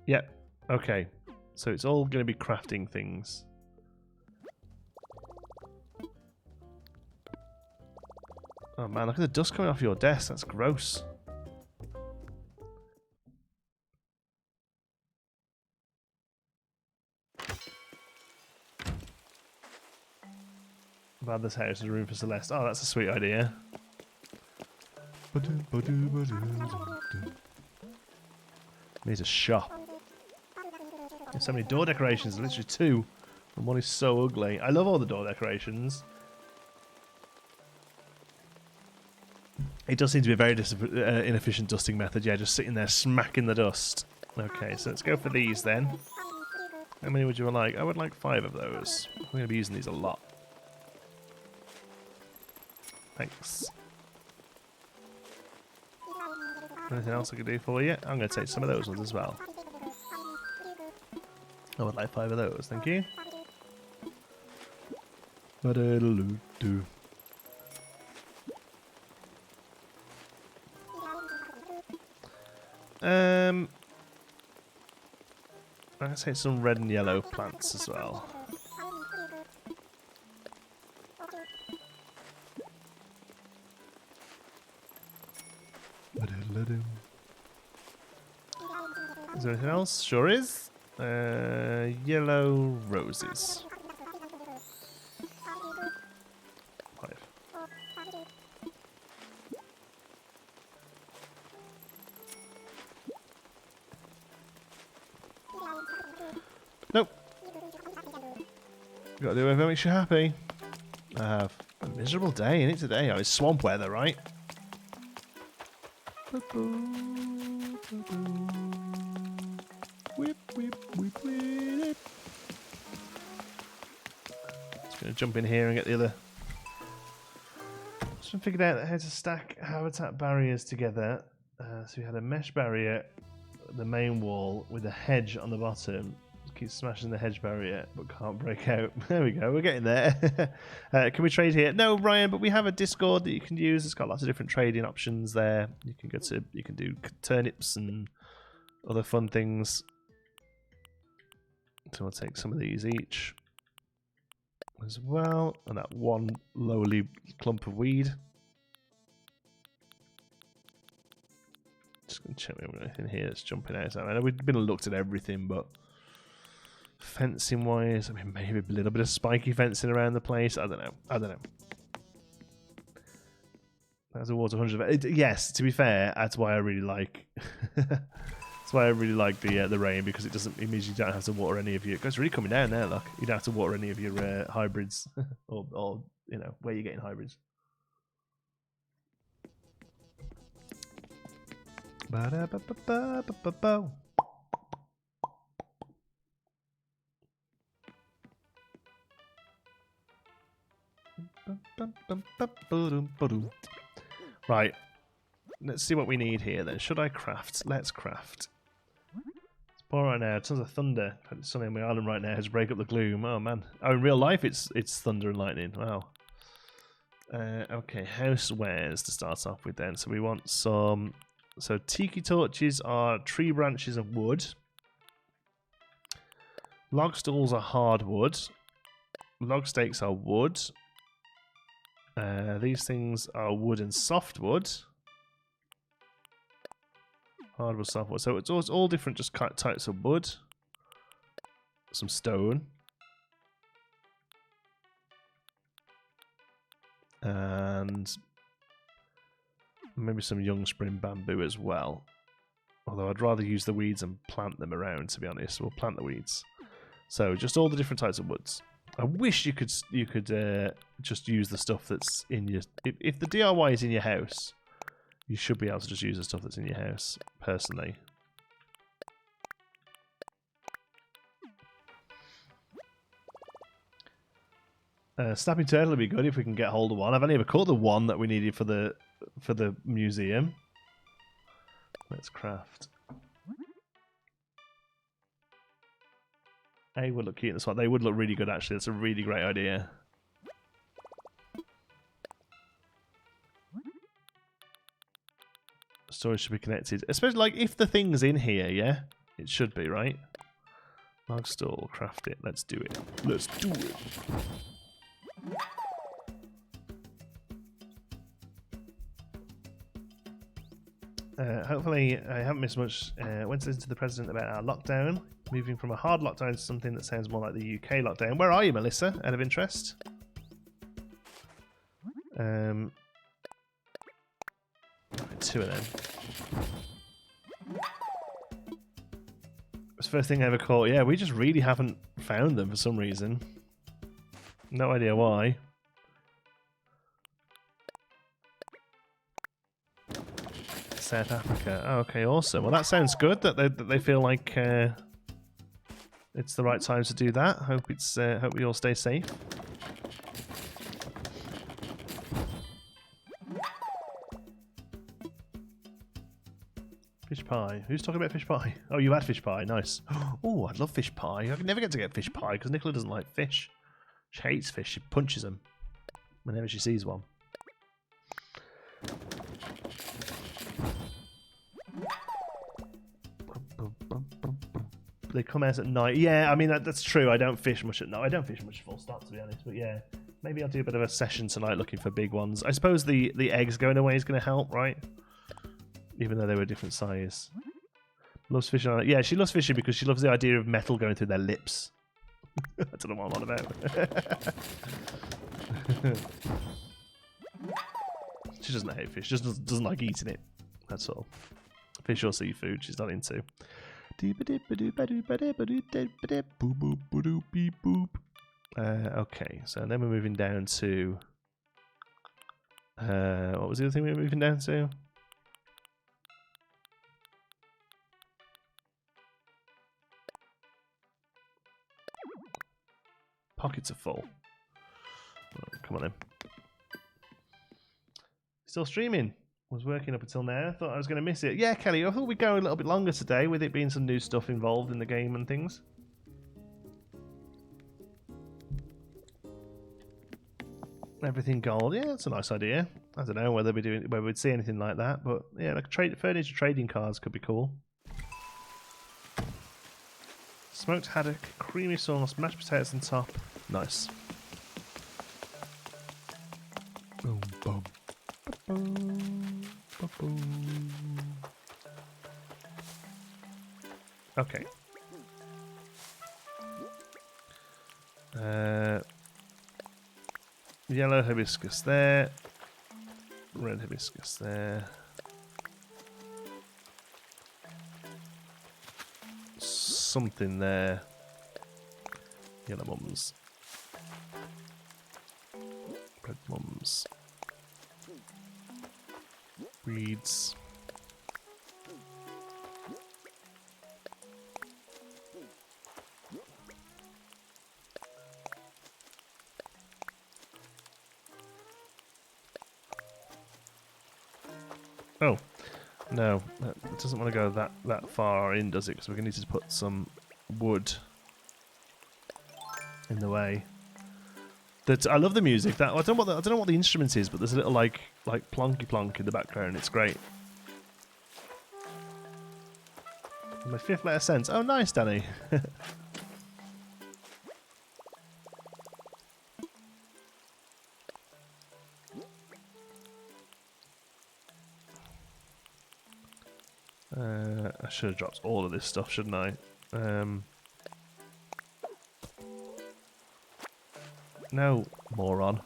Yep. Okay. So it's all going to be crafting things. Oh man, look at the dust coming off your desk. That's gross. About this house, there's room for Celeste. Oh, that's a sweet idea. Needs a shop. There's so many door decorations, literally 2. And one is so ugly. I love all the door decorations. It does seem to be a very inefficient dusting method. Yeah, just sitting there smacking the dust. Okay, so let's go for these then. How many would you like? I would like 5 of those. I'm going to be using these a lot. Thanks. Anything else I can do for you? I'm going to take some of those ones as well. I would like 5 of those, thank you. I'll take some red and yellow plants as well. Is there anything else? Sure is. Yellow roses. 5. Nope. Gotta do whatever makes you happy. I have a miserable day in it today. Oh, it's swamp weather, right? Whip, whip, whip, whip. Just gonna jump in here and get the other. Just figured out how to stack habitat barriers together. So we had a mesh barrier, the main wall with a hedge on the bottom. Keep smashing the hedge barrier, but can't break out. There we go. We're getting there. Can we trade here? No, Ryan. But we have a Discord that you can use. It's got lots of different trading options there. You can go to. You can do turnips and other fun things. So we'll take some of these each as well, and that one lowly clump of weed. Just gonna check if we've got anything here that's jumping out. I know we've been looked at everything, but fencing wise, I mean, maybe a little bit of spiky fencing around the place. I don't know. I don't know. That's a water 100. Yes, to be fair, that's why I really like. That's why I really like the rain, because it doesn't. It means you don't have to water any of your. It's really coming down there. Look, you don't have to water any of your hybrids, or you know where you're getting hybrids. Ba-da-ba-ba-ba-ba-ba. Right, let's see what we need here then. Should I craft? Let's craft. It's pouring right now. Tons of thunder. It's sunny on my island right now. Has to break up the gloom. Oh man. Oh, in real life, it's thunder and lightning. Wow. Okay, housewares to start off with then. So we want some. So tiki torches are tree branches of wood. Log stools are hardwood. Log stakes are wood. These things are wood and softwood. Hardwood, softwood. So it's all different just types of wood. Some stone. And maybe some young spring bamboo as well. Although I'd rather use the weeds and plant them around, to be honest. We'll plant the weeds. So just all the different types of woods. I wish you could just use the stuff that's in your. If the DIY is in your house, you should be able to just use the stuff that's in your house. Personally, Snapping turtle would be good if we can get hold of one. I've only ever caught the one that we needed for the museum. Let's craft. They would look cute in this one. They would look really good, actually. That's a really great idea. Storage should be connected. Especially, like, if the thing's in here, yeah? It should be, right? Log store, craft it. Let's do it. Let's do it. Hopefully, I haven't missed much. Went to listen to the president about our lockdown. Moving from a hard lockdown to something that sounds more like the UK lockdown. Where are you, Melissa? Out of interest. Two of them. It's the first thing I ever caught. Yeah, we just really haven't found them for some reason. No idea why. South Africa. Oh, okay, awesome. Well, that sounds good. That they feel like it's the right time to do that. Hope we all stay safe. Fish pie. Who's talking about fish pie? Oh, you had fish pie. Nice. Oh, I'd love fish pie. I never get to get fish pie because Nicola doesn't like fish. She hates fish. She punches them whenever she sees one. They come out at night. Yeah, I mean, that's true. I don't fish much at night. I don't fish much full stop, to be honest. But yeah, maybe I'll do a bit of a session tonight looking for big ones. I suppose the eggs going away is going to help, right? Even though they were a different size. Loves fishing. Yeah, she loves fishing because she loves the idea of metal going through their lips. I don't know what I'm on about. She doesn't hate fish. She just doesn't like eating it. That's all. Fish or seafood she's not into. Okay, so then we're moving down to... what was the other thing we were moving down to? Pockets are full. Oh, come on in. Still streaming. Was working up until now. Thought I was going to miss it. Yeah, Kelly, I thought we'd go a little bit longer today with it being some new stuff involved in the game and things. Everything gold. Yeah, that's a nice idea. I don't know whether we'd see anything like that, but yeah, like furniture trading cards could be cool. Smoked haddock, creamy sauce, mashed potatoes on top. Nice. Boom, boom. Okay. Yellow hibiscus there. Red hibiscus there. Something there. Yellow mums. Red mums. Weeds. Oh, no, it doesn't want to go that far in, does it? Because we're going to need to put some wood in the way. I love the music. I don't know what the instrument is, but there's a little like plonky plonk in the background. It's great. My fifth letter sense. Oh, nice, Danny. I should have dropped all of this stuff, shouldn't I? No, moron.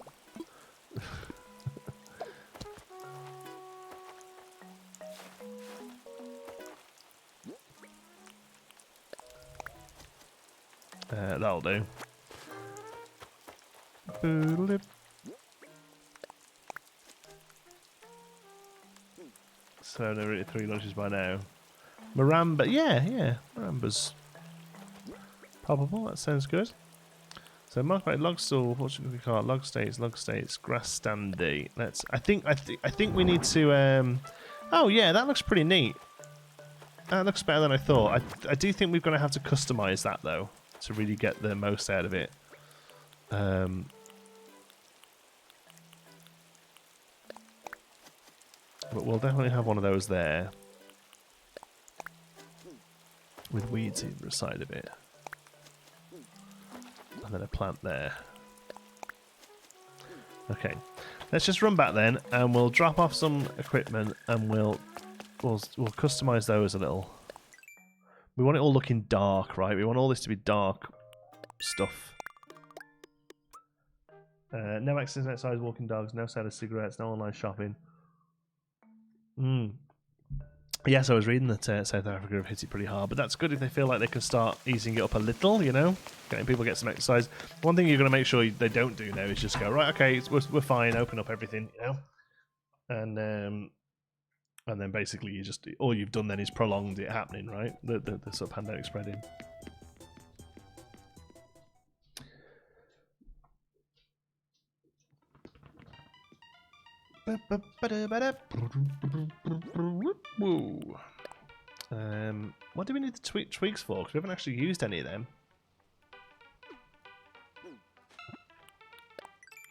That'll do. So they're at 3 lunches by now. Maramba, yeah, Maramba's probable. That sounds good. So mark by log stool, fortune cookie cart, log states, grass standy. Let's. I think we need to. Oh yeah, that looks pretty neat. That looks better than I thought. I do think we're going to have to customize that though to really get the most out of it. But we'll definitely have one of those there with weeds either side of it. And then a plant there. Okay, let's just run back then, and we'll drop off some equipment, and we'll customize those a little. We want it all looking dark, right? We want all this to be dark stuff. No access outside walking dogs, no sale of cigarettes, no online shopping. Yes, I was reading that South Africa have hit it pretty hard, but that's good if they feel like they can start easing it up a little, you know? Getting people get some exercise. One thing you're going to make sure they don't do now is just go, right, okay, we're fine, open up everything, you know? And then basically you just, all you've done then is prolonged it happening, right? The sort of pandemic spreading. Woo. What do we need the tweaks for? Because we haven't actually used any of them.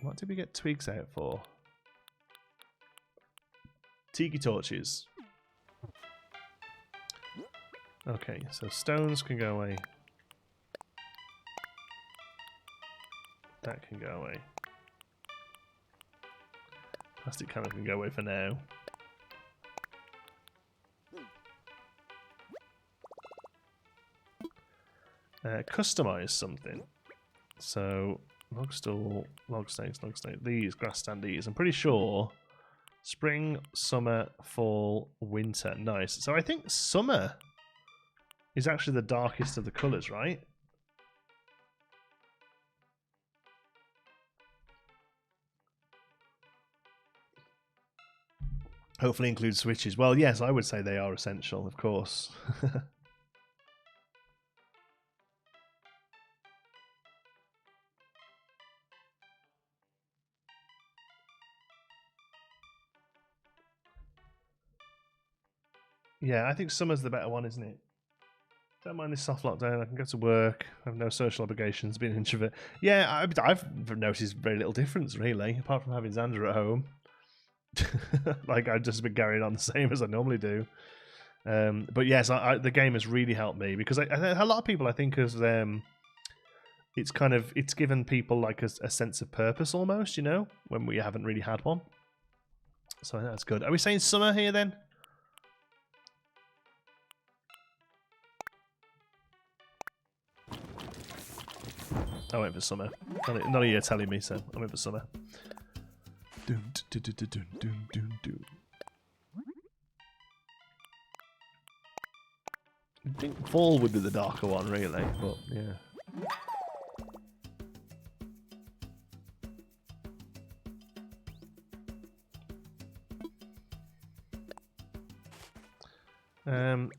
What did we get tweaks out for? Tiki torches. Okay, so stones can go away. That can go away. Plastic cannon can go away for now. Customize something. So, log stool, log stakes, these, grass stand these. I'm pretty sure spring, summer, fall, winter. Nice. So I think summer is actually the darkest of the colours, right? Hopefully include switches. Well, yes, I would say they are essential, of course. Yeah, I think summer's the better one, isn't it? Don't mind this soft lockdown. I can go to work. I have no social obligations. Being an introvert. Yeah, I've noticed very little difference, really, apart from having Xander at home. Like, I've just been carrying on the same as I normally do. But yes, the game has really helped me because a lot of people, I think, has it's given people like a sense of purpose almost, you know, when we haven't really had one. So I think that's good. Are we saying summer here then? I went for summer. None of you are telling me, so I went for summer. I think fall would be the darker one, really, but yeah.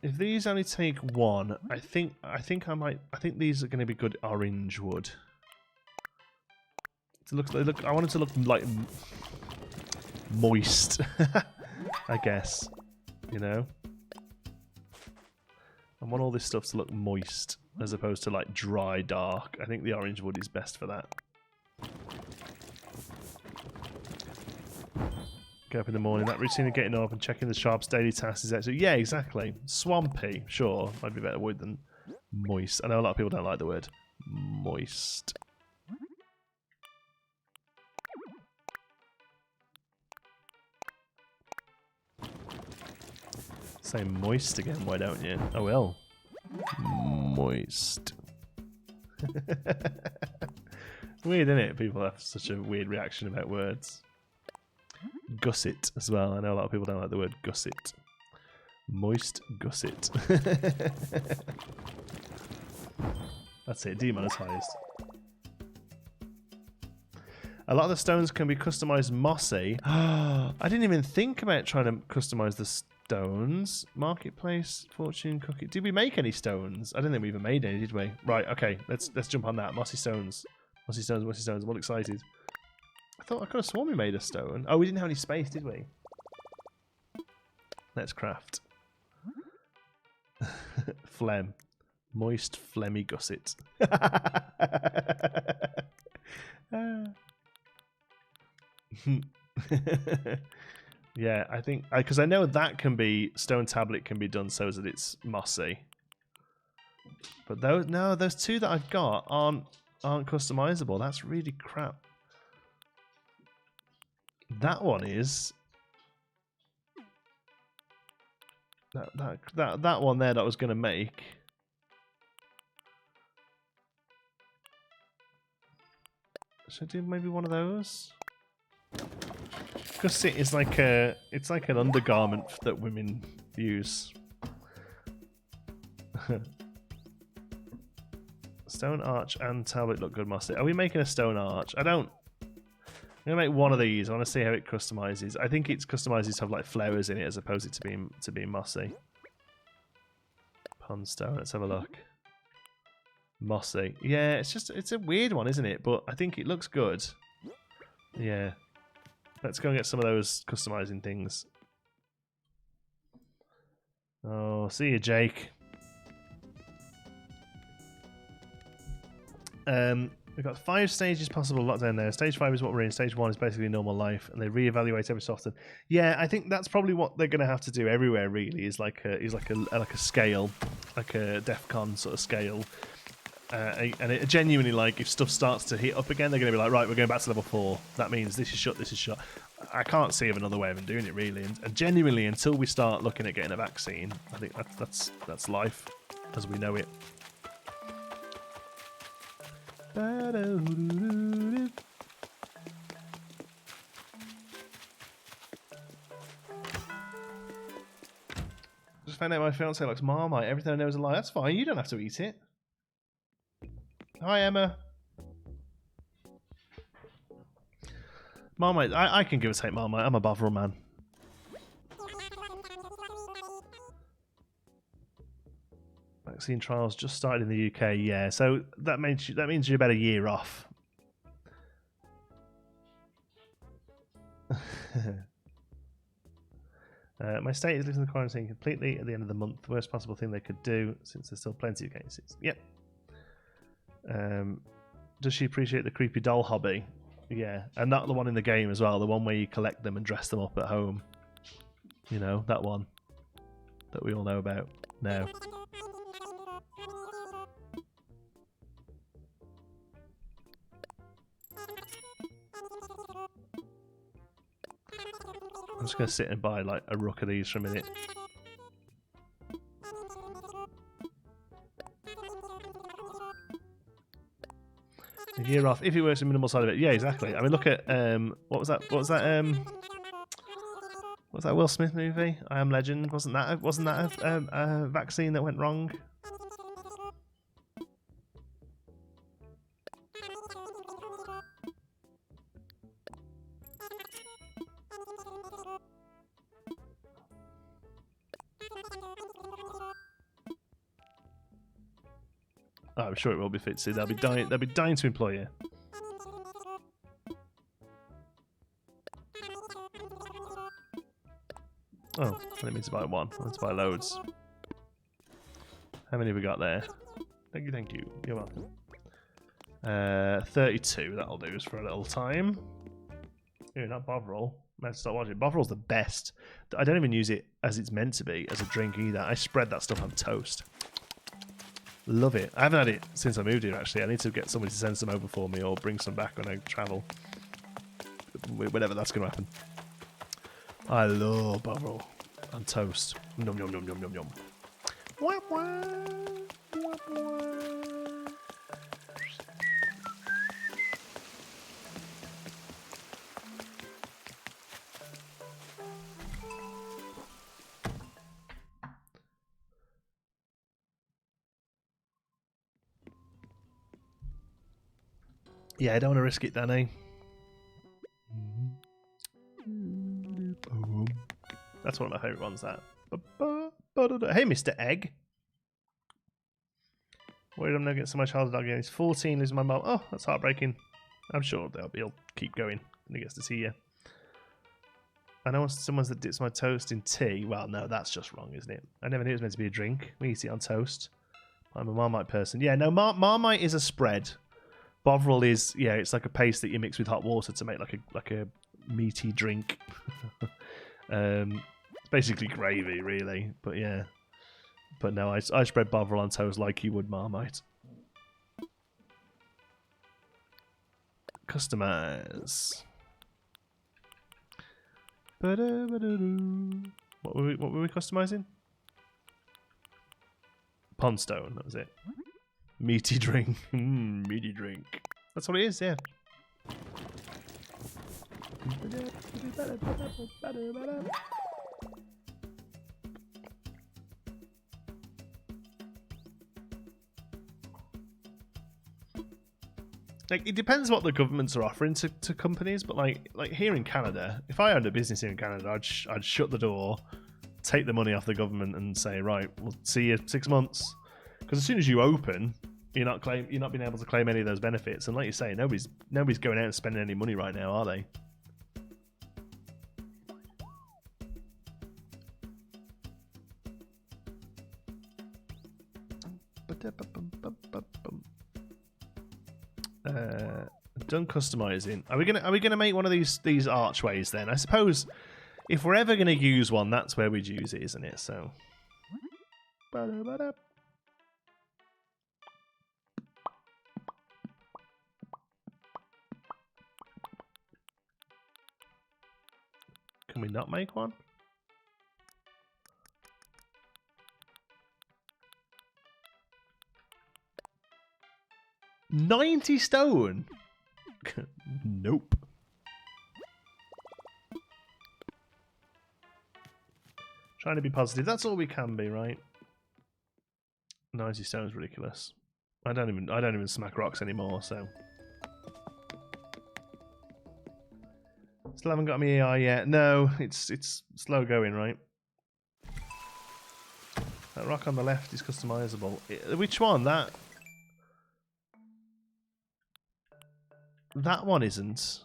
If these only take one, I think these are going to be good orange wood. I want it to look like moist, I guess, you know. I want all this stuff to look moist as opposed to like dry dark. I think the orange wood is best for that. Get up in the morning. That routine of getting up and checking the shops, daily tasks is actually, yeah, exactly. Swampy, sure, might be better wood than moist. I know a lot of people don't like the word moist. Say moist again, why don't you? I will. Moist. Weird, isn't it? People have such a weird reaction about words. Gusset as well. I know a lot of people don't like the word gusset. Moist gusset. That's it, demonetized. A lot of the stones can be customized mossy. I didn't even think about trying to customize the stones. Marketplace, fortune cookie. Did we make any stones? I don't think we even made any, did we? Right, okay, let's jump on that. Mossy stones. Mossy stones, mossy stones. I'm all excited. I thought I could have sworn we made a stone. Oh, we didn't have any space, did we? Let's craft. Phlegm. Moist, phlegmy gusset. Yeah, I think because I know that can be stone tablet can be done so that it's mossy. But those two that I've got aren't customizable. That's really crap. That one is. That one there that I was going to make. Should I do maybe one of those? Gusset is like it's like an undergarment that women use. Stone arch and tablet look good, must it? Are we making a stone arch? I'm gonna make one of these. I want to see how it customizes. I think it's customizes to have like flowers in it as opposed to being mossy. Pond stone. Let's have a look. Mossy. Yeah, it's a weird one, isn't it? But I think it looks good. Yeah. Let's go and get some of those customizing things. Oh, see you, Jake. We've got 5 stages possible lockdown there. Stage 5 is what we're in. Stage 1 is basically normal life, and they reevaluate every so often. Yeah, I think that's probably what they're going to have to do everywhere. Really, is like a scale, like a DEFCON sort of scale. And it genuinely, like, if stuff starts to hit up again, they're going to be like, right, we're going back to level 4. That means this is shut, this is shut. I can't see of another way of doing it, really. And genuinely, until we start looking at getting a vaccine, I think that's life as we know it. Just found out my fiance likes Marmite. Everything I know is a lie. That's fine. You don't have to eat it. Hi, Emma. Marmite. I can give a take Marmite. I'm a Bovril man. Vaccine trials just started in the UK. Yeah, so that means you're about a year off. My state is lifting the quarantine completely at the end of the month. Worst possible thing they could do, since there's still plenty of cases. Yep. Does she appreciate the creepy doll hobby? Yeah, and not the one in the game as well. The one where you collect them and dress them up at home. You know, that one that we all know about now. I'm just going to sit and buy like a rook of these for a minute. A year off if it works in minimal side of it. Yeah, exactly. I mean, look at what was that Will Smith movie? I Am Legend. Wasn't that a vaccine that went wrong? Oh, I'm sure it will be Fitzy. They'll be dying to employ you. Oh, I didn't mean to buy one. I meant to buy loads. How many have we got there? Thank you. You're welcome. 32, that'll do us for a little time. Ew, not Bovril. I have to start watching. Bovril's the best. I don't even use it as it's meant to be, as a drink either. I spread that stuff on toast. Love it. I haven't had it since I moved here, actually. I need to get somebody to send some over for me or bring some back when I travel. Whenever that's going to happen. I love Bovril on toast. Nom nom nom nom nom nom. Wah, wah. Wah, wah. Yeah, I don't want to risk it, Danny. That's one of my favourite ones, that. Hey, Mr. Egg. Worried I'm not getting so much harder again. He's 14, losing my mum. Oh, that's heartbreaking. I'm sure he'll keep going when he gets to see you. I know someone's that dips my toast in tea. Well, no, that's just wrong, isn't it? I never knew it was meant to be a drink. We eat it on toast. I'm a Marmite person. Yeah, no, Marmite is a spread. Bovril is, yeah, it's like a paste that you mix with hot water to make like a meaty drink. It's basically gravy, really. But yeah. But no, I spread Bovril on toast like you would Marmite. Customize. What were we customizing? Pondstone, that was it. Meaty drink. Meaty drink. That's what it is, yeah. Like, it depends what the governments are offering to companies, but like here in Canada, if I owned a business here in Canada, I'd shut the door, take the money off the government, and say, right, we'll see you 6 months. Because as soon as you open, you're not being able to claim any of those benefits. And like you say, nobody's going out and spending any money right now, are they? Done customizing. Are we gonna make one of these archways then? I suppose if we're ever gonna use one, that's where we'd use it, isn't it? So. Can we not make one? $90 stone? Nope. Trying to be positive. That's all we can be, right? 90 stone's ridiculous. I don't even smack rocks anymore, so. Still haven't got me AI yet. No, it's slow going, right? That rock on the left is customizable. Which one? That one isn't.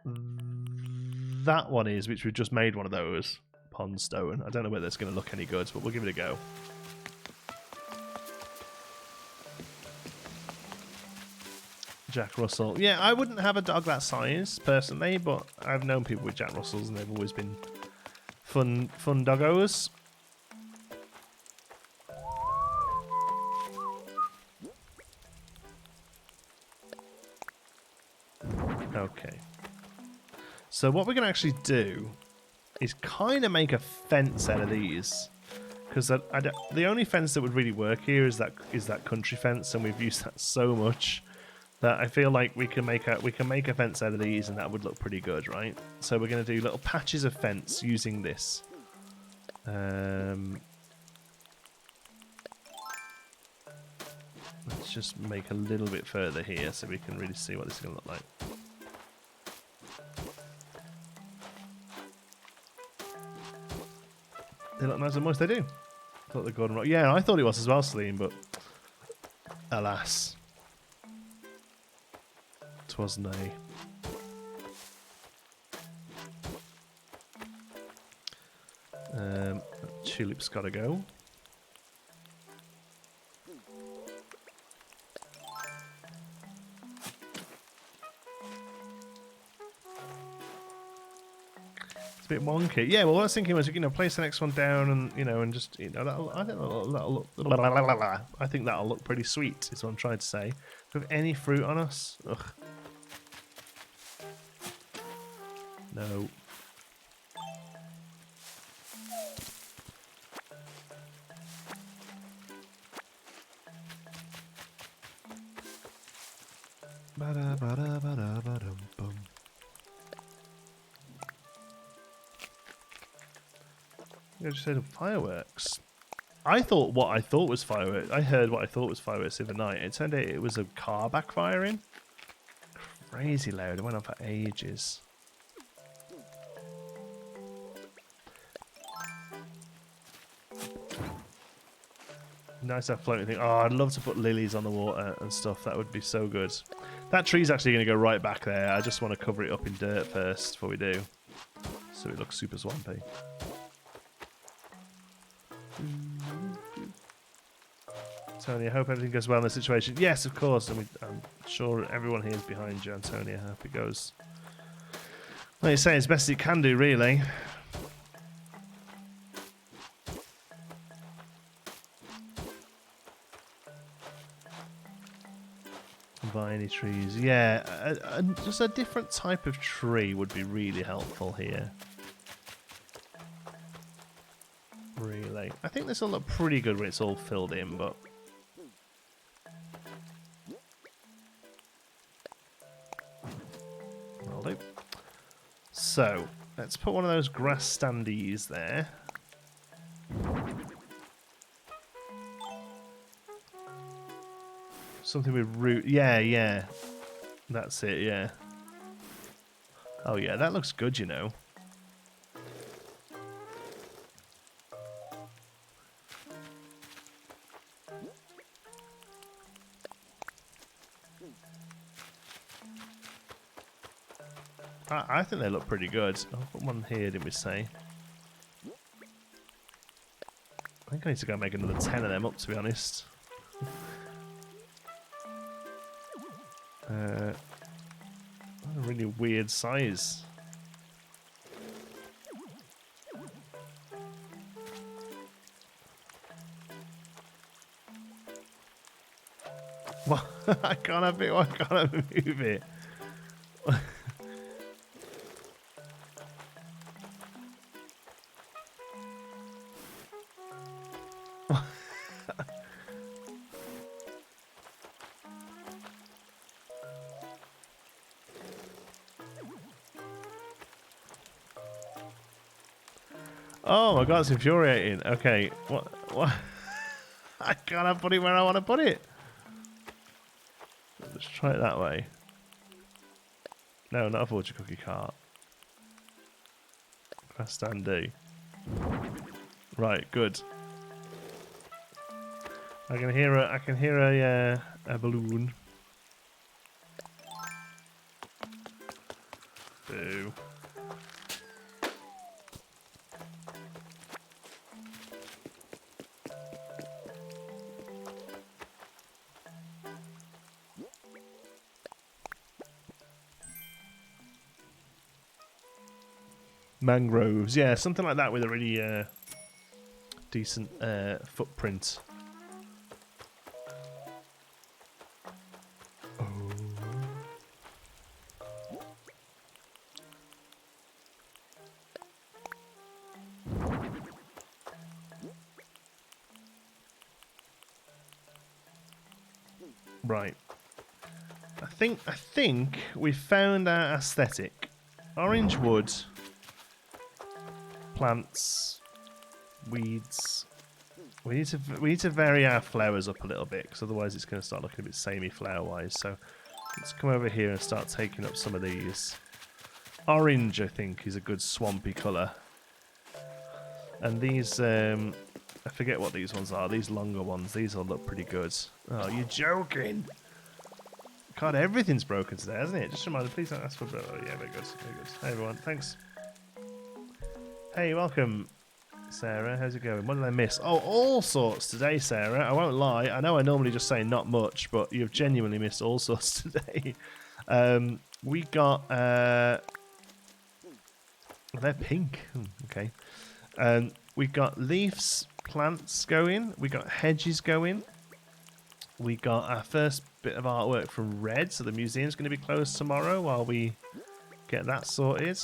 That one is, which we've just made one of those. Pond stone. I don't know whether it's going to look any good, but we'll give it a go. Jack Russell. Yeah, I wouldn't have a dog that size, personally, but I've known people with Jack Russells and they've always been fun doggos. Okay. So what we're going to actually do is kind of make a fence out of these. Because the only fence that would really work here is that country fence, and we've used that so much that I feel like we can make a fence out of these, and that would look pretty good, right? So we're going to do little patches of fence using this. Let's just make a little bit further here so we can really see what this is going to look like. They look nice and moist, they do. I thought the golden rock. Yeah, I thought it was as well, Celine, but alas. 'Twasn't a. Tulip's gotta go. It's a bit wonky. Yeah, well, what I was thinking was, place the next one down and, and just, I think that'll look pretty sweet, is what I'm trying to say. Do we have any fruit on us? Ugh. No. Ba-da-ba-da-ba-da-ba-dum-bum. I just said fireworks. I thought what I thought was fireworks. I heard what I thought was fireworks the other night. It turned out it was a car backfiring. Crazy loud. It went on for ages. Nice to have floating thing. Oh, I'd love to put lilies on the water and stuff. That would be so good. That tree's actually going to go right back there. I just want to cover it up in dirt first before we do. So it looks super swampy. Tony, I hope everything goes well in the situation. Yes, of course. I'm sure everyone here is behind you, Antonio. I hope it goes, like you say, as best as it can do, really. Viney trees, yeah. Just a different type of tree would be really helpful here. Really, I think this will look pretty good when it's all filled in, but will do. So let's put one of those grass standees there. Something with root. Yeah, yeah. That's it, yeah. Oh, yeah, that looks good, you know. I think they look pretty good. I'll put one here, didn't we say? I think I need to go make another 10 of them up, to be honest. A really weird size. What? I can't have it. Why can't I move it? Oh my god, it's infuriating. Okay, what? I can't put it where I want to put it. Let's try it that way. No, not a fortune cookie cart. Grass standee. Right, good. I can hear a balloon. Boo. Mangroves, yeah, something like that with a really decent footprint. Oh. Right. I think we've found our aesthetic. Orange wood. Plants, weeds. We need to vary our flowers up a little bit, because otherwise it's going to start looking a bit samey flower-wise. So let's come over here and start taking up some of these. Orange, I think, is a good swampy colour. And these, I forget what these ones are. These longer ones. These all look pretty good. Oh, you're joking! God, everything's broken today, hasn't it? Just a reminder, please don't ask for. Oh, yeah, very good. Very good. Hey, everyone. Thanks. Hey, welcome, Sarah. How's it going? What did I miss? Oh, all sorts today, Sarah. I won't lie. I know I normally just say not much, but you've genuinely missed all sorts today. We got... they're pink. Okay. We got Leif's plants going. We got hedges going. We got our first bit of artwork from Red, so the museum's going to be closed tomorrow while we get that sorted.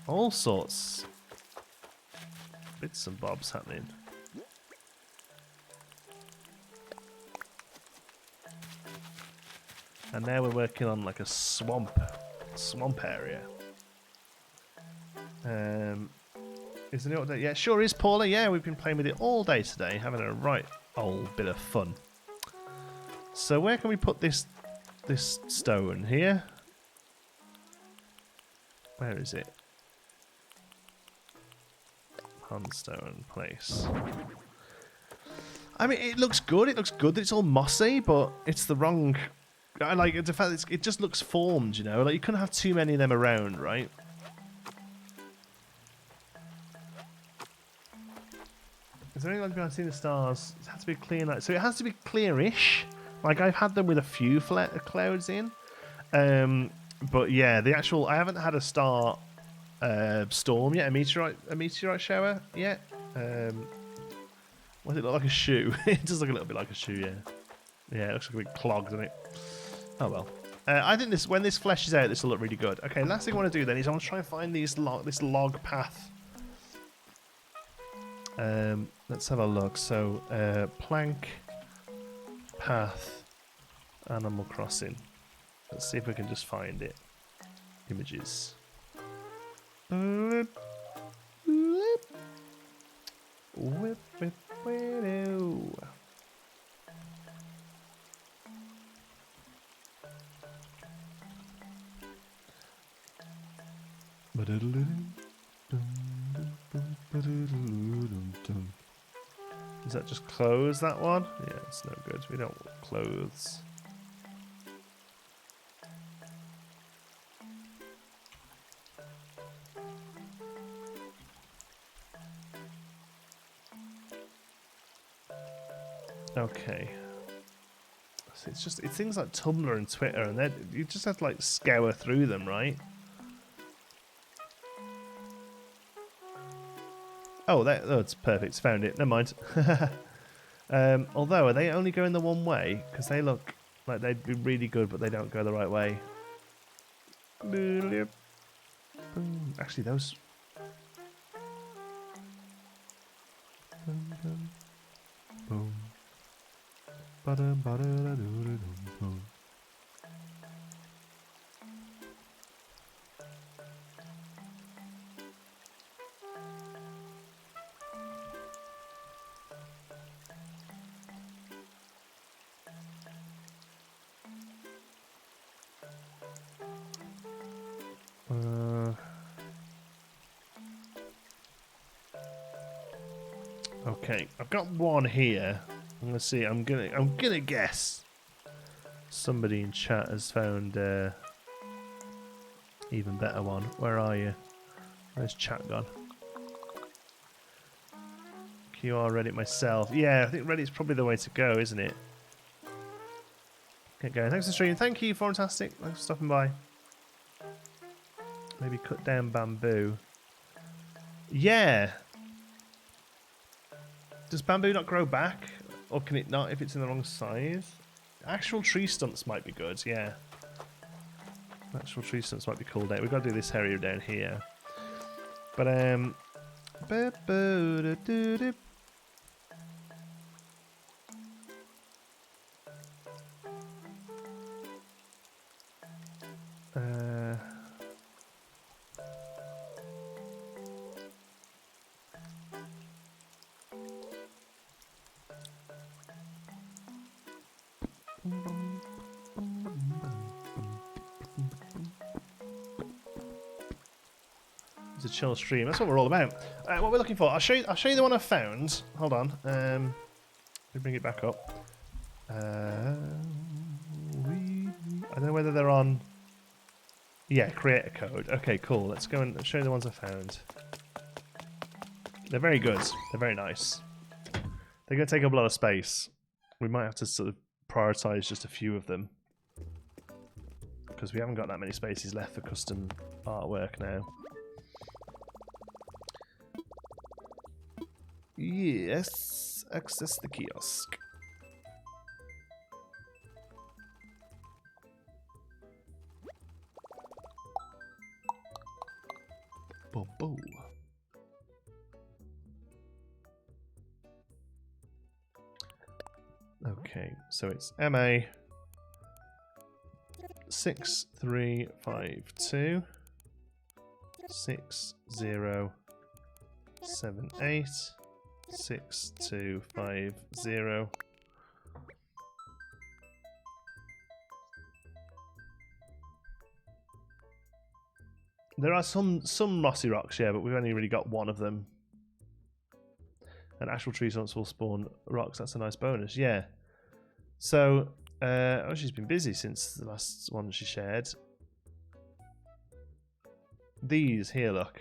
All sorts. Bits and bobs happening. And now we're working on like a swamp area. Is there any update? Yeah, sure is, Paula. Yeah, we've been playing with it all day today, having a right old bit of fun. So where can we put this stone? Here? Where is it? Pondstone place. I mean, it looks good. It looks good that it's all mossy, but it's the wrong. I like the fact it just looks formed. You know, like you couldn't have too many of them around, right? Is there anyone behind seeing the stars? It has to be a clear night, so it has to be clearish. Like I've had them with a few clouds in, but yeah, the actual I haven't had a star storm yet. A meteorite shower yet. What does it look like? A shoe? It does look a little bit like a shoe, yeah. Yeah, it looks like a bit clogged, doesn't it? Oh well. I think when this fleshes out, this will look really good. Okay, last thing I want to do then is I want to try and find this log path. Let's have a look. So, plank, path, Animal Crossing. Let's see if we can just find it. Images. Whip, whip, whip. Does that just close that one? Yeah, it's no good. We don't want clothes. Okay. So it's things like Tumblr and Twitter, and you just have to like scour through them, right? Oh, it's perfect. It's found it. Never mind. Although, are they only going the one way? Because they look like they'd be really good, but they don't go the right way. Actually, those. Boom. Okay, I've got one here. I'm gonna see. I'm gonna guess. Somebody in chat has found even better one. Where are you? Where's chat gone? QR Reddit myself. Yeah, I think Reddit's probably the way to go, isn't it? Get going. Thanks for streaming. Thank you, fantastic. Thanks for stopping by. Maybe cut down bamboo. Yeah. Does bamboo not grow back? Or can it not if it's in the wrong size? Actual tree stumps might be good, yeah. Actual tree stumps might be cool down. We've got to do this area down here. But, it's a chill stream. That's what we're all about. What we're looking for. I'll show you the one I found. Hold on. Let me bring it back up. I don't know whether they're on. Yeah, create a code. Okay, cool. Let's go and show you the ones I found. They're very good. They're very nice. They're going to take up a lot of space. We might have to sort of prioritize just a few of them. Because we haven't got that many spaces left for custom artwork now. Yes, access the kiosk. Bobo. Okay, so it's MA 6352 6078 6250. There are some mossy rocks, yeah, but we've only really got one of them. And actual tree stumps will spawn rocks. That's a nice bonus. Yeah. So, oh, she's been busy since the last one she shared. These here, look.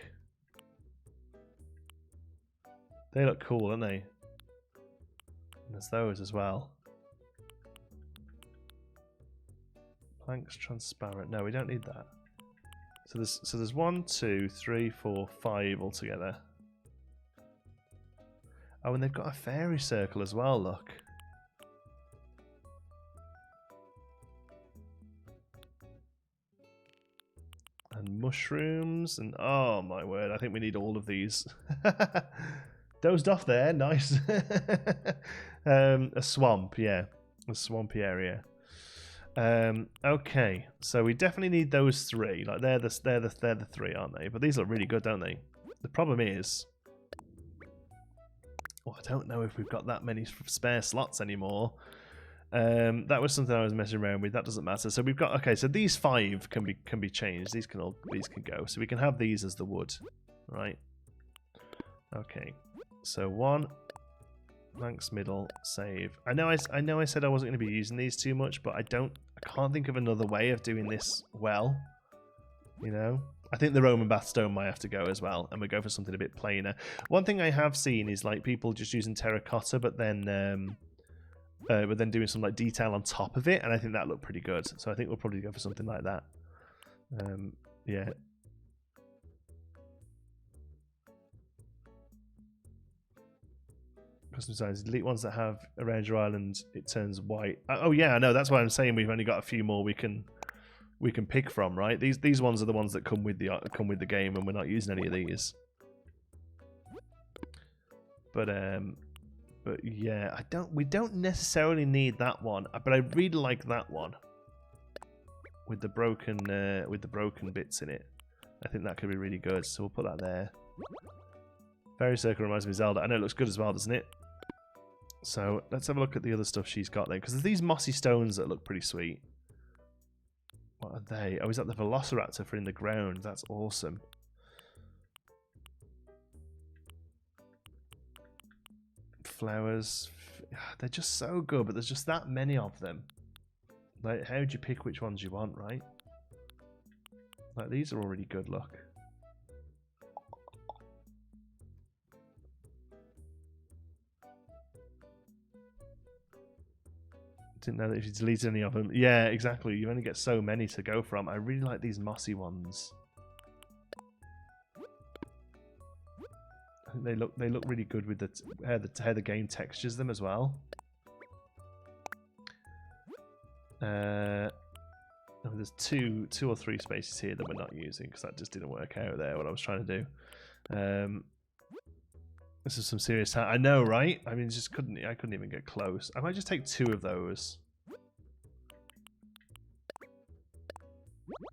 They look cool, don't they? And there's those as well. Planks transparent. No, we don't need that. So there's 1, 2, 3, 4, 5 altogether. Oh, and they've got a fairy circle as well, look. And mushrooms, and oh my word, I think we need all of these. Dozed off there, nice. A swamp, yeah. A swampy area. Okay, so we definitely need those 3. Like they're the 3, aren't they? But these look really good, don't they? The problem is, I don't know if we've got that many spare slots anymore. That was something I was messing around with. That doesn't matter. So we've got, okay. So these 5 can be changed. These can go. So we can have these as the wood, right? Okay. So 1. Thanks, middle, save. I know I said I wasn't going to be using these too much, but I can't think of another way of doing this well. You know? I think the Roman bath stone might have to go as well, and we go for something a bit plainer. One thing I have seen is like people just using terracotta, but then doing some like detail on top of it, and I think that looked pretty good. So I think we'll probably go for something like that. Yeah. Custom designs, delete ones that have around your island, it turns white. Oh yeah, I know. That's why I'm saying we've only got a few more we can pick from, right? These ones are the ones that come with the game, and we're not using any of these. But yeah, we don't necessarily need that one, but I really like that one with the broken bits in it. I think that could be really good. So we'll put that there. Fairy circle reminds me of Zelda. I know it looks good as well, doesn't it? So let's have a look at the other stuff she's got then, because there's these mossy stones that look pretty sweet. What are they? Oh, is that the Velociraptor for in the ground? That's awesome. Flowers. They're just so good, but there's just that many of them. Like, how do you pick which ones you want, right? Like, these are already good, look. Didn't know that if you delete any of them. Yeah, exactly. You only get so many to go from. I really like these mossy ones. I think they look really good with how the game textures them as well. There's two or three spaces here that we're not using because that just didn't work out there. What I was trying to do. This is some serious time. I know, right? I mean, I couldn't even get close. I might just take 2 of those.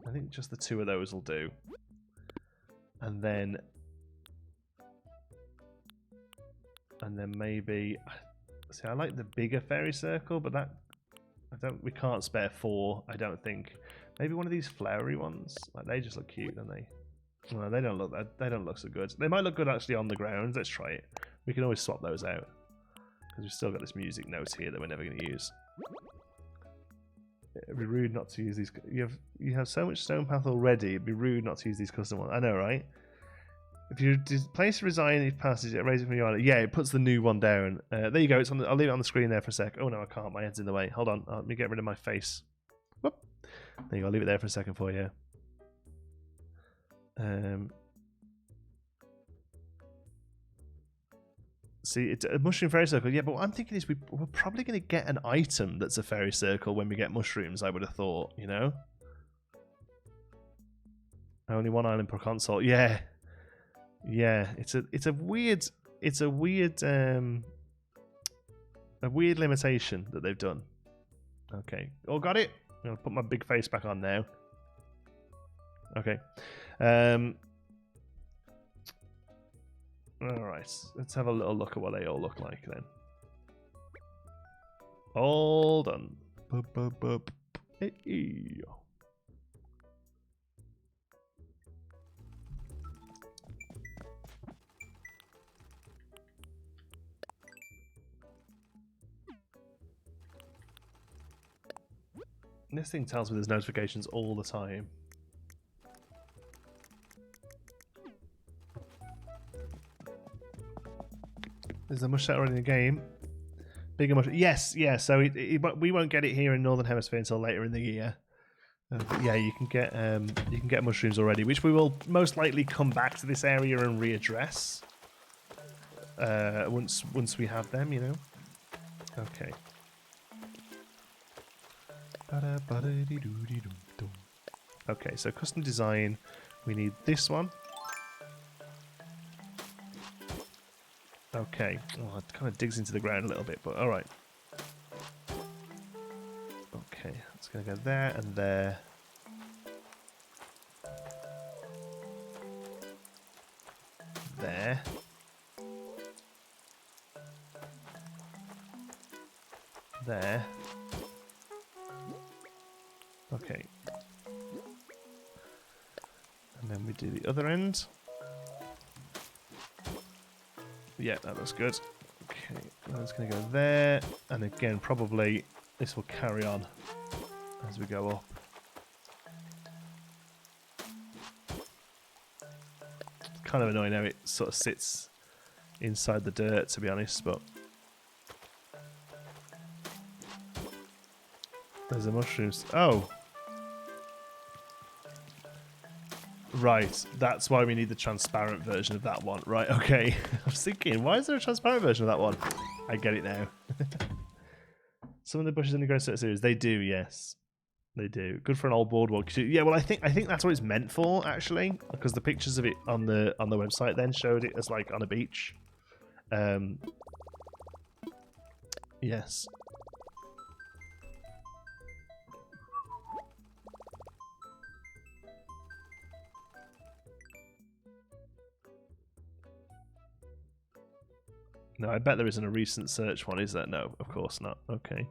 I think just the 2 of those will do. And then maybe, see, I like the bigger fairy circle, but we can't spare 4, I don't think. Maybe one of these flowery ones. Like, they just look cute, don't they? Well, they don't look so good. They might look good actually on the ground. Let's try it. We can always swap those out because we've still got this music note here that we're never going to use. It'd be rude not to use these. You have so much stone path already. It'd be rude not to use these custom ones. I know, right? If you place a resign passage, it raises from your island. Yeah, it puts the new one down. There you go. It's on. I'll leave it on the screen there for a sec. Oh no, I can't. My head's in the way. Hold on. Let me get rid of my face. Whoop. There you go. I'll leave it there for a second for you. See, it's a mushroom fairy circle. Yeah, but what I'm thinking is we're probably going to get an item that's a fairy circle when we get mushrooms. I would have thought, you know. Only 1 island per console. Yeah, yeah. It's a weird limitation that they've done. Okay. Oh, got it. I'm gonna put my big face back on now. Okay. Alright, let's have a little look at what they all look like then. All done. Boop, boop, boop. Hey. This thing tells me there's notifications all the time. Is there much already in the game? Bigger mushroom. Yes, yeah. So we won't get it here in Northern Hemisphere until later in the year. But yeah, you can get mushrooms already, which we will most likely come back to this area and readdress once we have them, you know. Okay. Okay, so custom design. We need this one. Okay. Oh, it kind of digs into the ground a little bit, but all right. Okay, it's going to go there and there. There. There. Okay. And then we do the other end. Yeah, that looks good. Okay, that's going to go there. And again, probably this will carry on as we go up. It's kind of annoying how it sort of sits inside the dirt, to be honest, but there's the mushrooms. Oh! Right, that's why we need the transparent version of that one. Right, okay. I was thinking, why is there a transparent version of that one? I get it now. Some of the bushes only grow certain series. They do, yes. They do. Good for an old boardwalk. Yeah, well, I think that's what it's meant for, actually, because the pictures of it on the website then showed it as like on a beach. Yes. No, I bet there isn't a recent search one, is there? No, of course not. Okay.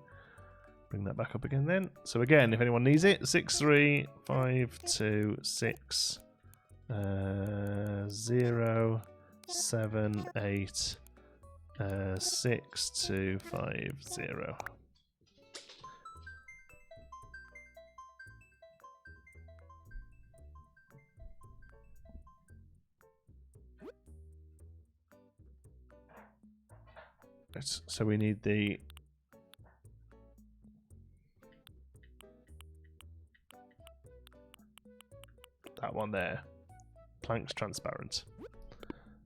Bring that back up again then. So again, if anyone needs it, 63526 078 6250. So we need that one there. Planks transparent.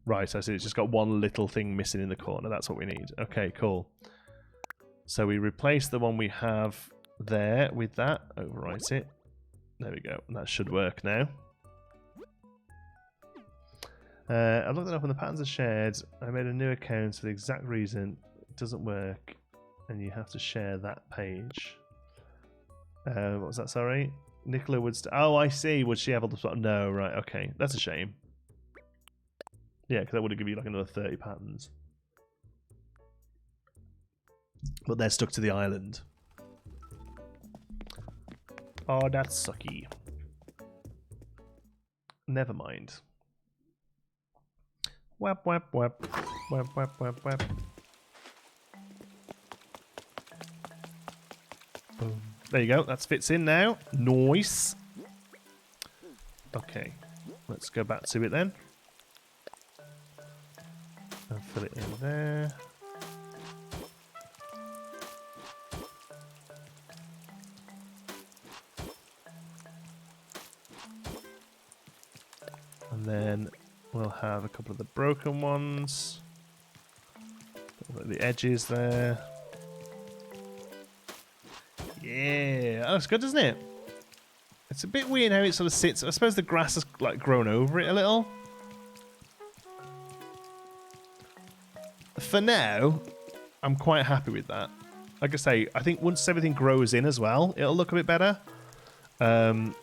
Right, I see it's just got one little thing missing in the corner. That's what we need. Okay, cool. So we replace the one we have there with that. Overwrite it. There we go. That should work now. I looked it up and the patterns are shared. I made a new account for the exact reason it doesn't work and you have to share that page. What was that, sorry? Nicola would... oh, I see. Would she have all the... no, right, okay. That's a shame. Yeah, because that would have given you like another 30 patterns. But they're stuck to the island. Oh, that's sucky. Never mind. Wap, wap, wap. Wap, wap, wap, wap. Boom. There you go. That fits in now. Nice. Okay. Let's go back to it then. And fill it in there. And then we'll have a couple of the broken ones. The edges there. Yeah, that looks good, doesn't it? It's a bit weird how it sort of sits. I suppose the grass has like grown over it a little. For now, I'm quite happy with that. Like I say, I think once everything grows in as well, it'll look a bit better. But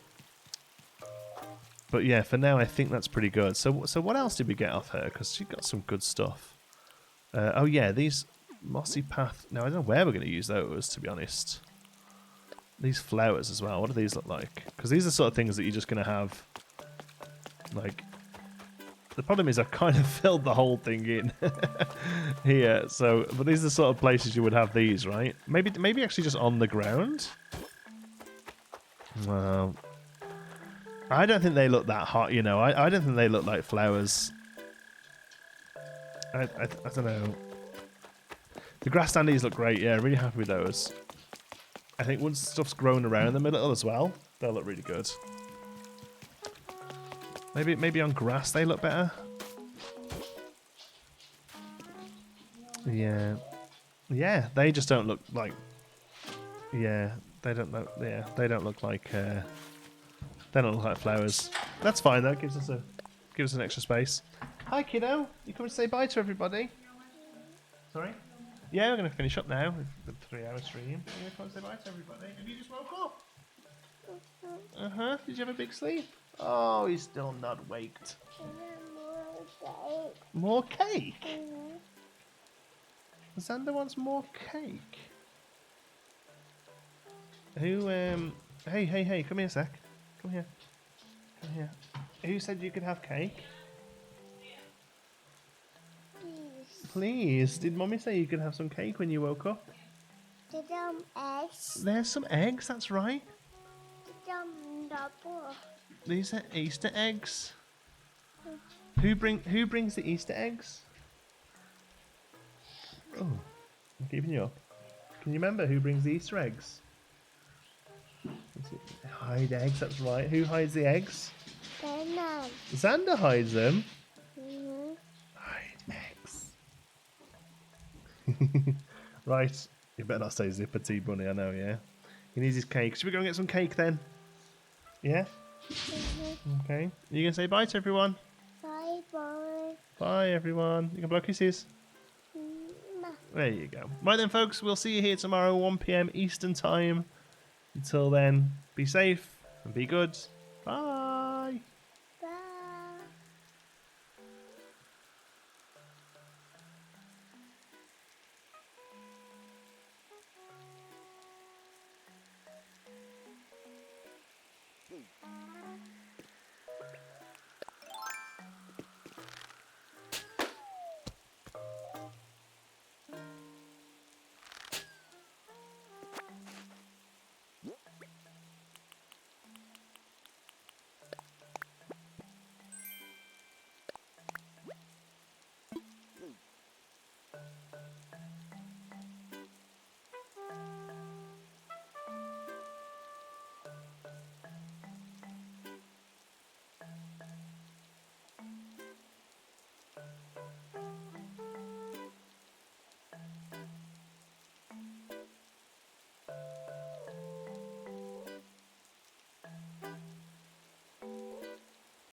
yeah, for now, I think that's pretty good. So what else did we get off her? Because she got some good stuff. Oh yeah, these mossy path. Now I don't know where we're going to use those, to be honest. These flowers as well. What do these look like? Because these are the sort of things that you're just going to have. Like, the problem is I've kind of filled the whole thing in here. So, but these are the sort of places you would have these, right? Maybe actually just on the ground. Well, I don't think they look that hot, you know. I don't think they look like flowers. I don't know. The grass standees look great, yeah, really happy with those. I think once stuff's grown around them a little as well, they'll look really good. Maybe on grass they look better. Yeah. Yeah, they just don't look like... Yeah, they don't look... Yeah, they don't look like... they don't look like flowers. That's fine though, gives us an extra space. Hi kiddo, you coming to say bye to everybody? Sorry? Yeah, we're going to finish up now with the 3-hour stream. You're going to come and say bye to everybody. Have you just woke up? Uh-huh. Did you have a big sleep? Oh, he's still not waked. More cake? Xander wants more cake. Who, hey, come here a sec. Come here. Come here. Who said you could have cake? Please. Did Mommy say you could have some cake when you woke up? There's eggs. There's some eggs, that's right. Double. These are Easter eggs. Who brings the Easter eggs? Oh, I'm keeping you up. Can you remember who brings the Easter eggs? Hide eggs, that's right. Who hides the eggs? Xander hides them. Hide eggs. Right, you better not say zipper tea bunny, I know, yeah? He needs his cake. Should we go and get some cake then? Yeah? Okay. You gonna say bye to everyone? Bye bye. Bye everyone. You can blow kisses. There you go. Right then folks, we'll see you here tomorrow 1 PM Eastern time. Until then, be safe and be good.